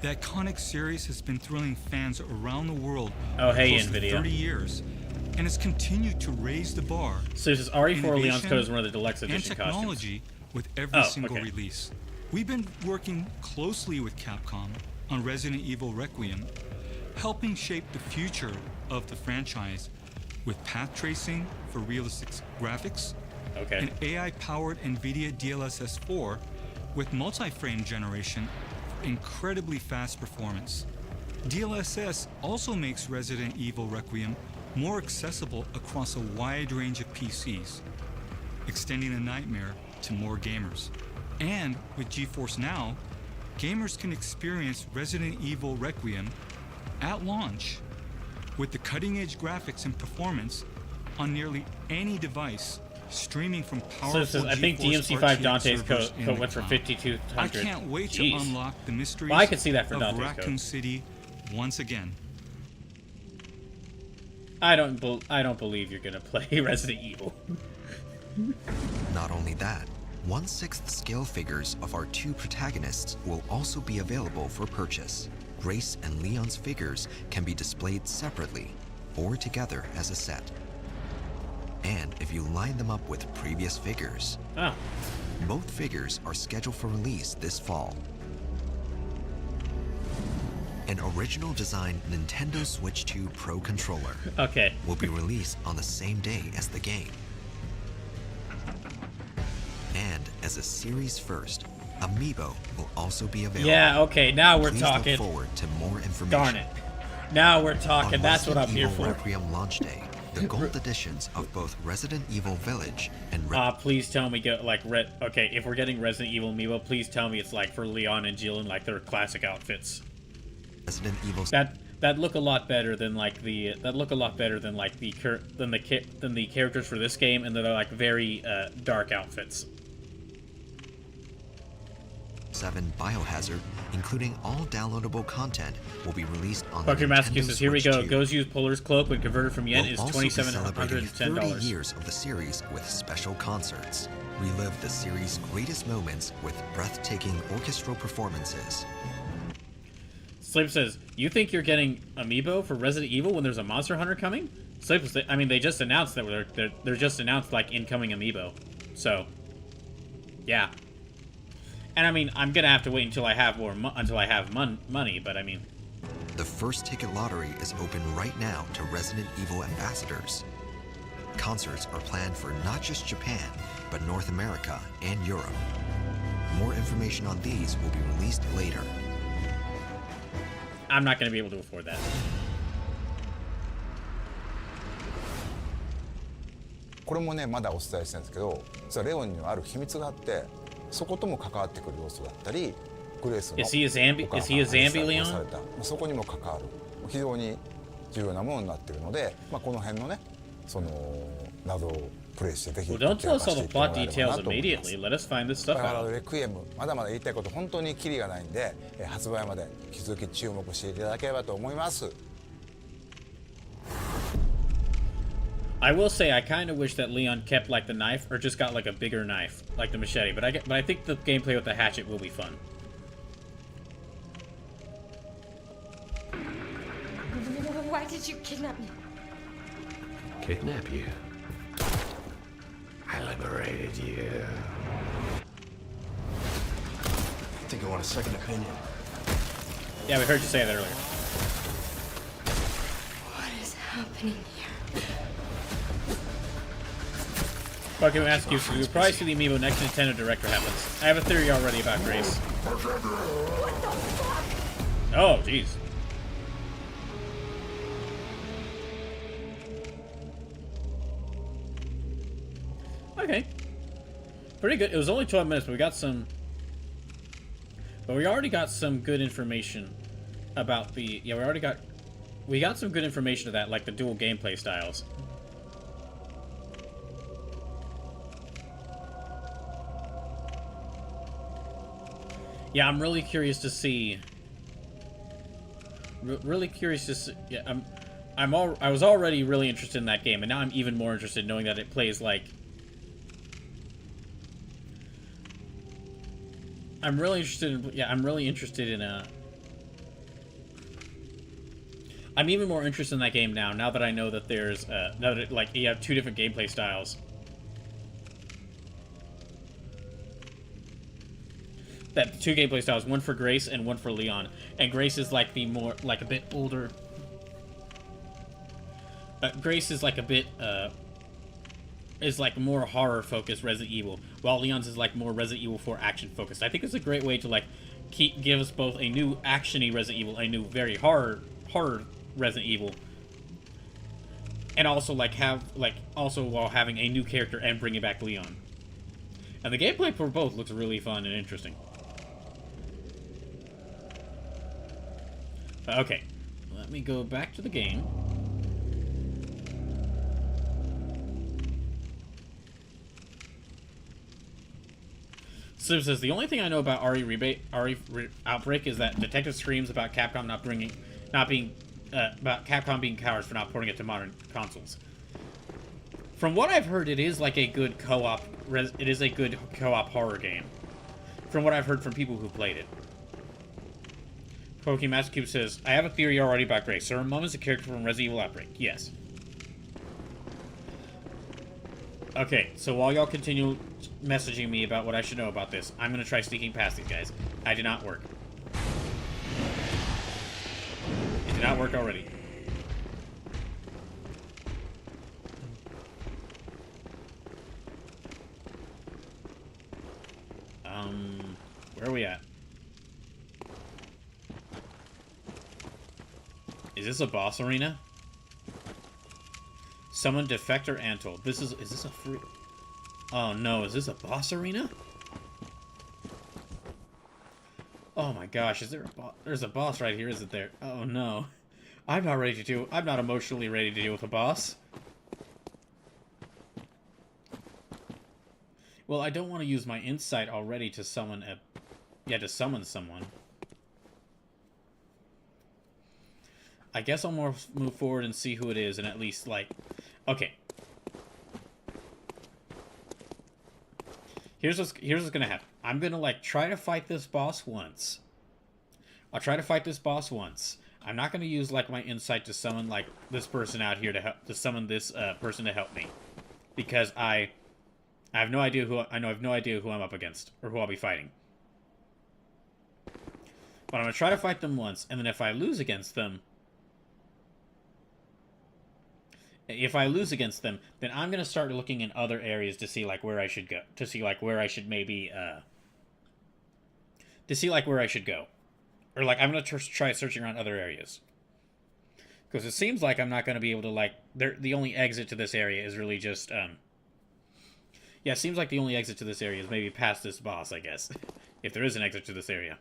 [SPEAKER 9] The iconic series has been thrilling fans around the world
[SPEAKER 1] for
[SPEAKER 9] close to
[SPEAKER 1] NVIDIA.
[SPEAKER 9] 30 years, and has continued to raise the bar.
[SPEAKER 1] So this is RE4 Leon's
[SPEAKER 9] Innovation
[SPEAKER 1] coat is one of the deluxe
[SPEAKER 9] and
[SPEAKER 1] edition
[SPEAKER 9] technology
[SPEAKER 1] costumes.
[SPEAKER 9] with every single release. We've been working closely with Capcom on Resident Evil Requiem, helping shape the future of the franchise with path tracing for realistic graphics, an AI-powered NVIDIA DLSS 4 with multi-frame generation for incredibly fast performance. DLSS also makes Resident Evil Requiem more accessible across a wide range of PCs, extending the nightmare to more gamers. And with GeForce Now, gamers can experience Resident Evil Requiem at launch with the cutting-edge graphics and performance on nearly any device, streaming from powerful
[SPEAKER 1] So I think
[SPEAKER 9] GeForce
[SPEAKER 1] DMC5
[SPEAKER 9] RTX
[SPEAKER 1] Dante's
[SPEAKER 9] servers
[SPEAKER 1] coat
[SPEAKER 9] in the
[SPEAKER 1] went for
[SPEAKER 9] cloud.
[SPEAKER 1] $5,200.
[SPEAKER 9] I can't wait to unlock the mysteries
[SPEAKER 1] I could see that for
[SPEAKER 9] of
[SPEAKER 1] Dante's
[SPEAKER 9] Raccoon
[SPEAKER 1] coat.
[SPEAKER 9] City once again.
[SPEAKER 1] I don't believe you're gonna play Resident Evil.
[SPEAKER 5] Not only that, 1/6 scale figures of our two protagonists will also be available for purchase. Grace and Leon's figures can be displayed separately or together as a set. And if you line them up with previous figures, both figures are scheduled for release this fall. An original design Nintendo Switch 2 Pro controller will be released on the same day as the game. And as a series first, Amiibo will also be available.
[SPEAKER 1] Yeah, okay, now we're
[SPEAKER 5] Please
[SPEAKER 1] talking.
[SPEAKER 5] Look forward to more information.
[SPEAKER 1] Darn it. Now we're talking.
[SPEAKER 5] On
[SPEAKER 1] That's what I'm
[SPEAKER 5] Resident
[SPEAKER 1] here
[SPEAKER 5] Evil
[SPEAKER 1] for.
[SPEAKER 5] Requiem launch day, the gold editions of both Resident Evil Village and
[SPEAKER 1] Please tell me okay, if we're getting Resident Evil Amiibo, please tell me it's like for Leon and Jill in like their classic outfits.
[SPEAKER 5] Resident Evil
[SPEAKER 1] that look a lot better than like the characters for this game, and they're like very dark outfits.
[SPEAKER 5] 7 Biohazard, including all downloadable content, will be released on
[SPEAKER 1] Fucker
[SPEAKER 5] the
[SPEAKER 1] Master
[SPEAKER 5] Nintendo
[SPEAKER 1] says, here we
[SPEAKER 5] Switch
[SPEAKER 1] go.
[SPEAKER 5] 2.
[SPEAKER 1] Goes use Polar's Cloak when converted from yen
[SPEAKER 5] We'll
[SPEAKER 1] is
[SPEAKER 5] also be celebrating 30
[SPEAKER 1] $2,710.
[SPEAKER 5] years of the series with special concerts. Relive the series' greatest moments with breathtaking orchestral performances.
[SPEAKER 1] Sleep says, you think you're getting Amiibo for Resident Evil when there's a Monster Hunter coming? Sleep says, I mean, they just announced that they're just announced like incoming Amiibo. So, yeah. And I mean, I'm gonna have to wait until I have money, but I mean,
[SPEAKER 5] The first ticket lottery is open right now to Resident Evil ambassadors. Concerts are planned for not just Japan, but North America and Europe. More information on these will be released later.
[SPEAKER 1] I'm not gonna be able to afford that.
[SPEAKER 6] これもねまだお伝えしてるんですけど、実はレオンにはある秘密があって、そことも関わってくる要素だったり、グレースのお母
[SPEAKER 1] Is he a Zambi
[SPEAKER 6] さんが
[SPEAKER 1] Leon?
[SPEAKER 6] 殺された、そこにも関わる非常に重要なものになっているので、この辺のねその謎をプレイしてぜひ
[SPEAKER 1] Well, don't tell us all
[SPEAKER 6] 解
[SPEAKER 1] the
[SPEAKER 6] き明か
[SPEAKER 1] plot
[SPEAKER 6] していってもらえればな
[SPEAKER 1] details
[SPEAKER 6] と思います。
[SPEAKER 1] immediately. Let us find this stuff
[SPEAKER 6] だから
[SPEAKER 1] out.
[SPEAKER 6] レクイエムまだまだ言いたいこと本当にキリがないんで、発売まで引き続き注目していただければと思います。
[SPEAKER 1] I will say I kind of wish that Leon kept like the knife or just got like a bigger knife like the machete, but I think the gameplay with the hatchet will be fun.
[SPEAKER 3] Why did you kidnap me?
[SPEAKER 10] Kidnap you? I liberated you. I think I want a second opinion.
[SPEAKER 1] Yeah, we heard you say that earlier.
[SPEAKER 3] What is happening here?
[SPEAKER 1] Pokemon ask you, so you'll probably see the amiibo next Nintendo Direct what happens. I have a theory already about Grace.
[SPEAKER 3] What the fuck?
[SPEAKER 1] Oh, jeez. Okay. Pretty good. It was only 12 minutes, but we got some... But we already got some good information about the... Yeah, we already got... We got some good information of that, like the dual gameplay styles. Yeah, I'm really curious to see... Really curious to see... Yeah, I was already really interested in that game, and now I'm even more interested knowing that it plays like... I'm really interested in... Yeah, I'm really interested in, I'm even more interested in that game now that I know that there's, now that, like, you have two different gameplay styles. That two gameplay styles, one for Grace and one for Leon. And Grace is, like, the more, like, a bit older... Grace is, like, a bit, is like more horror-focused Resident Evil, while Leon's is like more Resident Evil 4 action-focused. I think it's a great way to like give us both a new action-y Resident Evil, a new very horror Resident Evil, and also like also while having a new character and bringing back Leon. And the gameplay for both looks really fun and interesting. Okay, let me go back to the game. Sim says, the only thing I know about RE Outbreak is that Detective screams about Capcom about Capcom being cowards for not porting it to modern consoles. From what I've heard, it is like a good co-op, horror game. From what I've heard from people who played it. Pokemon Master Cube says, I have a theory already about Grace. So her mom is a character from Resident Evil Outbreak. Yes. Okay, so while y'all continue messaging me about what I should know about this, I'm going to try sneaking past these guys. I did not work. It did not work already. Where are we at? Is this a boss arena? Summon Defector Antol. Is this a free... Oh no, is this a boss arena? Oh my gosh, is there a boss? There's a boss right here, isn't there? Oh no. I'm not emotionally ready to deal with a boss. Well, I don't want to use my insight already to summon to summon someone. I guess I'll move forward and see who it is and at least, like... Okay. Here's what's gonna happen. I'm gonna, like, try to fight this boss once. I'll try to fight this boss once. I'm not gonna use, like, my insight to summon, like, this person out here to summon this person to help me. Because I have no idea who I'm up against, or who I'll be fighting. But I'm gonna try to fight them once, and then if I lose against them... If I lose against them, then I'm going to start looking in other areas to see, like, where I should go. To see, like, where I should maybe, to see, like, where I should go. Or, like, I'm going to try searching around other areas. Because it seems like I'm not going to be able to, like... The only exit to this area is really just, Yeah, it seems like the only exit to this area is maybe past this boss, I guess. If there is an exit to this area.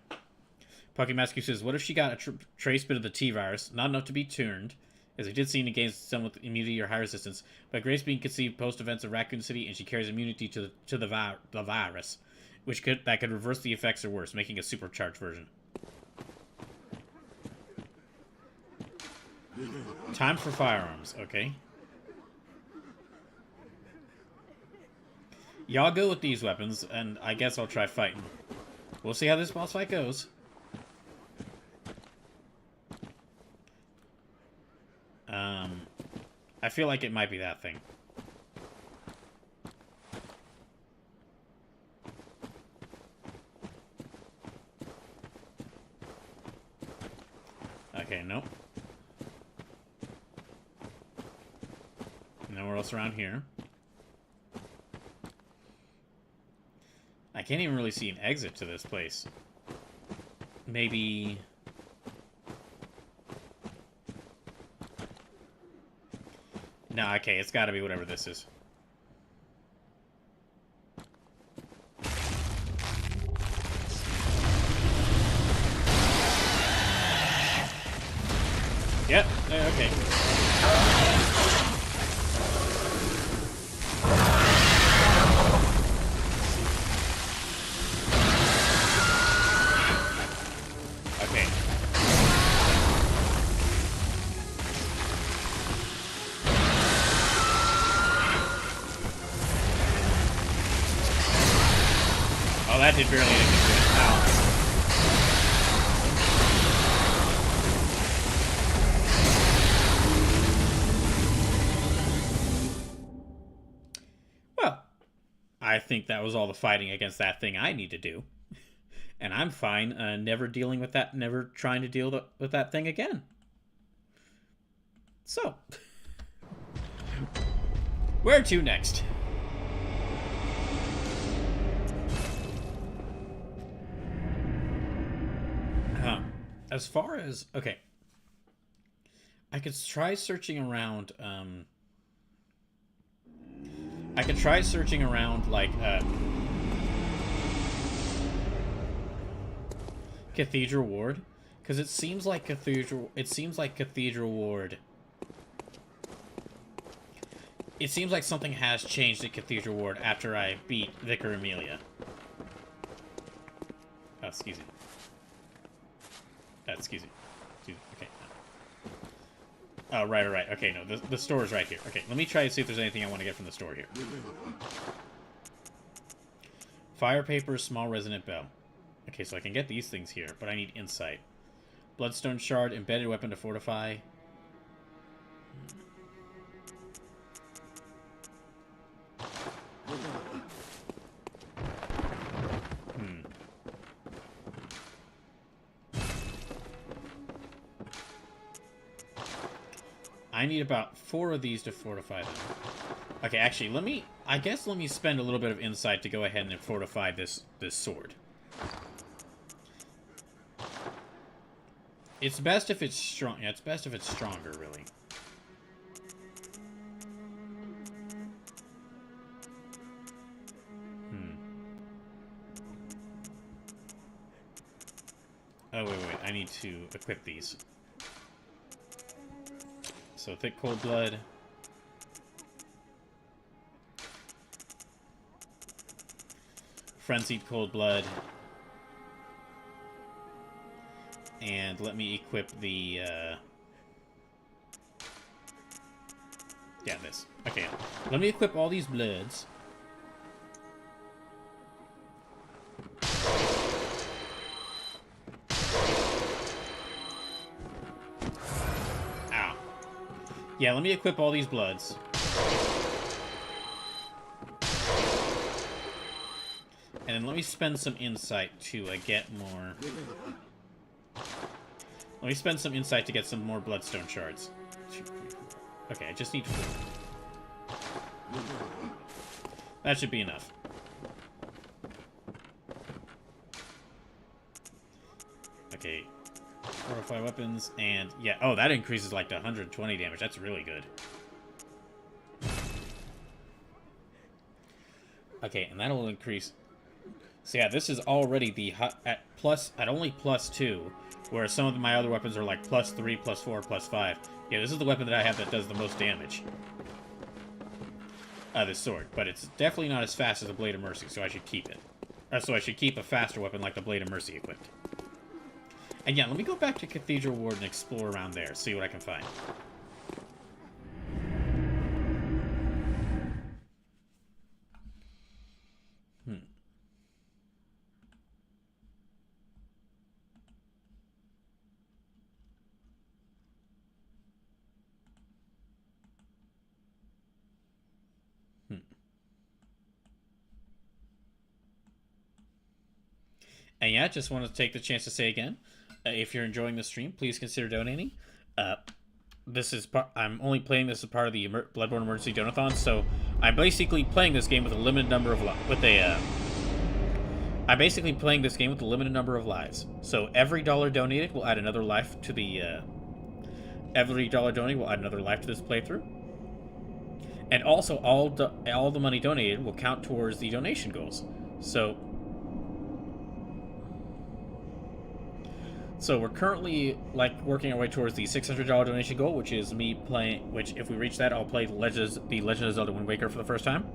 [SPEAKER 1] Pokemascu says, what if she got a trace bit of the T-virus, not enough to be turned, as I did see in games some with immunity or high resistance, but Grace being conceived post-events of Raccoon City, and she carries immunity to the virus, that could reverse the effects or worse, making a supercharged version. Time for firearms, okay. Y'all go with these weapons, and I guess I'll try fighting. We'll see how this boss fight goes. I feel like it might be that thing. Okay, nope. Nowhere else around here. I can't even really see an exit to this place. Maybe... No, okay, it's gotta be whatever this is. Yep, okay. That did barely anything to it. Ow. Well, I think that was all the fighting against that thing I need to do. And I'm fine never dealing with that, never trying to deal with that thing again. So, where to next? As far as... Okay. I could try searching around, I could try searching around, like, Cathedral Ward. Because it seems like Cathedral... It seems like Cathedral Ward... It seems like something has changed at Cathedral Ward after I beat Vicar Amelia. Oh, excuse me. Excuse me. Okay. Oh, right. Okay, no, the store is right here. Okay, let me try to see if there's anything I want to get from the store here. Fire paper, small resonant bell. Okay, so I can get these things here, but I need insight. Bloodstone shard, embedded weapon to fortify. I need about 4 of these to fortify them. Okay, actually, let me spend a little bit of insight to go ahead and fortify this sword. It's best if it's strong. Yeah, it's best if it's stronger, really. Oh, wait. I need to equip these. So, thick cold blood. Frenzied cold blood. And let me equip the, yeah, this. Okay, let me equip all these bloods. Yeah, let me equip all these bloods. And then let me spend some insight to get more... Let me spend some insight to get some more bloodstone shards. 2, 3, 4. Okay, I just need 4. That should be enough. Okay. Fortify weapons, and yeah, oh, that increases like to 120 damage. That's really good. Okay, and that'll increase. So yeah, this is already the at only +2, whereas some of my other weapons are like +3, +4, +5. Yeah, this is the weapon that I have that does the most damage. This sword, but it's definitely not as fast as the Blade of Mercy, so I should keep it. So I should keep a faster weapon like the Blade of Mercy equipped. And yeah, let me go back to Cathedral Ward and explore around there, see what I can find. And yeah, just want to take the chance to say again, if you're enjoying the stream, please consider donating. I'm only playing this as part of the Bloodborne Emergency Donathon, so I'm basically playing this game with a limited number of I'm basically playing this game with a limited number of lives. So every dollar donated will add another life to the every dollar donated will add another life to this playthrough. And also all the money donated will count towards the donation goals. So we're currently working our way towards the $600 donation goal, which is me playing. Which, if we reach that, I'll play the Legend of Zelda: Wind Waker for the first time.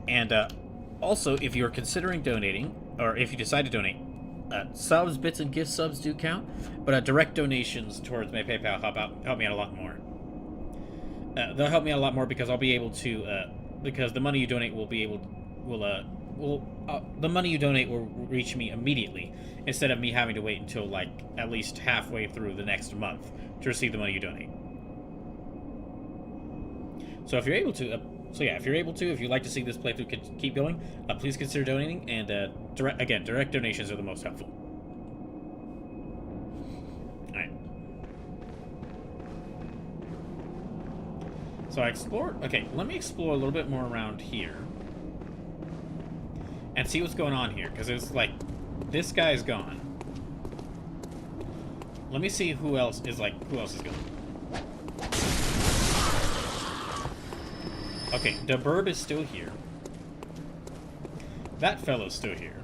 [SPEAKER 1] And also, if you're considering donating, or if you decide to donate, subs, bits, and gift subs do count, but direct donations towards my PayPal help me out a lot more. They'll help me out a lot more because I'll be able to because the money you donate the money you donate will reach me immediately, instead of me having to wait until at least halfway through the next month to receive the money you donate. So if you're able to, if you'd like to see this playthrough keep going, please consider donating. And direct donations are the most helpful. All right. So I explored. Okay, let me explore a little bit more around here. And see what's going on here, because it's this guy's gone. Let me see who else is gone. Okay, the Burb is still here. That fellow's still here.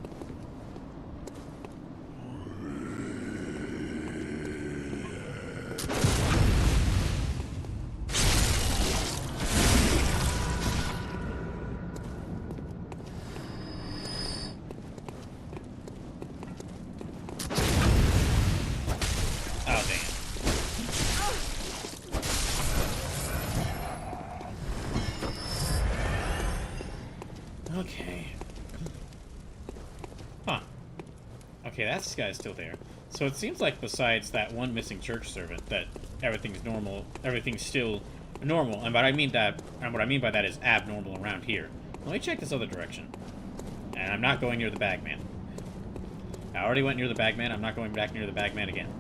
[SPEAKER 1] Okay, this guy's still there. So it seems like besides that one missing church servant, that everything's normal. Everything's still normal, and what I mean by that is abnormal around here. Let me check this other direction. And I'm not going near the bagman. I already went near the bagman. I'm not going back near the bagman again.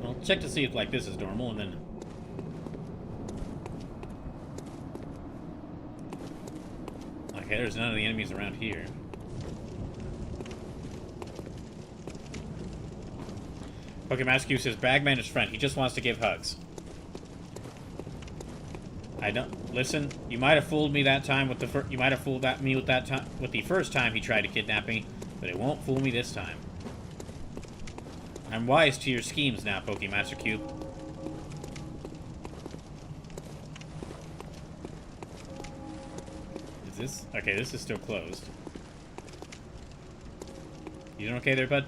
[SPEAKER 1] I'll check to see if this is normal, and then. Okay, there's none of the enemies around here. Pokemon Q says, Bagman is friend. He just wants to give hugs. I don't... Listen, you might have fooled me that time with the you might have fooled me with that time with the first time he tried to kidnap me, but it won't fool me this time. I'm wise to your schemes now, Pokemaster Cube. Okay, this is still closed. You doing okay there, bud?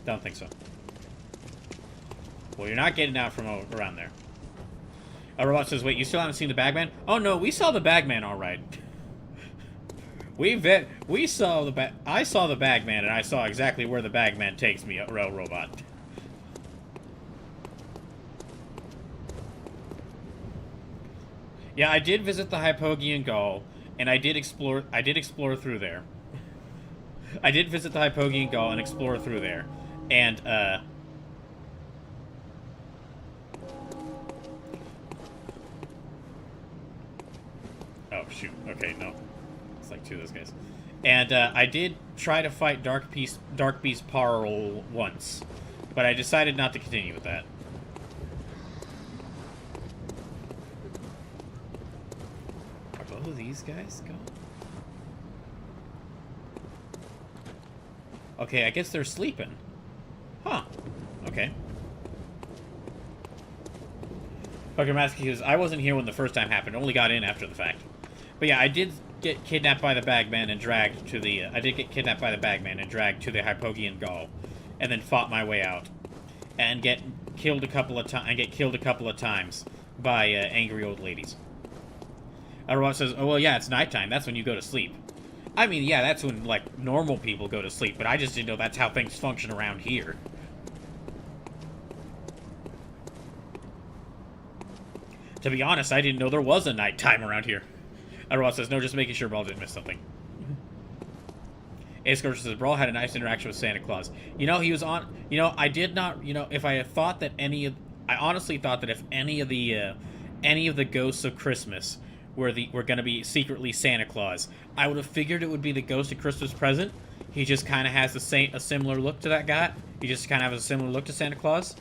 [SPEAKER 1] Don't think so. Well, you're not getting out from around there. A robot says, wait, you still haven't seen the bagman? Oh, no, we saw the bagman all right. I saw the bagman, and I saw exactly where the bagman takes me, robot. Yeah, I did visit the Hypogean Gall, and I did explore through there. I did visit the Hypogean Gall and explore through there. And, oh, shoot. Okay, no. It's like two of those guys. And I did try to fight Dark Beast Parl once, but I decided not to continue with that. Are both of these guys gone? Okay, I guess they're sleeping. Huh. Okay. Fucking Massachusetts, I wasn't here when the first time happened. Only got in after the fact. But yeah, I did get kidnapped by the bagman and dragged to the... I did get kidnapped by the bagman and dragged to the Hypogean Gaul, and then fought my way out, and get killed a couple of times by angry old ladies. Everyone says, "Oh well, yeah, it's nighttime. That's when you go to sleep." I mean, yeah, that's when like normal people go to sleep, but I just didn't know that's how things function around here. To be honest, I didn't know there was a nighttime around here. Everyone says, "No, just making sure Brawl didn't miss something." Ace Scorcher says, "Brawl had a nice interaction with Santa Claus." You know, he was on... You know, I did not... You know, if I had thought that any of... I honestly thought that if any of the ghosts of Christmas were going to be secretly Santa Claus, I would have figured it would be the Ghost of Christmas Present. He just kind of has a similar look to that guy. He just kind of has a similar look to Santa Claus.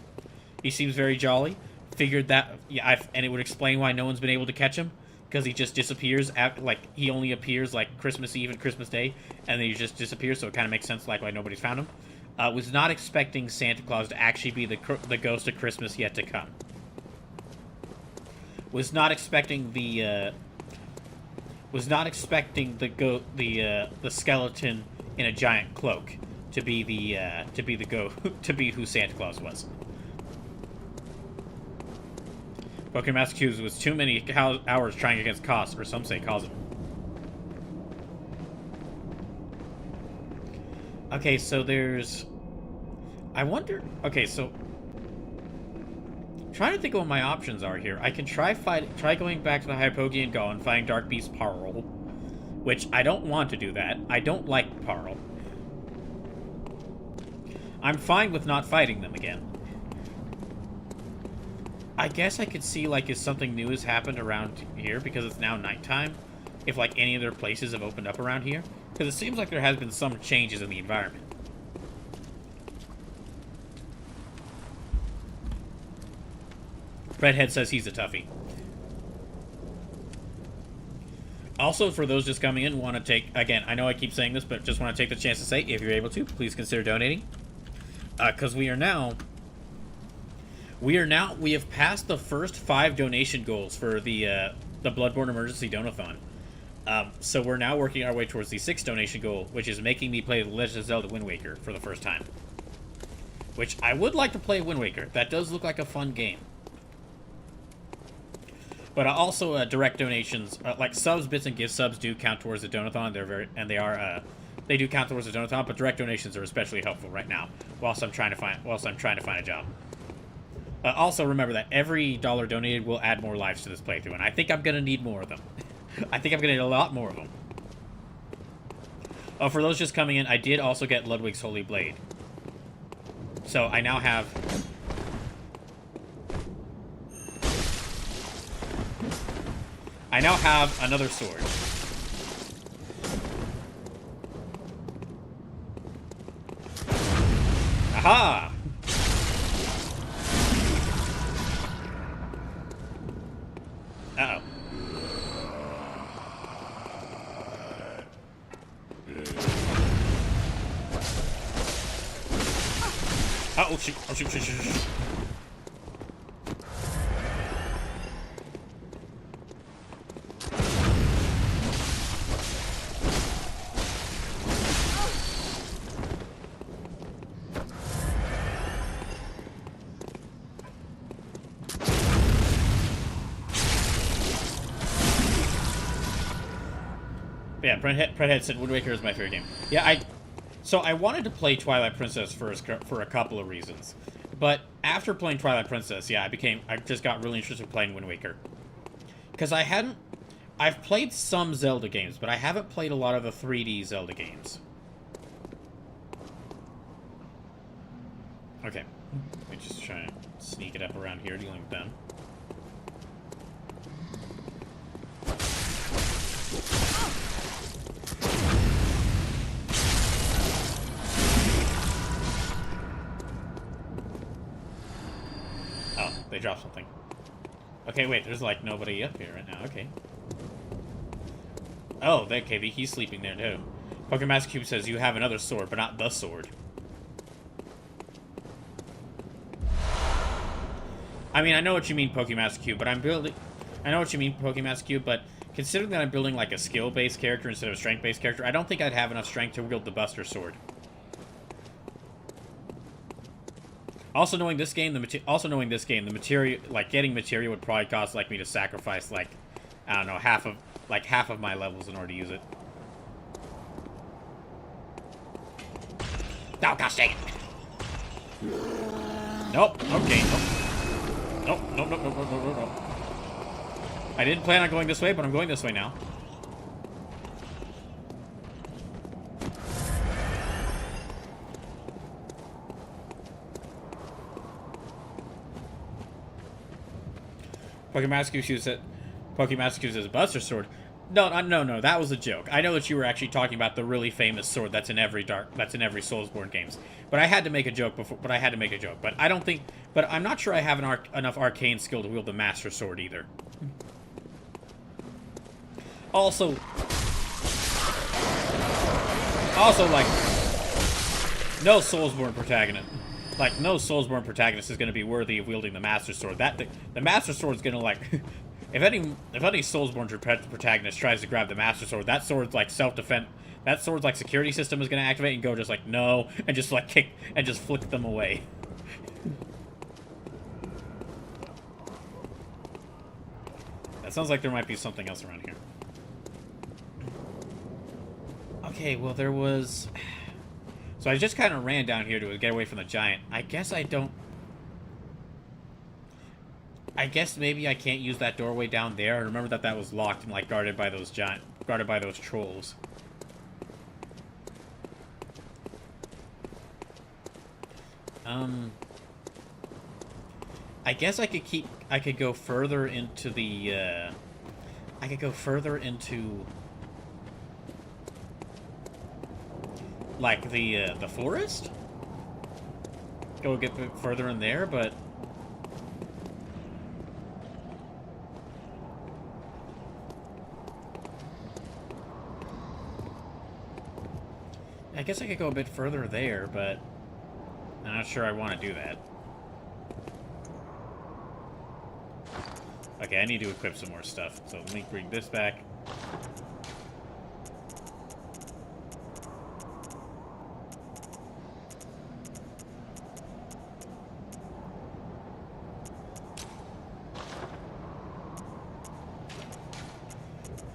[SPEAKER 1] He seems very jolly. Figured that... Yeah, and it would explain why no one's been able to catch him. Because he just disappears, he only appears, like, Christmas Eve and Christmas Day, and then he just disappears, so it kind of makes sense, like, why nobody's found him. Was not expecting Santa Claus to actually be the Ghost of Christmas yet to come. Was not expecting the skeleton in a giant cloak to be who Santa Claus was. Pokemon Massachusetts was too many hours trying against cost, or some say Cosm. Okay, so there's... I wonder... Okay, so... I'm trying to think of what my options are here. I can try going back to the Hypogean Gaul and fighting Dark Beast Parl, which I don't want to do that. I don't like Parl. I'm fine with not fighting them again. I guess I could see, like, if something new has happened around here, because it's now nighttime, if, like, any other places have opened up around here. Because it seems like there has been some changes in the environment. Redhead says he's a toughie. Also, for those just coming in, want to take... Again, I know I keep saying this, but just want to take the chance to say, if you're able to, please consider donating. Because we have passed the first 5 donation goals for the Bloodborne Emergency Donathon. So we're now working our way towards the 6th donation goal, which is making me play The Legend of Zelda Wind Waker for the first time. Which I would like to play Wind Waker. That does look like a fun game. But also direct donations, like subs, bits, and gift subs do count towards the Donathon. They do count towards the Donathon, but direct donations are especially helpful right now, whilst I'm trying to find a job. Also, remember that every dollar donated will add more lives to this playthrough, and I think I'm going to need more of them. I think I'm going to need a lot more of them. Oh, for those just coming in, I did also get Ludwig's Holy Blade. So I now have... another sword. Aha! Uh-oh. Oh, shoot. Oh, shoot. Yeah, Fredhead said Wind Waker is my favorite game. Yeah, So I wanted to play Twilight Princess first for a couple of reasons. But after playing Twilight Princess, yeah, I just got really interested in playing Wind Waker. Because I've played some Zelda games, but I haven't played a lot of the 3D Zelda games. Okay. Let me just try and sneak it up around here, dealing with them. dropped something. Okay, wait, there's like nobody up here right now. Okay. Oh, okay, he's sleeping there too. Pokemon Master Cube says you have another sword, but not the sword. I mean, I know what you mean, Pokemon Master Cube, but I know what you mean, Pokemon Master Cube, but considering that I'm building like a skill-based character instead of a strength-based character, I don't think I'd have enough strength to wield the Buster Sword. Also knowing this game, the material, like getting materia would probably cost like me to sacrifice like, I don't know, half of my levels in order to use it. Oh gosh dang it! Nope. Okay. Nope. Nope. I didn't plan on going this way, but I'm going this way now. Pokemon Master Cube says Buster Sword. No, that was a joke. I know that you were actually talking about the really famous sword that's in every Soulsborne games. But I had to make a joke before. But I don't think. But I'm not sure I have enough arcane skill to wield the Master Sword either. Also, like, no Soulsborne protagonist. Like, no Soulsborne protagonist is going to be worthy of wielding the Master Sword. The Master Sword is going to, like... if any Soulsborne protagonist tries to grab the Master Sword, that sword's, like, self-defense... That sword's, like, security system is going to activate and go just, like, no, and just, like, kick... and just flick them away. That sounds like there might be something else around here. Okay, well, there was... So I just kind of ran down here to get away from the giant. I guess maybe I can't use that doorway down there. I remember that was locked and like guarded by those trolls. I guess I could go further into the like the forest? Go get a bit further in there, but... I guess I could go a bit further there, but... I'm not sure I want to do that. Okay, I need to equip some more stuff, so let me bring this back.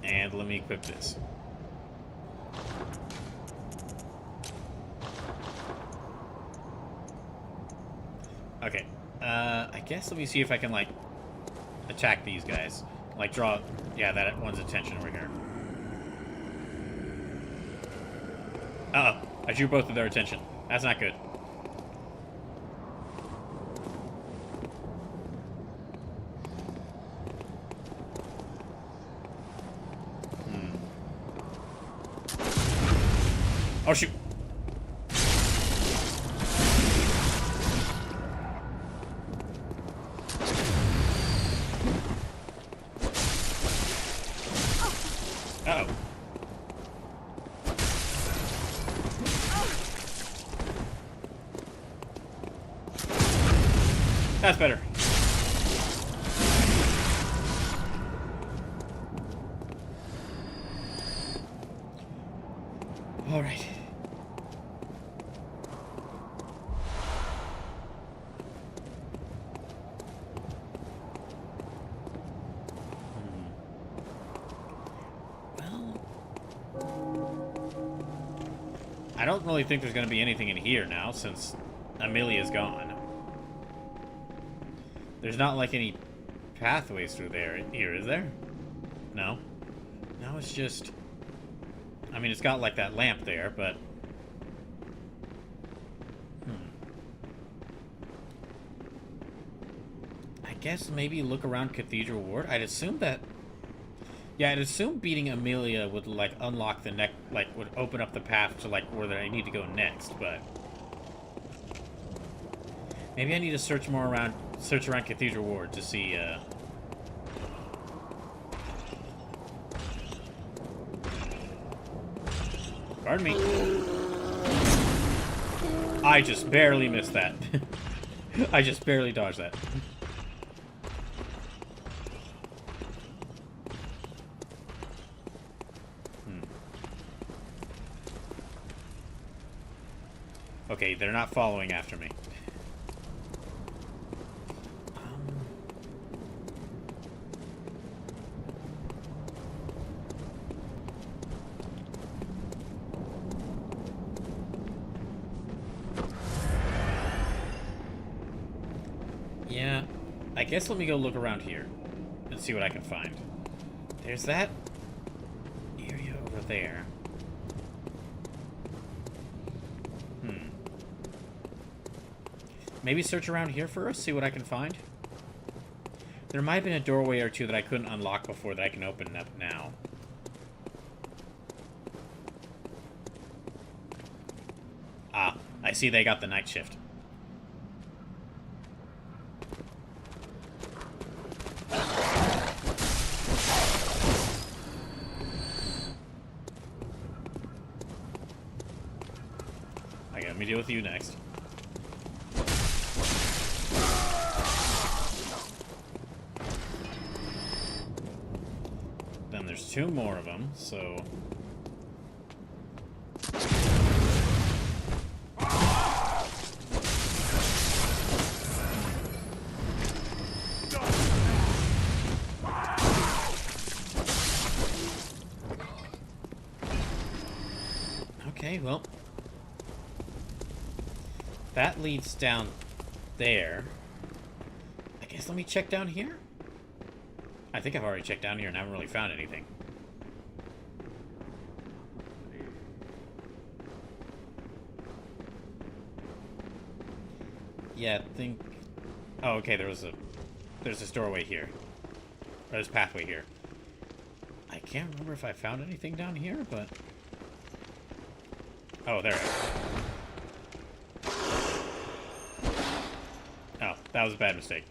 [SPEAKER 1] And let me equip this. Okay. I guess let me see if I can, like, attack these guys. Like, draw... Yeah, that one's attention over here. Uh-oh. I drew both of their attention. That's not good. Oh, shoot. Uh-oh. That's better. All right. I don't really think there's going to be anything in here now, since Amelia's gone. There's not, like, any pathways through here, is there? No. No, it's just... I mean, it's got, like, that lamp there, but... I guess maybe look around Cathedral Ward. I'd assume that... Yeah, I'd assume beating Amelia would, like, unlock the would open up the path to, like, where I need to go next, but... Maybe I need to search more around search around Cathedral Ward to see, Pardon me. I just barely missed that. I just barely dodged that. Okay, they're not following after me. Yeah, I guess let me go look around here and see what I can find. There's that area over there. Maybe search around here first, see what I can find. There might have been a doorway or two that I couldn't unlock before that I can open up now. Ah, I see they got the night shift. Okay, let me deal with you next. Then there's two more of them, so... Okay, well... that leads down there. I guess let me check down here? I think I've already checked down here and haven't really found anything. Yeah, I think... oh, okay, there's this doorway here. Or this pathway here. I can't remember if I found anything down here, but... oh, there it is. Oh, that was a bad mistake.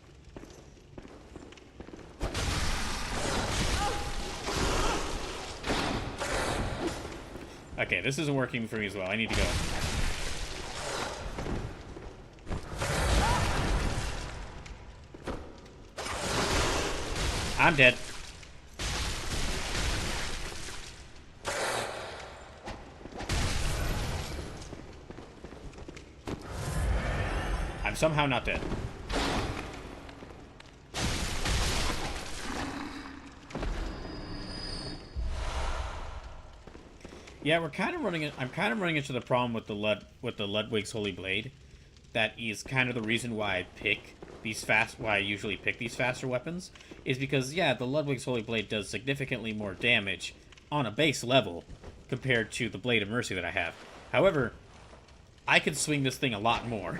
[SPEAKER 1] Okay, this isn't working for me as well. I need to go. I'm dead. I'm somehow not dead. Yeah, we're kind of running it. I'm kind of running into the problem with the Ludwig's Holy Blade. That is kind of the reason why I usually pick these faster weapons, is because yeah, the Ludwig's Holy Blade does significantly more damage on a base level compared to the Blade of Mercy that I have. However, I can swing this thing a lot more.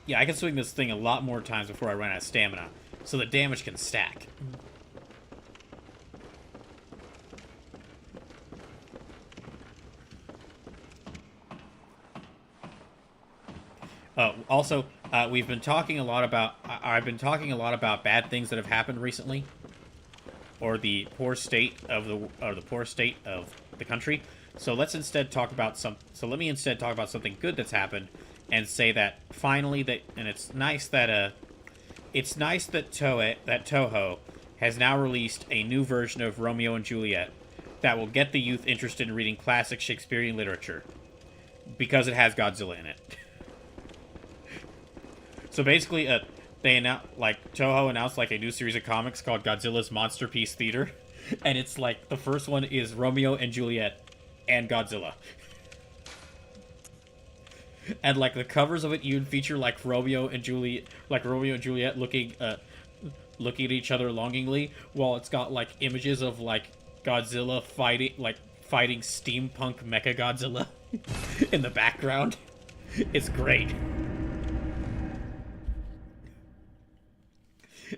[SPEAKER 1] Yeah, I can swing this thing a lot more times before I run out of stamina, so the damage can stack. Also, we've been talking a lot about... I've been talking a lot about bad things that have happened recently, or the poor state of the country. So let's instead talk about let me instead talk about something good that's happened, and say that finally it's nice that Toho has now released a new version of Romeo and Juliet that will get the youth interested in reading classic Shakespearean literature, because it has Godzilla in it. So basically, Toho announced like a new series of comics called Godzilla's Monster Piece Theater, and it's like the first one is Romeo and Juliet and Godzilla, and like the covers of it even feature like Romeo and Juliet looking at each other longingly, while it's got like images of like Godzilla fighting steampunk Mecha Godzilla in the background. It's great.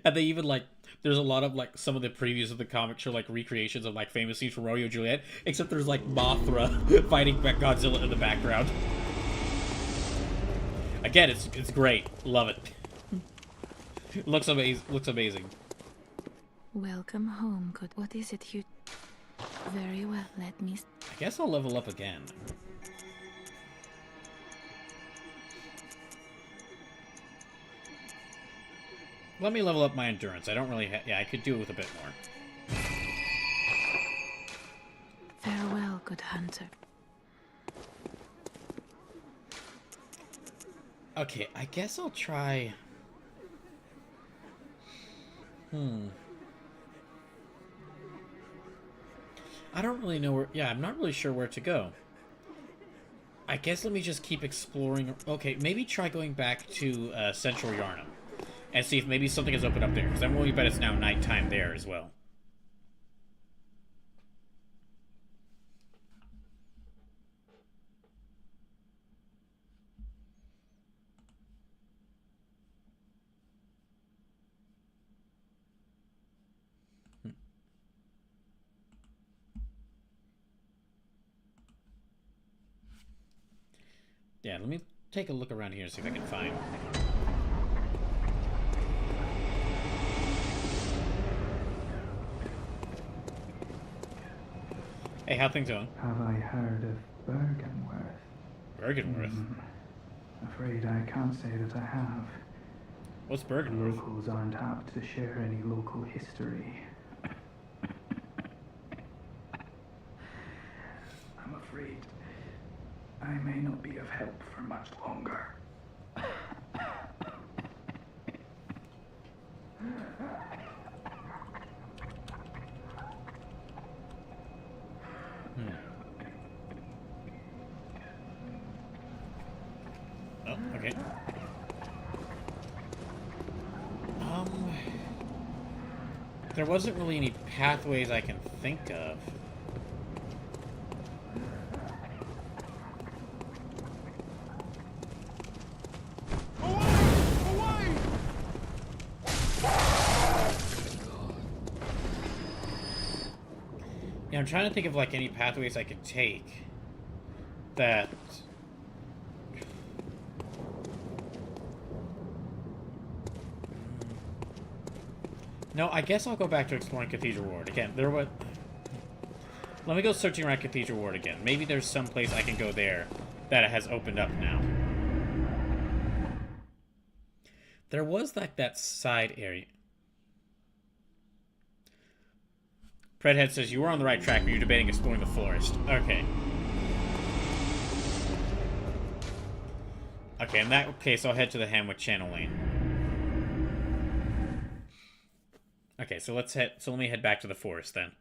[SPEAKER 1] And they even, like, there's a lot of, like, some of the previews of the comics show, like, recreations of, like, famous scenes from Romeo and Juliet, except there's, like, Mothra fighting Godzilla in the background. Again, it's great. Love it. Looks amazing. Looks amazing.
[SPEAKER 4] Welcome home, good. What is it you... Very well, let me...
[SPEAKER 1] I guess I'll level up again. Let me level up my endurance. I don't really yeah, I could do it with a bit more.
[SPEAKER 4] Farewell, good hunter.
[SPEAKER 1] Okay, I guess I'll try... I don't really know where... Yeah, I'm not really sure where to go. I guess let me just keep exploring... Okay, maybe try going back to Central Yarnum. And see if maybe something has opened up there. Because I'm willing to bet it's now nighttime there as well. Yeah, let me take a look around here and see if I can find... Hey, how things going?
[SPEAKER 2] Have I heard of Bergenworth?
[SPEAKER 1] Bergenworth?
[SPEAKER 2] Afraid I can't say that I have.
[SPEAKER 1] What's Bergenworth?
[SPEAKER 2] Locals aren't apt to share any local history. I'm afraid I may not be of help for much longer.
[SPEAKER 1] Oh, okay. There wasn't really any pathways I can think of. Yeah, I'm trying to think of like any pathways I could take that... No, I guess I'll go back to exploring Cathedral Ward again. There was... Let me go searching around Cathedral Ward again. Maybe there's some place I can go there that has opened up now. There was like that side area. Fredhead says you were on the right track when you're debating exploring the forest. Okay. Okay, in that case, I'll head to the Hamwick Channel Lane. Okay, so let me head back to the forest then.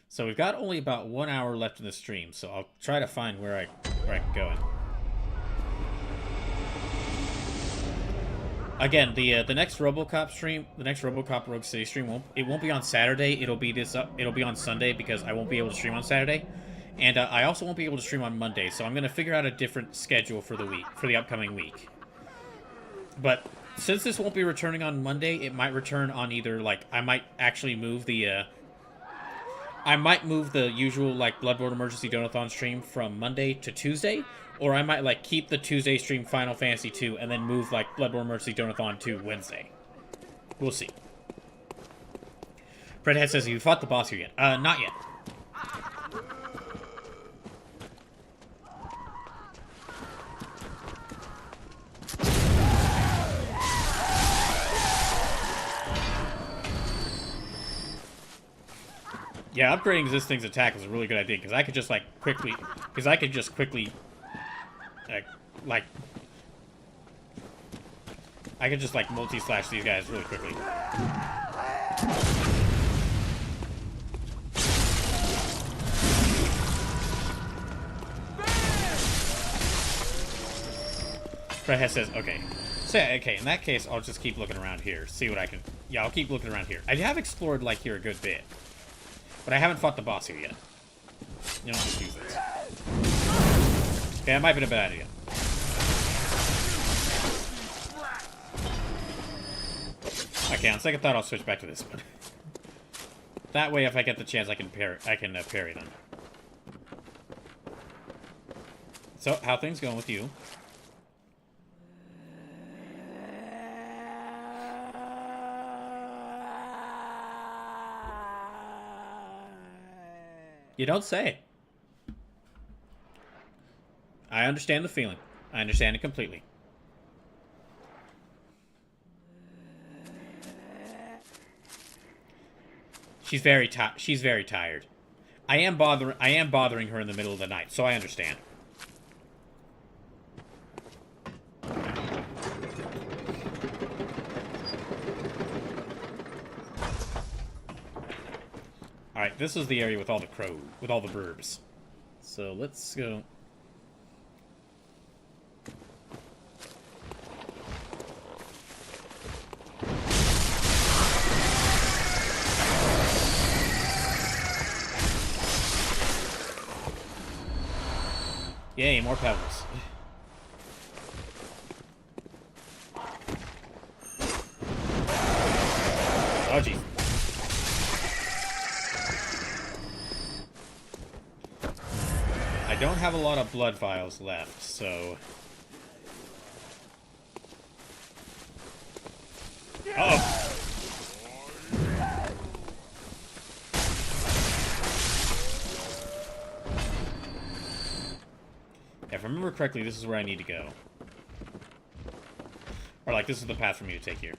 [SPEAKER 1] So we've got only about 1 hour left in the stream, so I'll try to find where I can go. Again, the next RoboCop stream, the next RoboCop Rogue City stream won't be on Saturday. It'll be on Sunday because I won't be able to stream on Saturday. And I also won't be able to stream on Monday, so I'm going to figure out a different schedule for the upcoming week. But since this won't be returning on Monday, it might return on either, like, I might actually move the usual, like, Bloodborne Emergency Donathon stream from Monday to Tuesday, or I might, like, keep the Tuesday stream Final Fantasy 2 and then move, like, Bloodborne Emergency Donathon to Wednesday. We'll see. Fredhead says, you fought the boss here yet? Not yet. Yeah, upgrading this thing's attack is a really good idea, because I could just, like, quickly... I could just, like, multi-slash these guys really quickly. Fredhead says, okay. So, yeah, okay, in that case, I'll just keep looking around here, see what I can... Yeah, I'll keep looking around here. I have explored, like, here a good bit. But I haven't fought the boss here yet. You know, let's use this. Okay, that might have been a bad idea. Okay, on second thought, I'll switch back to this one. That way, if I get the chance, I can parry them. So, how things going with you? You don't say. I understand the feeling. I understand it completely. She's very tired. I am bothering her in the middle of the night, so I understand. Alright, this is the area with all the burbs. So let's go. Yay, more pebbles. Oh, jeez. I don't have a lot of blood vials left, so... Uh-oh! If I remember correctly, this is where I need to go. Or, like, this is the path for me to take here.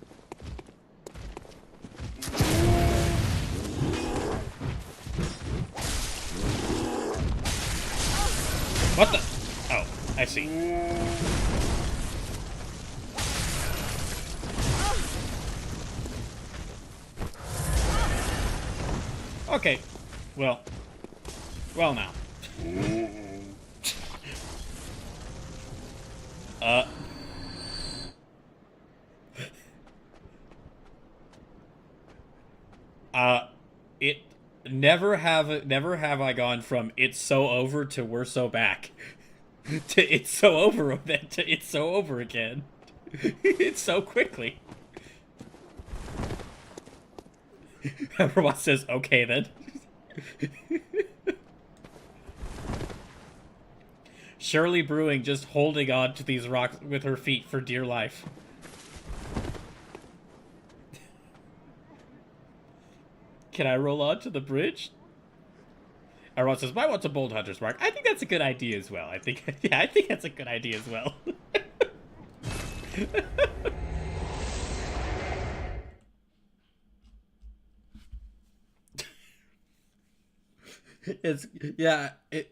[SPEAKER 1] What the? Oh, I see. Okay. Well now. It never have I gone from it's so over to we're so back to it's so over then to it's so over again. It's so quickly. Robot says, okay then. Shirley Brewing just holding on to these rocks with her feet for dear life. Can I roll onto the bridge? Everyone says, "Might want to bold hunter's mark." I think that's a good idea as well. I think that's a good idea as well.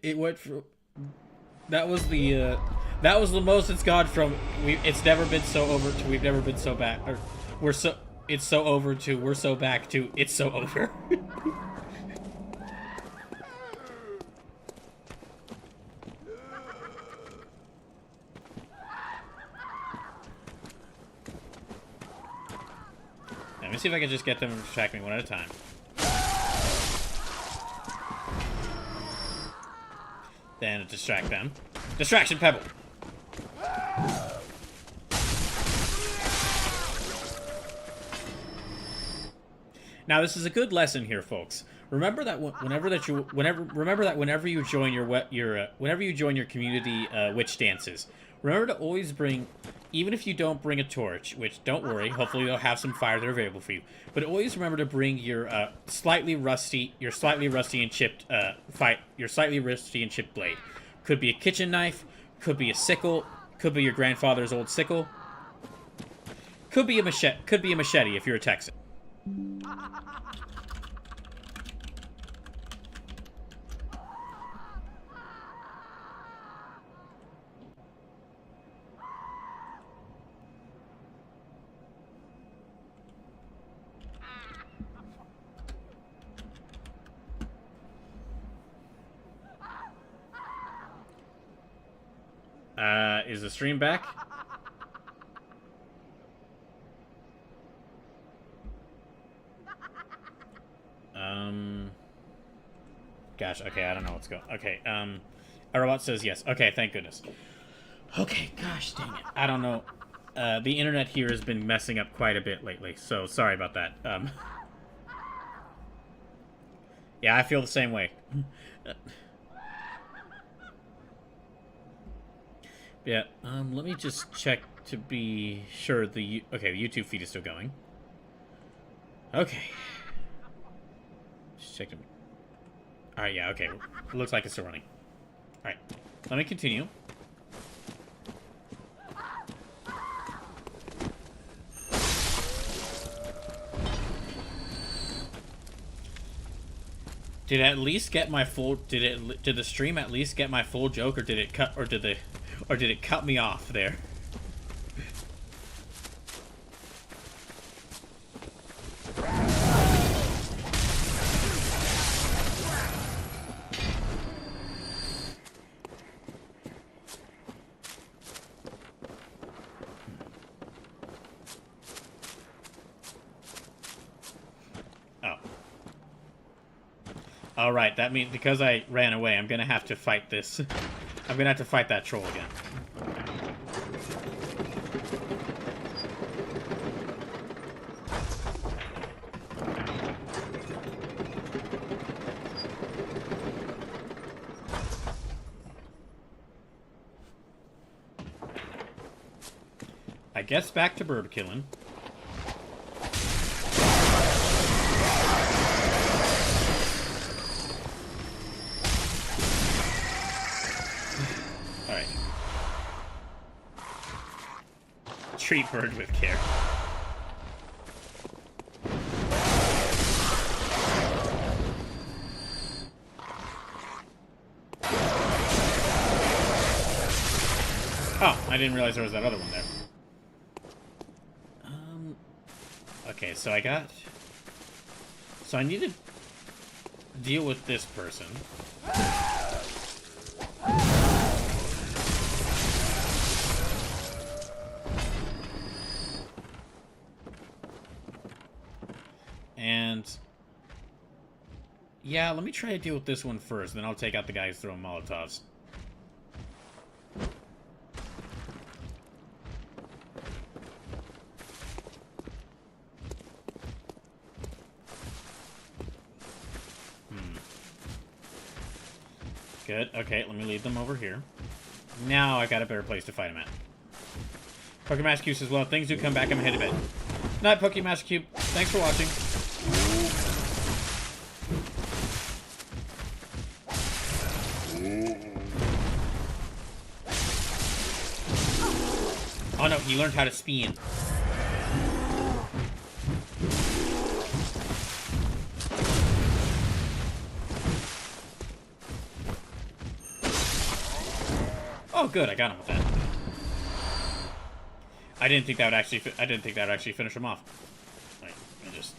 [SPEAKER 1] It went from that was the most it's gone from it's never been so over to we've never been so back, or it's so over to we're so back to it's so over. Let me see if I can just get them to attack me one at a time. Then distract them. Distraction pebble. Now this is a good lesson here, folks. Remember that whenever you join your community witch dances, remember to always bring, even if you don't bring a torch, which don't worry, hopefully they'll have some fire that are available for you. But always remember to bring your slightly rusty and chipped blade. Could be a kitchen knife, could be a sickle, could be your grandfather's old sickle, could be a machete if you're a Texan. Is the stream back? Gosh, okay, I don't know what's going on. Okay, a robot says yes. Okay, thank goodness. Okay, gosh dang it. I don't know. The internet here has been messing up quite a bit lately, so sorry about that. Yeah, I feel the same way. Yeah, let me just check to be sure the YouTube feed is still going. Okay. Just check them. Alright, yeah, okay. It looks like it's still running. Alright. Let me continue. Did it at least get my full did the stream at least get my full joke, or did it cut me off there? Alright, that means because I ran away, I'm gonna have to fight this. I'm gonna have to fight that troll again. I guess back to bird killing. Treat bird with care. Oh, I didn't realize there was that other one there. Okay, so I need to deal with this person. And yeah, let me try to deal with this one first, then I'll take out the guys throwing Molotovs. Good. Okay, let me lead them over here. Now I got a better place to fight them at. Pokemaster Cube says, well, things do come back. I'm headed to bed. Night, Pokemaster Cube. Thanks for watching. Oh no, he learned how to spin. Oh, good, I got him with that. I didn't think that would actually finish him off. Wait, I just.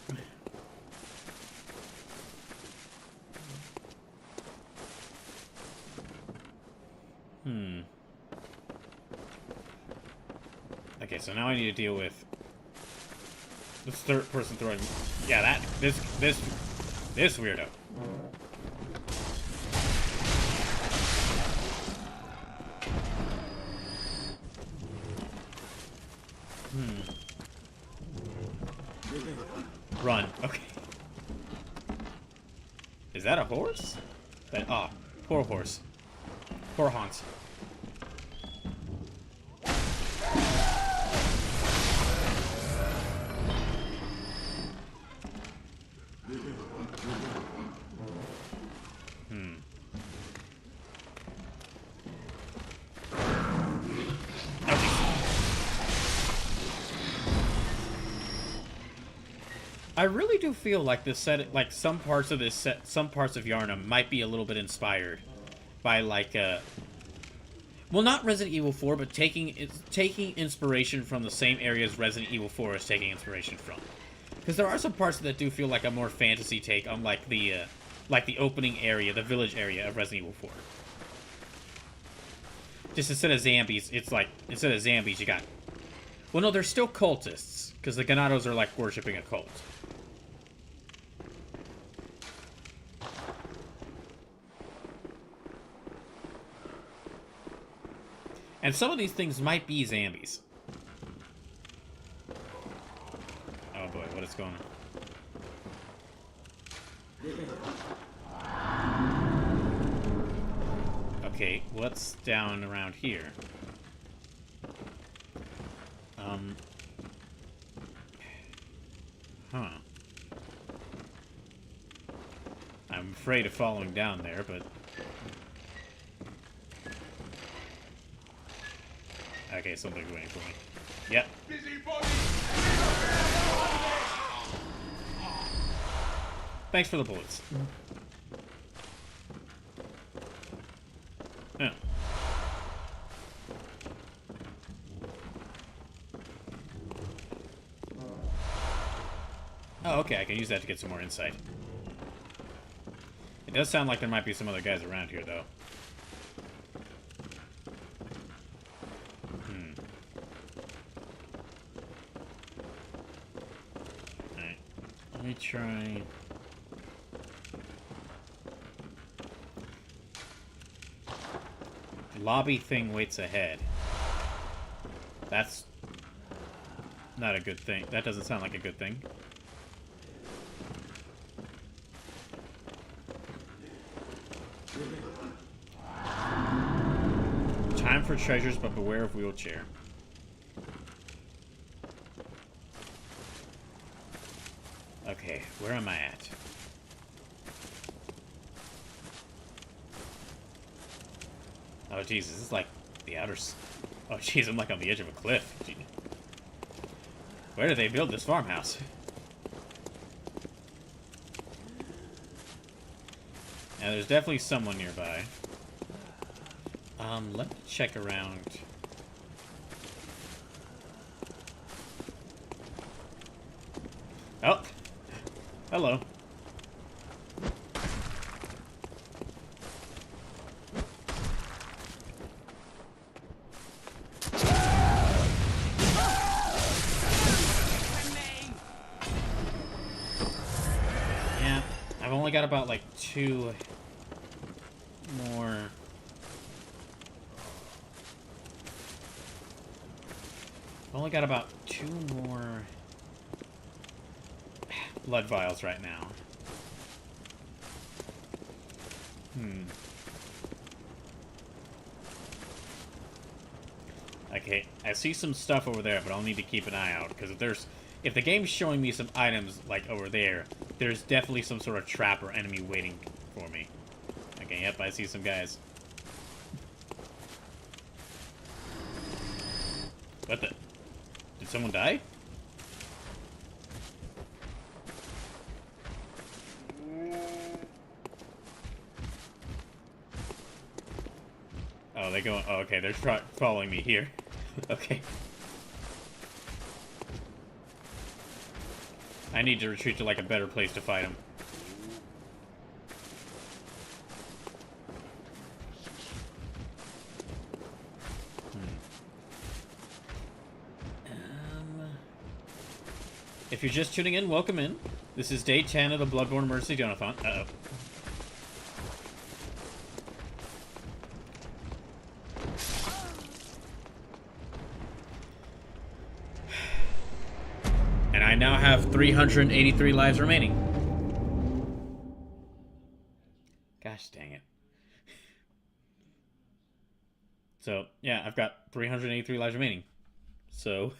[SPEAKER 1] Okay, so now I need to deal with this third person throwing. Yeah, this weirdo. Run. Okay. Is that a horse? Poor horse. Poor Hans. I really do feel like this set, like some parts of this set, some parts of Yharnam might be a little bit inspired by like well, not Resident Evil 4, but taking inspiration from the same areas Resident Evil 4 is taking inspiration from. Because there are some parts that do feel like a more fantasy take on like the opening area, the village area of Resident Evil 4. Just instead of zombies, it's like instead of zombies you got. Well, no, they're still cultists because the Ganados are like worshipping a cult. And some of these things might be zombies. Oh boy, what is going on? Okay, what's down around here? Huh. I'm afraid of falling down there, but... Okay, something's waiting for me. Yep. Thanks for the bullets. Yeah. Oh, okay, I can use that to get some more insight. It does sound like there might be some other guys around here, though. Alright. Let me try... Lobby thing waits ahead. That's not a good thing. That doesn't sound like a good thing. Time for treasures, but beware of wheelchair. Okay, where am I at? Oh, jeez, this is like the outer... Oh, jeez, I'm like on the edge of a cliff. Jeez. Where did they build this farmhouse? Now, there's definitely someone nearby. Let me check around. Oh! Hello. Yeah, I've only got about like 2 more. I've only got about 2 more blood vials right now. Okay, I see some stuff over there, but I'll need to keep an eye out, because if the game's showing me some items like over there, there's definitely some sort of trap or enemy waiting for me. Okay, yep, I see some guys. What the? Did someone die? Oh, they go. Oh, okay, they're following me here. Okay. I need to retreat to like a better place to fight them. If you're just tuning in, welcome in. This is day 10 of the Bloodborne Mercy Donothon. Uh-oh. And I now have 383 lives remaining. Gosh dang it. So, yeah, I've got 383 lives remaining. So...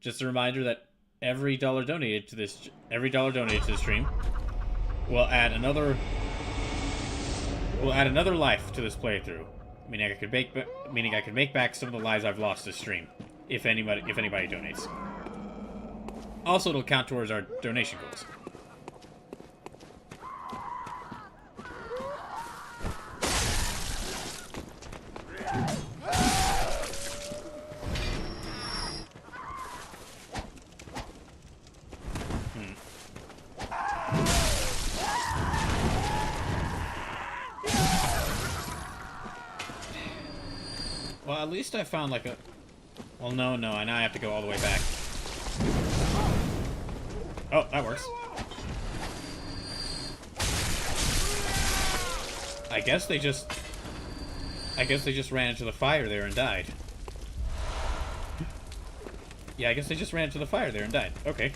[SPEAKER 1] Just a reminder that every dollar donated to this stream will add another life to this playthrough. Meaning I could make back some of the lives I've lost this stream if anybody donates. Also, it'll count towards our donation goals. Well, at least I found like a... Well, no, now I have to go all the way back. Oh, that works. I guess they just ran into the fire there and died. Yeah, I guess they just ran into the fire there and died. Okay.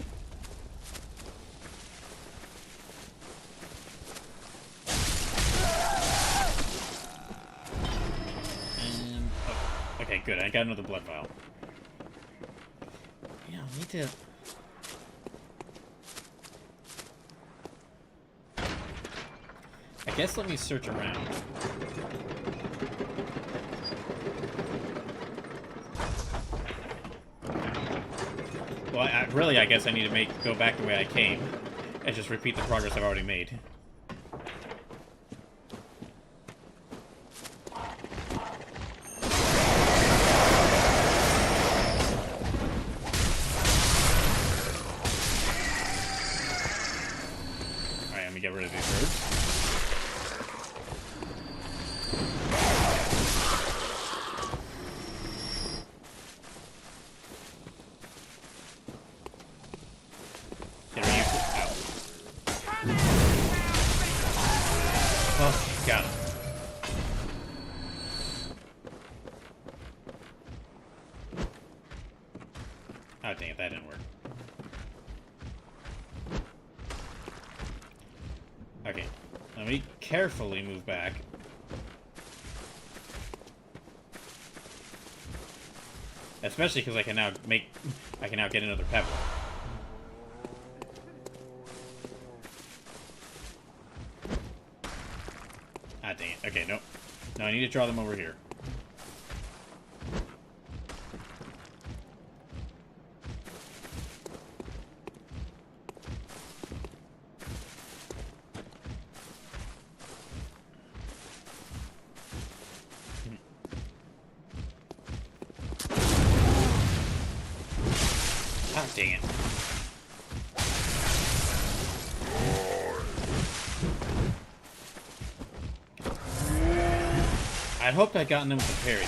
[SPEAKER 1] Okay, good. I got another blood vial. Yeah, I need to... I guess let me search around. Well, I guess I need to go back the way I came and just repeat the progress I've already made. Alright, let me get rid of these birds. Oh, got it. Oh, dang it, that didn't work. Okay, let me carefully move back. Especially because I can now get another pebble. Ah, dang it. Okay, nope. No, I need to draw them over here. Ah, dang it. I hoped I'd gotten them with the parry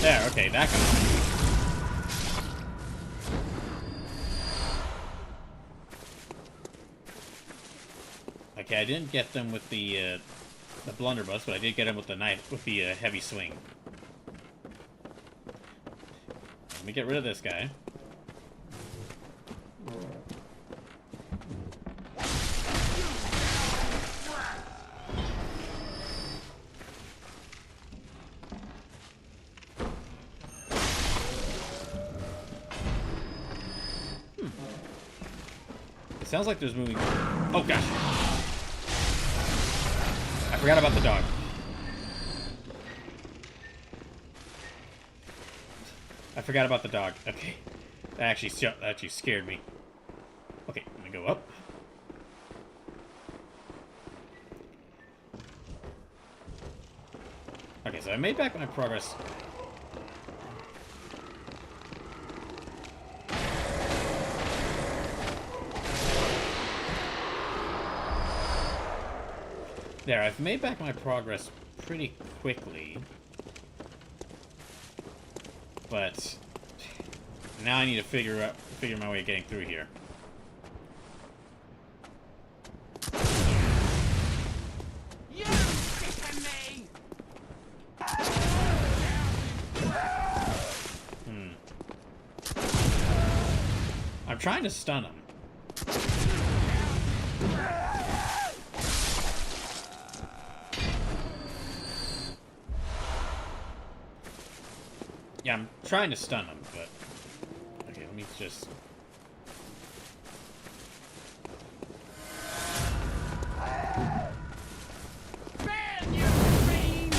[SPEAKER 1] there. There, okay, that got it. Okay, I didn't get them with the blunderbuss, but I did get them with the knife, with the heavy swing. Let me get rid of this guy. It sounds like there's moving. Oh gosh. I forgot about the dog. I forgot about the dog. Okay. That actually scared me. Okay, let me go up. Okay, so I made back my progress. There, I've made back my progress pretty quickly. But now I need to figure my way of getting through here.
[SPEAKER 11] You sicken me!
[SPEAKER 1] I'm trying to stun him. Yeah, I'm trying to stun him, but... Okay, let me just...
[SPEAKER 11] Man, you fiend!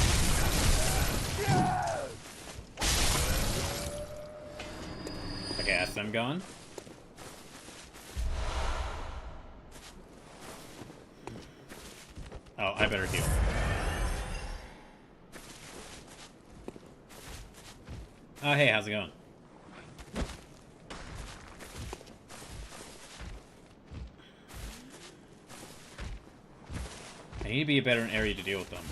[SPEAKER 1] Okay, that's them gone. Oh, I better heal. Oh, hey, how's it going? I need to be a better area to deal with them.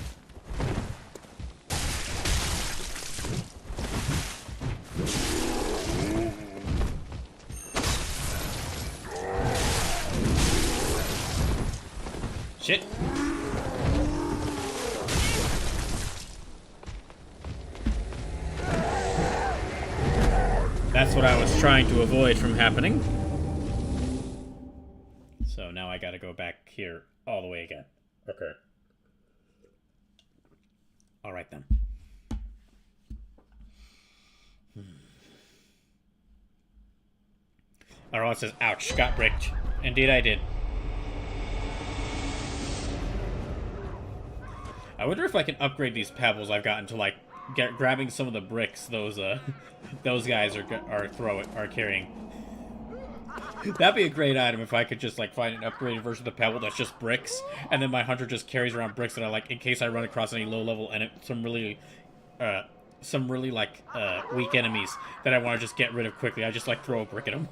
[SPEAKER 1] Shit. That's what I was trying to avoid from happening. So now I gotta go back here all the way again. Okay. Alright then. Alright, it says, ouch, got bricked. Indeed I did. I wonder if I can upgrade these pebbles I've gotten to, like, grabbing some of the bricks those guys are carrying. That'd be a great item if I could just, like, find an upgraded version of the pebble that's just bricks, and then my hunter just carries around bricks that are, like, in case I run across any low level and some really weak enemies that I want to just get rid of quickly. I just, like, throw a brick at them.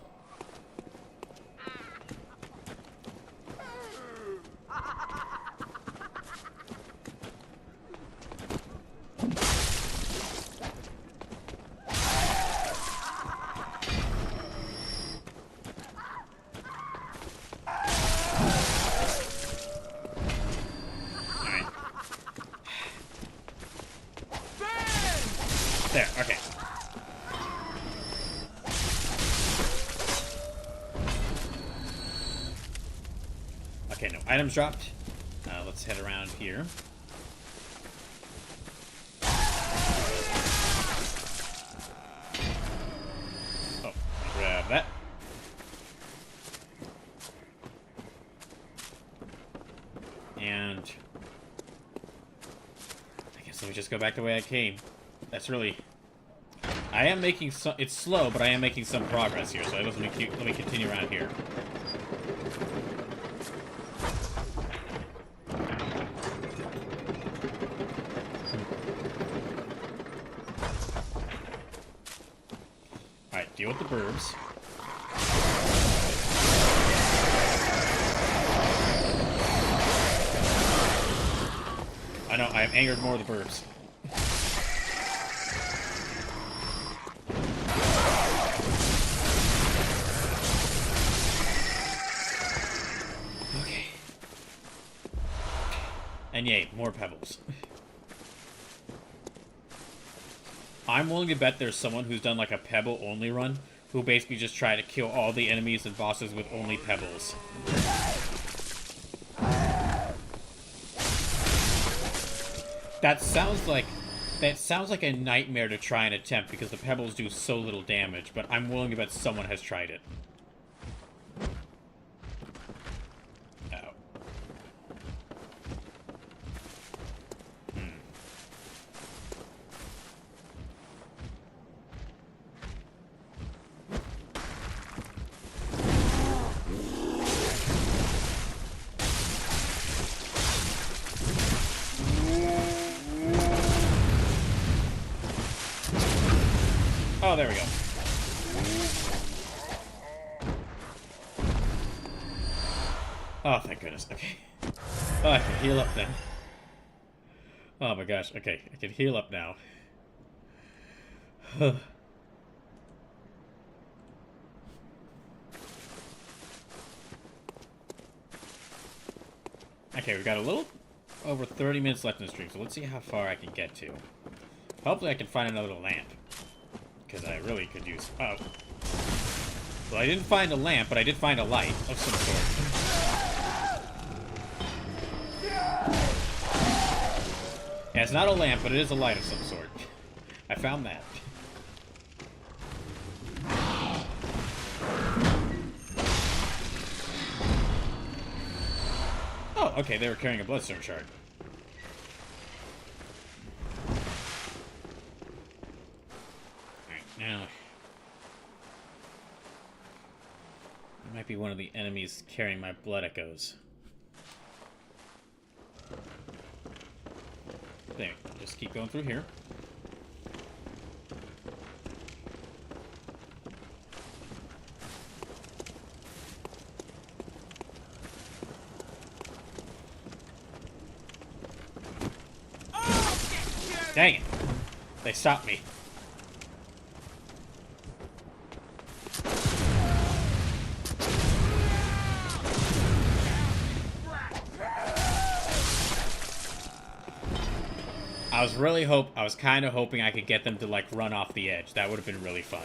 [SPEAKER 1] There, okay. Okay, no items dropped. Let's head around here. Oh, grab that. And I guess let me just go back the way I came. That's really... I am making some... It's slow, but I am making some progress here, so let me continue around here. Alright, deal with the burbs. I know, I have angered more of the burbs. And yay, more pebbles. I'm willing to bet there's someone who's done like a pebble-only run, who basically just try to kill all the enemies and bosses with only pebbles. That sounds like a nightmare to try and attempt because the pebbles do so little damage, but I'm willing to bet someone has tried it. Oh, there we go. Oh, thank goodness. Okay. Oh, I can heal up now. Oh my gosh. Okay, I can heal up now. Okay, we've got a little over 30 minutes left in the stream, so let's see how far I can get to. Hopefully I can find another lamp. Because I really could use... Oh. Well, I didn't find a lamp, but I did find a light of some sort. Yeah, it's not a lamp, but it is a light of some sort. I found that. Oh, okay, they were carrying a bloodstone shard. Now, it might be one of the enemies carrying my blood echoes. There, just keep going through here. Dang it! They stopped me. I was kind of hoping I could get them to, like, run off the edge. That would have been really fun.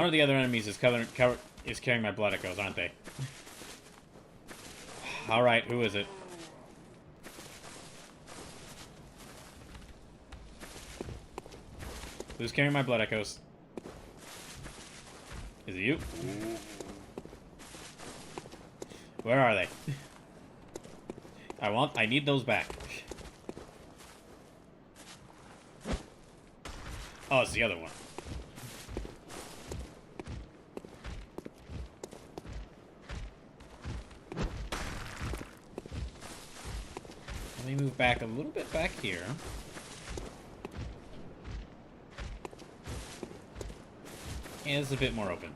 [SPEAKER 1] One of the other enemies is carrying my blood echoes, aren't they? Alright, who is it? Who's carrying my blood echoes? Is it you? Where are they? I need those back. Oh, it's the other one. Let me move back a little bit back here. And it's a bit more open.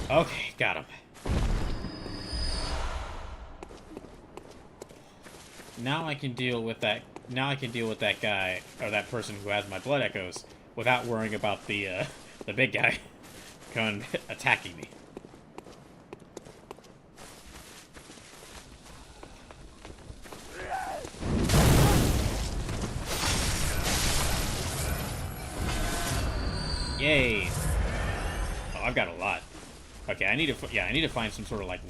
[SPEAKER 1] Okay, got him. Now I can deal with that. Now I can deal with that guy or that person who has my blood echoes without worrying about the big guy coming attacking me. Yay! Oh, I've got a lot. Okay, I need to find some sort of like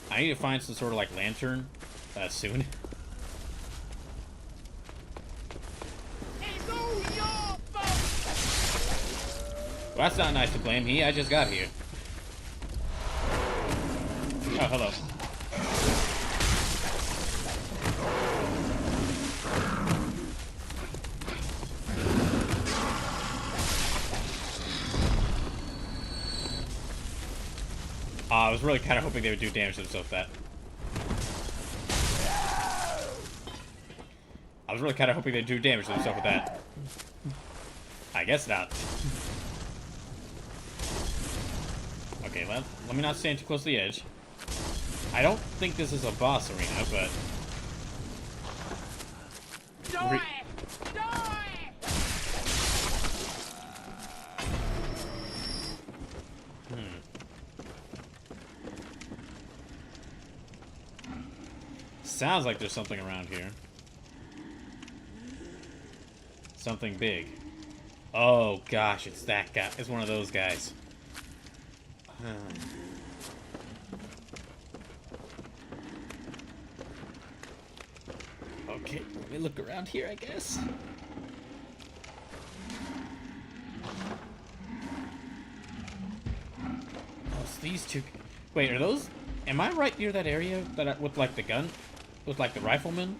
[SPEAKER 1] I need to find some sort of like lantern soon.
[SPEAKER 11] It's all your fault.
[SPEAKER 1] Well, that's not nice to blame me. I just got here. Oh, hello. I was really kind of hoping they would do damage to themselves with that. I was really kind of hoping they'd do damage to themselves with that. I guess not. Okay, let me not stand too close to the edge. I don't think this is a boss arena, but...
[SPEAKER 11] Die! Die!
[SPEAKER 1] Sounds like there's something around here. Something big. Oh gosh, it's that guy. It's one of those guys. Okay, let me look around here, I guess. Oh, it's these two. Wait, are those? Am I right near that area with like the gun? With like the rifleman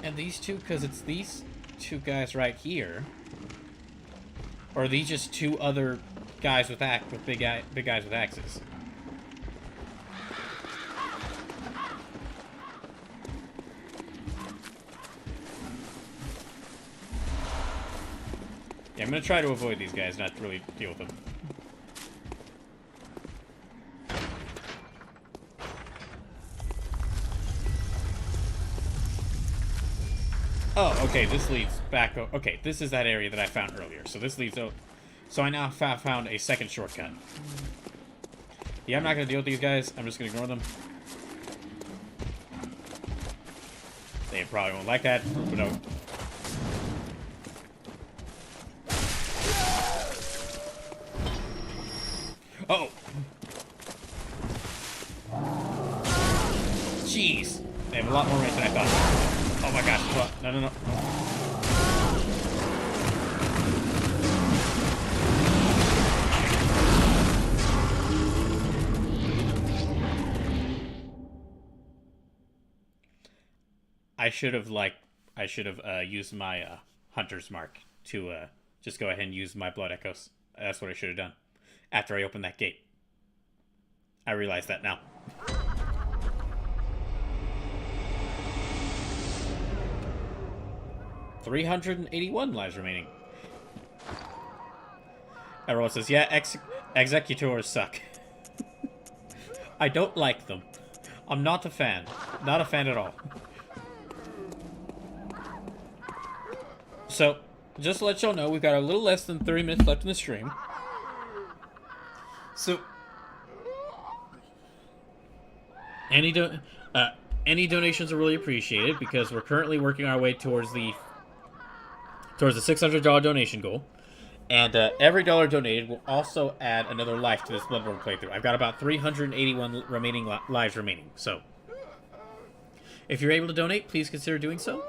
[SPEAKER 1] and these two, because it's these two guys right here, or are these just two other guys with big guys with axes? Yeah, I'm gonna try to avoid these guys, not really deal with them. Oh, okay, this leads back... Okay, this is that area that I found earlier. So this leads... So I now have found a second shortcut. Yeah, I'm not going to deal with these guys. I'm just going to ignore them. They probably won't like that, but no. Uh-oh! Jeez! They have a lot more range than I thought. Oh my gosh, no, no, no. I should have used my hunter's mark to just go ahead and use my blood echoes. That's what I should have done after I opened that gate. I realize that now. 381 lives remaining. Everyone says, yeah, executors suck. I don't like them. I'm not a fan. Not a fan at all. So, just to let y'all know, we've got a little less than 30 minutes left in the stream. So, any donations are really appreciated because we're currently working our way towards the $600 donation goal. And every dollar donated will also add another life to this Bloodborne playthrough. I've got about 381 remaining lives remaining. So, if you're able to donate, please consider doing so.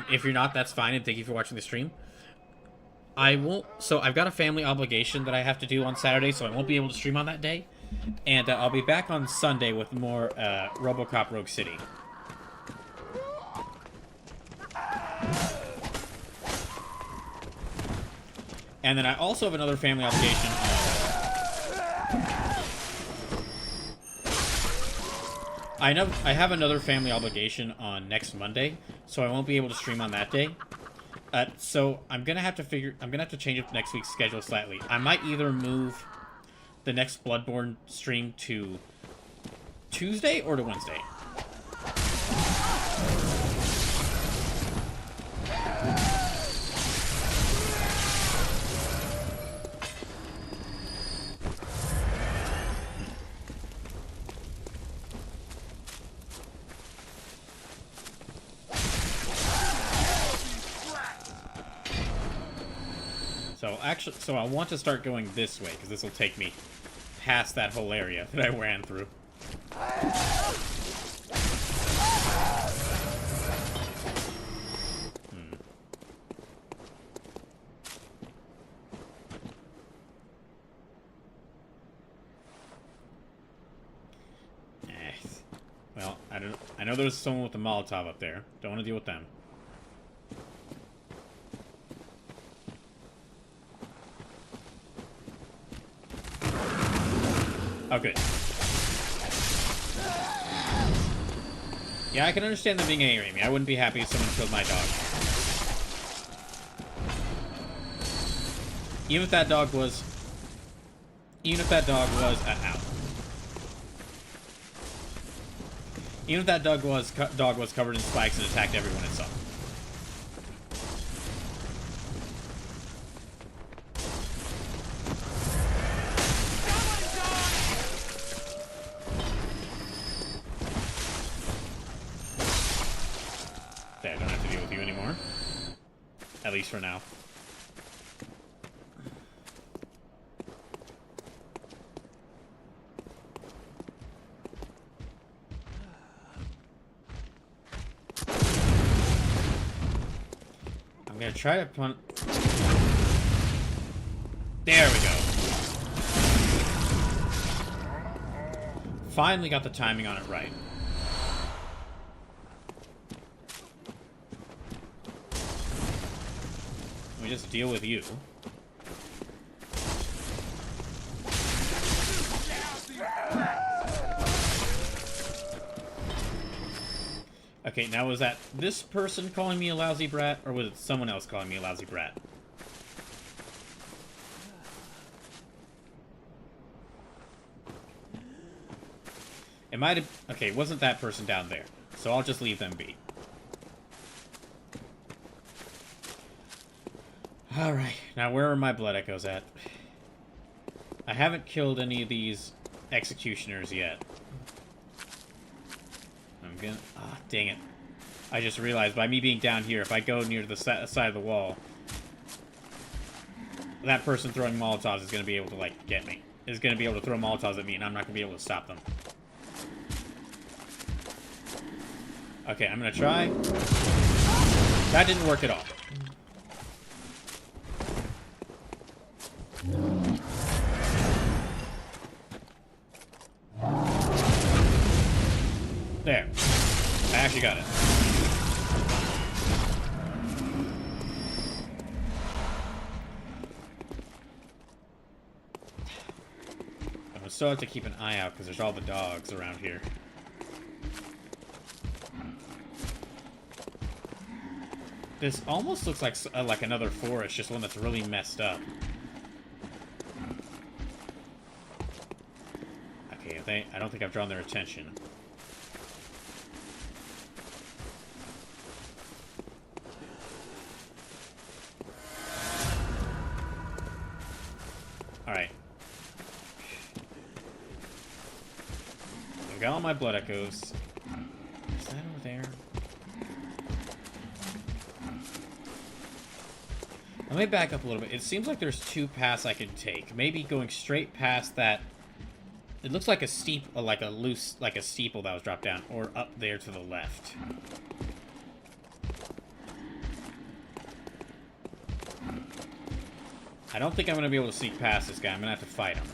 [SPEAKER 1] If you're not, that's fine, and thank you for watching the stream. So I've got a family obligation that I have to do on Saturday, so I won't be able to stream on that day. And I'll be back on Sunday with more RoboCop Rogue City. And then I also have another family obligation. I have another family obligation on next Monday, so I won't be able to stream on that day. So I'm gonna have to change up next week's schedule slightly. I might either move the next Bloodborne stream to Tuesday or to Wednesday. So I want to start going this way, because this will take me past that whole area that I ran through. Well, I know there's someone with a Molotov up there. Don't want to deal with them. Oh, good. Yeah, I can understand them being angry at me. I wouldn't be happy if someone killed my dog. Even if that dog was... ow. Even if that dog was covered in spikes and attacked everyone it saw. There, I don't have to deal with you anymore. At least for now. I'm gonna try to punt. There we go. Finally got the timing on it right. Let me just deal with you. Okay, now was that this person calling me a lousy brat, or was it someone else calling me a lousy brat? It might have... Okay, it wasn't that person down there, so I'll just leave them be. Alright, now where are my blood echoes at? I haven't killed any of these executioners yet. I'm gonna... Ah, dang it. I just realized by me being down here, if I go near the side of the wall, that person throwing Molotovs is going to be able to, like, get me. Is going to be able to throw Molotovs at me, and I'm not going to be able to stop them. Okay, I'm going to try. That didn't work at all. There. I actually got it. I still have to keep an eye out because there's all the dogs around here. This almost looks like another forest, just one that's really messed up. Okay, I don't think I've drawn their attention. Alright. I've got all my blood echoes. Is that over there? Let me back up a little bit. It seems like there's two paths I can take. Maybe going straight past that. It looks like a steep, like a steeple that was dropped down, or up there to the left. I don't think I'm going to be able to sneak past this guy. I'm going to have to fight him.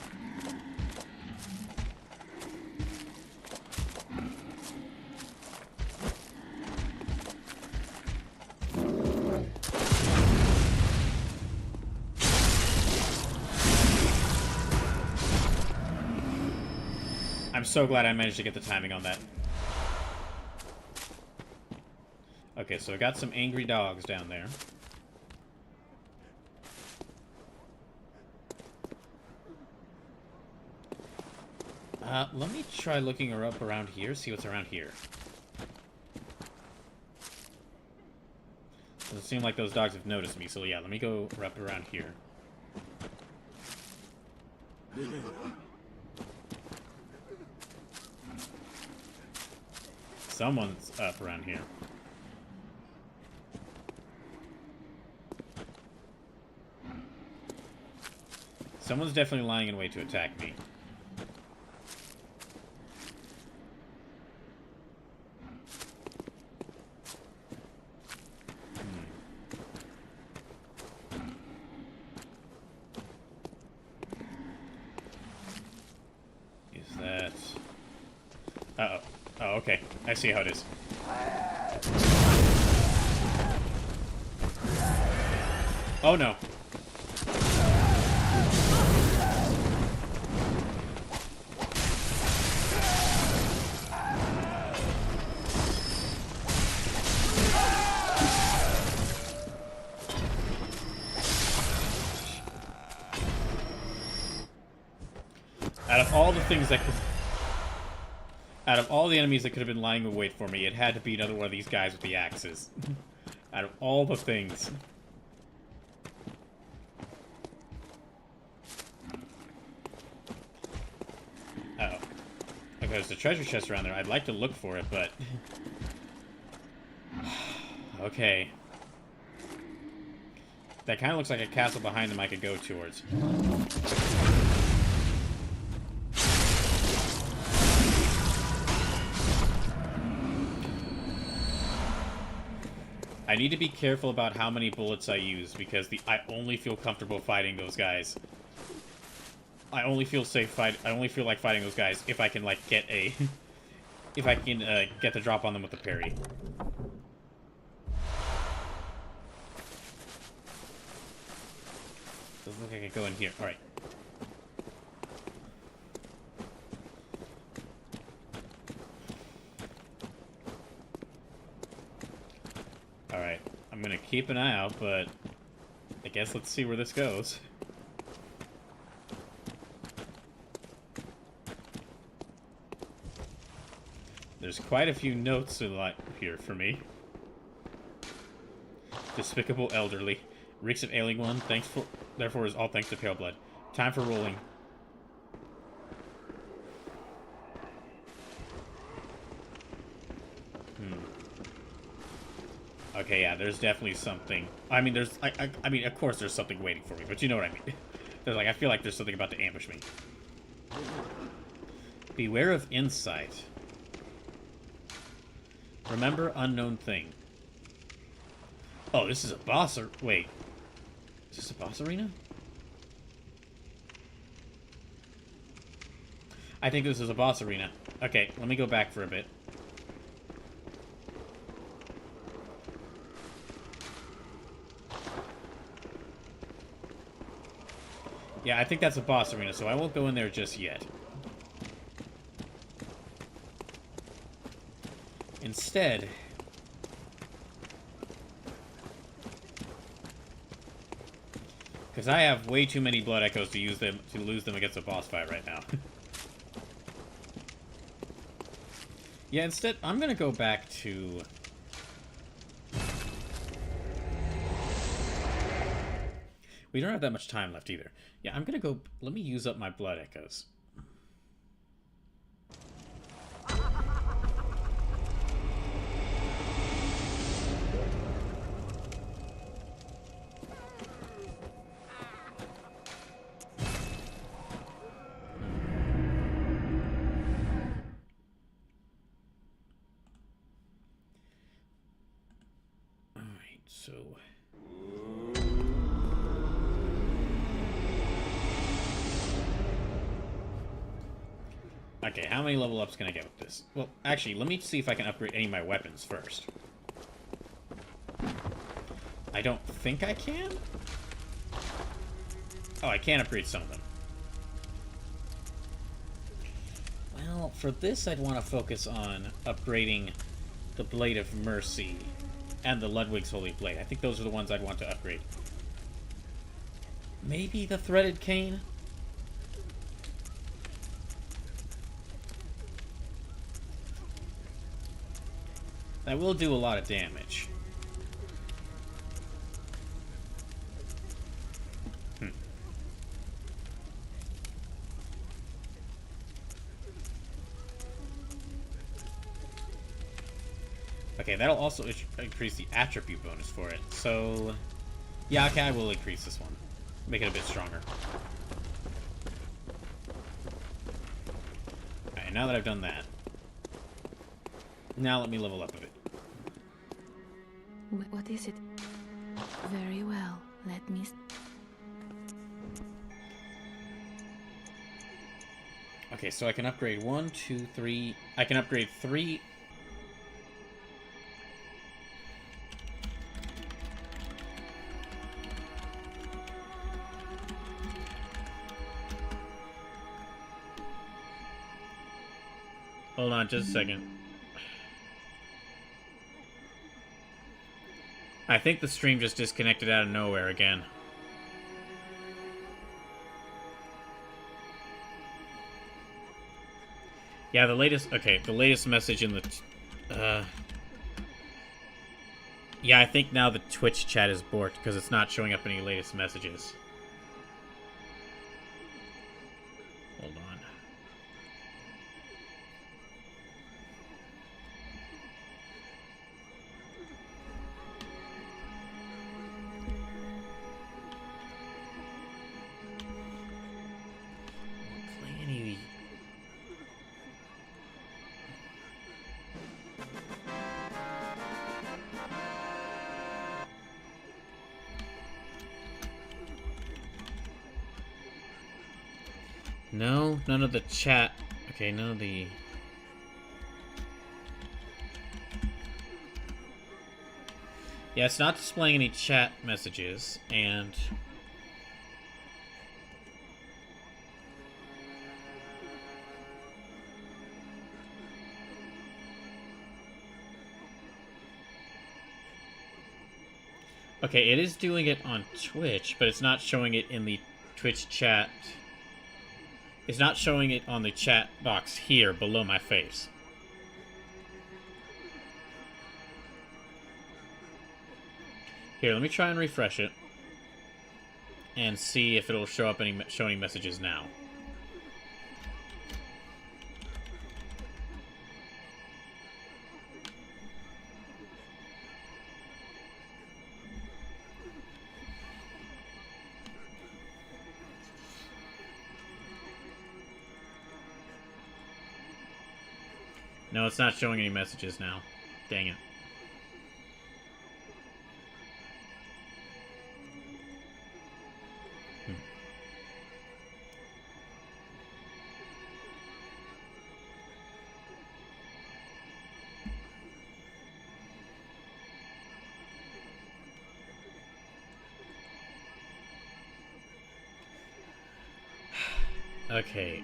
[SPEAKER 1] I'm so glad I managed to get the timing on that. Okay, so I got some angry dogs down there. Let me try looking her up around here, see what's around here. Doesn't seem like those dogs have noticed me, so yeah, let me go up around here. Someone's up around here. Someone's definitely lying in wait to attack me. Is that... Uh-oh. Oh, okay. I see how it is. Oh, no. Out of all the things that could... Out of all the enemies that could have been lying in wait for me, it had to be another one of these guys with the axes. Out of all the things. Uh-oh. If there's a treasure chest around there, I'd like to look for it, but... Okay. That kind of looks like a castle behind them I could go towards. I need to be careful about how many bullets I use, because I only feel comfortable fighting those guys. I only feel like fighting those guys if I can, like, get a... if I can, get the drop on them with the parry. Doesn't look like I can go in here. Alright. Alright, I'm gonna keep an eye out, but I guess let's see where this goes. There's quite a few notes here for me. Despicable elderly. Reeks of ailing one, therefore is all thanks to pale blood. Time for rolling. Okay, yeah, there's definitely something. I mean, I mean, of course there's something waiting for me, but you know what I mean. There's I feel like there's something about to ambush me. Beware of insight. Remember unknown thing. Oh, this is a boss wait. Is this a boss arena? I think this is a boss arena. Okay, let me go back for a bit. Yeah, I think that's a boss arena, so I won't go in there just yet. Instead, Because I have way too many blood echoes to lose them against a boss fight right now. Yeah, instead, I'm gonna go back to... We don't have that much time left either. Yeah, I'm gonna go... Let me use up my blood echoes. Alright, so... Okay, how many level ups can I get with this? Well, actually, let me see if I can upgrade any of my weapons first. I don't think I can? Oh, I can upgrade some of them. Well, for this, I'd want to focus on upgrading the Blade of Mercy and the Ludwig's Holy Blade. I think those are the ones I'd want to upgrade. Maybe the Threaded Cane? That will do a lot of damage. Okay, that'll also increase the attribute bonus for it. So, yeah, okay, I will increase this one. Make it a bit stronger. Alright, now that I've done that, now let me level up a bit.
[SPEAKER 4] What is it? Very well. Let me...
[SPEAKER 1] Okay, so I can upgrade 1, 2, 3... I can upgrade 3... Hold on just a second. I think the stream just disconnected out of nowhere again. Yeah, the latest... Okay, the latest message in the... Yeah, I think now the Twitch chat is borked because it's not showing up any latest messages. Hold on. No, none of the chat. Okay, none of the... Yeah, it's not displaying any chat messages, and... Okay, it is doing it on Twitch, but it's not showing it in the Twitch chat. It's not showing it on the chat box here below my face. Here, let me try and refresh it and see if it'll show up show any messages now. No, it's not showing any messages now. Dang it. Okay,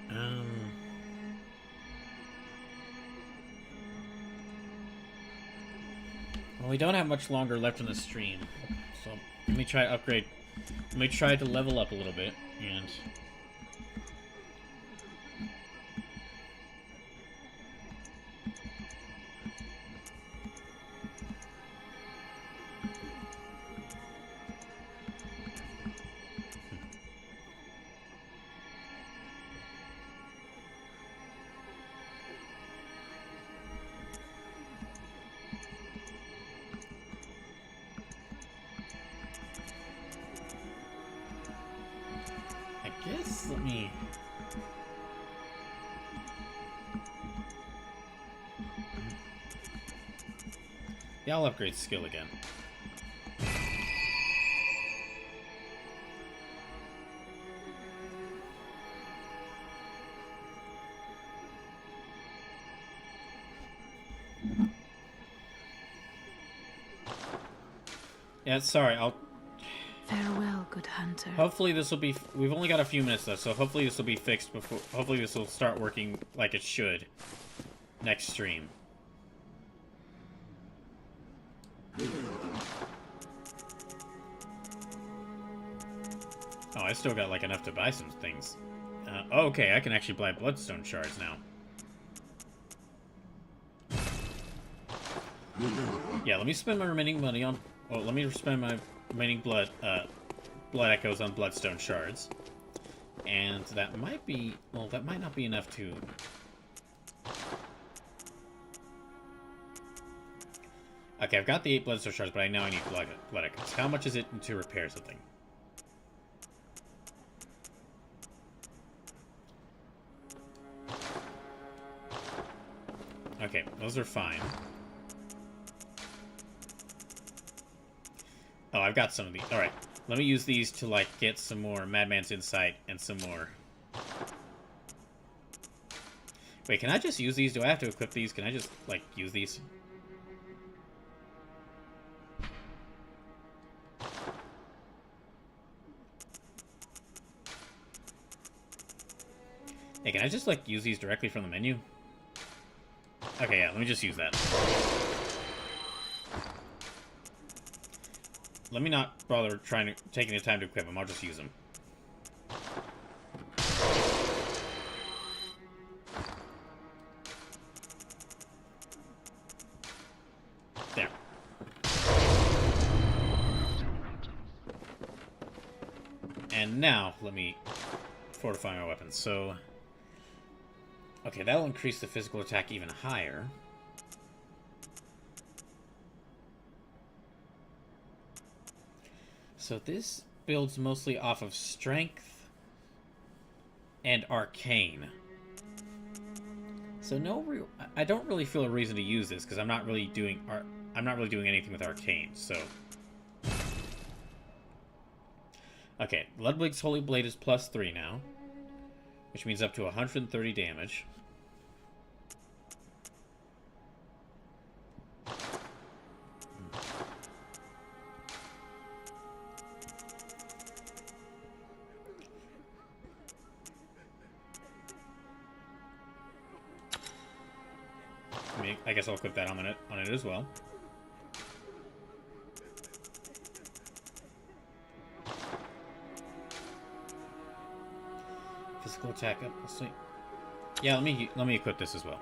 [SPEAKER 1] well, we don't have much longer left in the stream, so let me try to upgrade Let me try to level up a little bit, and... Let me... Yeah, I'll upgrade skill again. Yeah, sorry, I'll...
[SPEAKER 4] Farewell, good hunter.
[SPEAKER 1] Hopefully this will be... We've only got a few minutes left, so hopefully this will be fixed before... Hopefully this will start working like it should next stream. Oh, I still got, like, enough to buy some things. Okay, I can actually buy bloodstone shards now. Yeah, let me spend my remaining money on... Oh, let me spend my remaining blood echoes on bloodstone shards. And that might be... Well, that might not be enough to... Okay, I've got the 8 bloodstone shards, but now I need blood echoes. How much is it to repair something? Okay, those are fine. Oh, I've got some of these. Alright, let me use these to, like, get some more Madman's Insight and some more... Wait, can I just use these? Do I have to equip these? Can I just, like, use these? Hey, can I just, like, use these directly from the menu? Okay, yeah, let me just use that. Let me not bother taking the time to equip them. I'll just use them. There. And now, let me fortify my weapons. So... Okay, that'll increase the physical attack even higher. So this builds mostly off of strength and arcane. So I don't really feel a reason to use this because I'm not really doing anything with arcane. So okay, Ludwig's Holy Blade is +3 now, which means up to 130 damage. I guess I'll equip that on it as well. Physical attack up. Let's see. Yeah, let me equip this as well.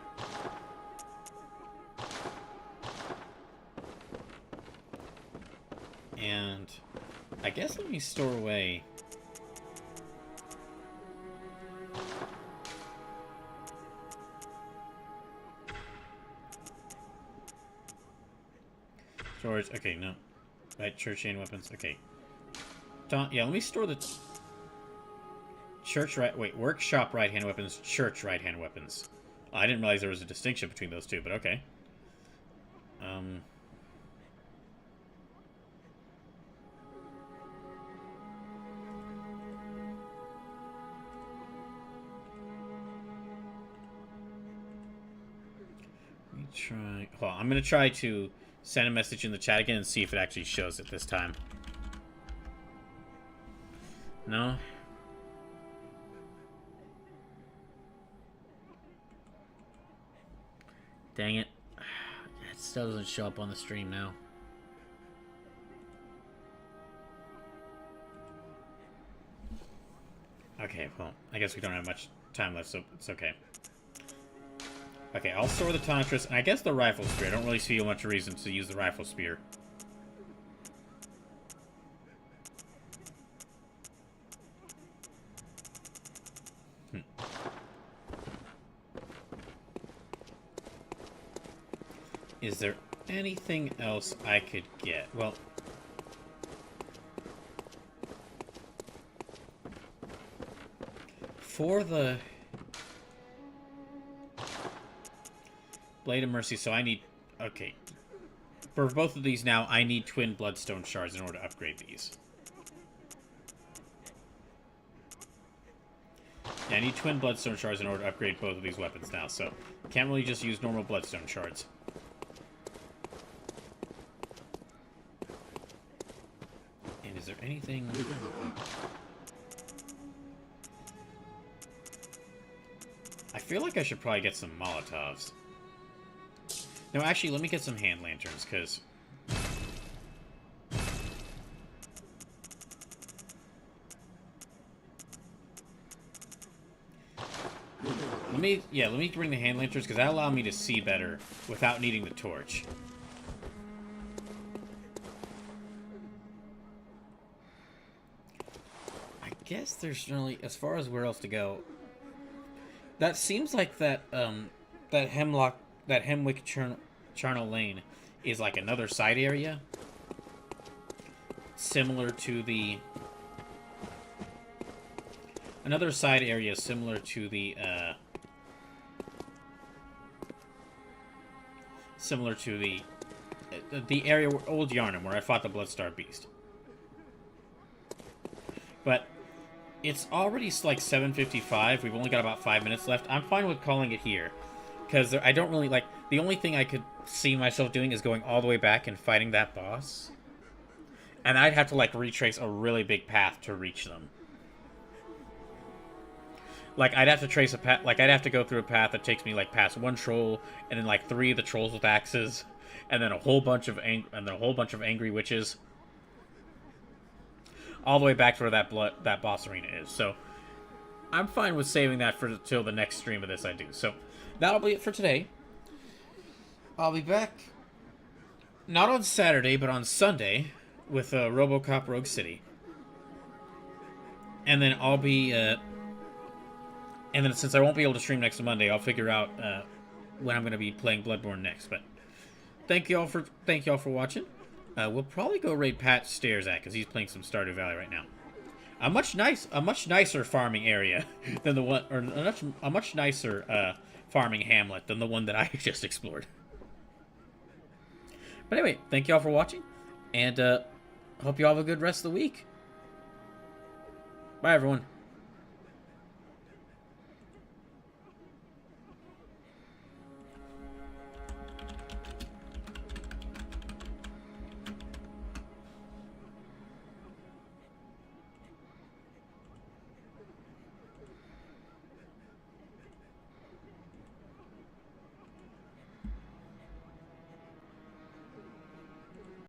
[SPEAKER 1] And I guess let me store away. Storage. Okay, no. Right, church chain weapons. Okay. Yeah, let me store the workshop right-hand weapons, church right-hand weapons. I didn't realize there was a distinction between those two, but okay. Let me try. Well, I'm gonna try to send a message in the chat again and see if it actually shows it this time. No? Dang it. It still doesn't show up on the stream now. Okay, well, I guess we don't have much time left, so it's okay. Okay, I'll store the Tonitrus, and I guess the Rifle Spear. I don't really see much reason to use the Rifle Spear. Is there anything else I could get? Well... For the... Blade of Mercy, so I need... Okay. For both of these now, I need twin Bloodstone Shards in order to upgrade these. Yeah, I need twin Bloodstone Shards in order to upgrade both of these weapons now, so... Can't really just use normal Bloodstone Shards. And is there anything... I feel like I should probably get some Molotovs. No, actually, let me get some hand lanterns, because... Let me bring the hand lanterns, because that'll allow me to see better without needing the torch. I guess there's really, as far as where else to go... That seems like that Hemwick Charnel Lane is like another side area. Similar to the... Another side area similar to the, the area where Old Yarnum, where I fought the Bloodstar Beast. But... It's already like 7:55. We've only got about 5 minutes left. I'm fine with calling it here. Because I don't really, like... The only thing I could see myself doing is going all the way back and fighting that boss. And I'd have to, like, retrace a really big path to reach them. Like, I'd have to trace a path... Like, I'd have to go through a path that takes me, like, past one troll, and then, like, 3 of the trolls with axes, and then a whole bunch of angry witches. All the way back to where that boss arena is. So, I'm fine with saving that for till the next stream of this I do. So, that'll be it for today. I'll be back, not on Saturday, but on Sunday, with RoboCop Rogue City. And then I'll be, and then since I won't be able to stream next Monday, I'll figure out when I'm going to be playing Bloodborne next. But, thank y'all for watching. We'll probably go raid Pat Stairs at, because he's playing some Stardew Valley right now. A much nicer farming area than the one, or a much nicer farming hamlet than the one that I just explored. But anyway, thank y'all for watching, and hope you all have a good rest of the week. Bye, everyone.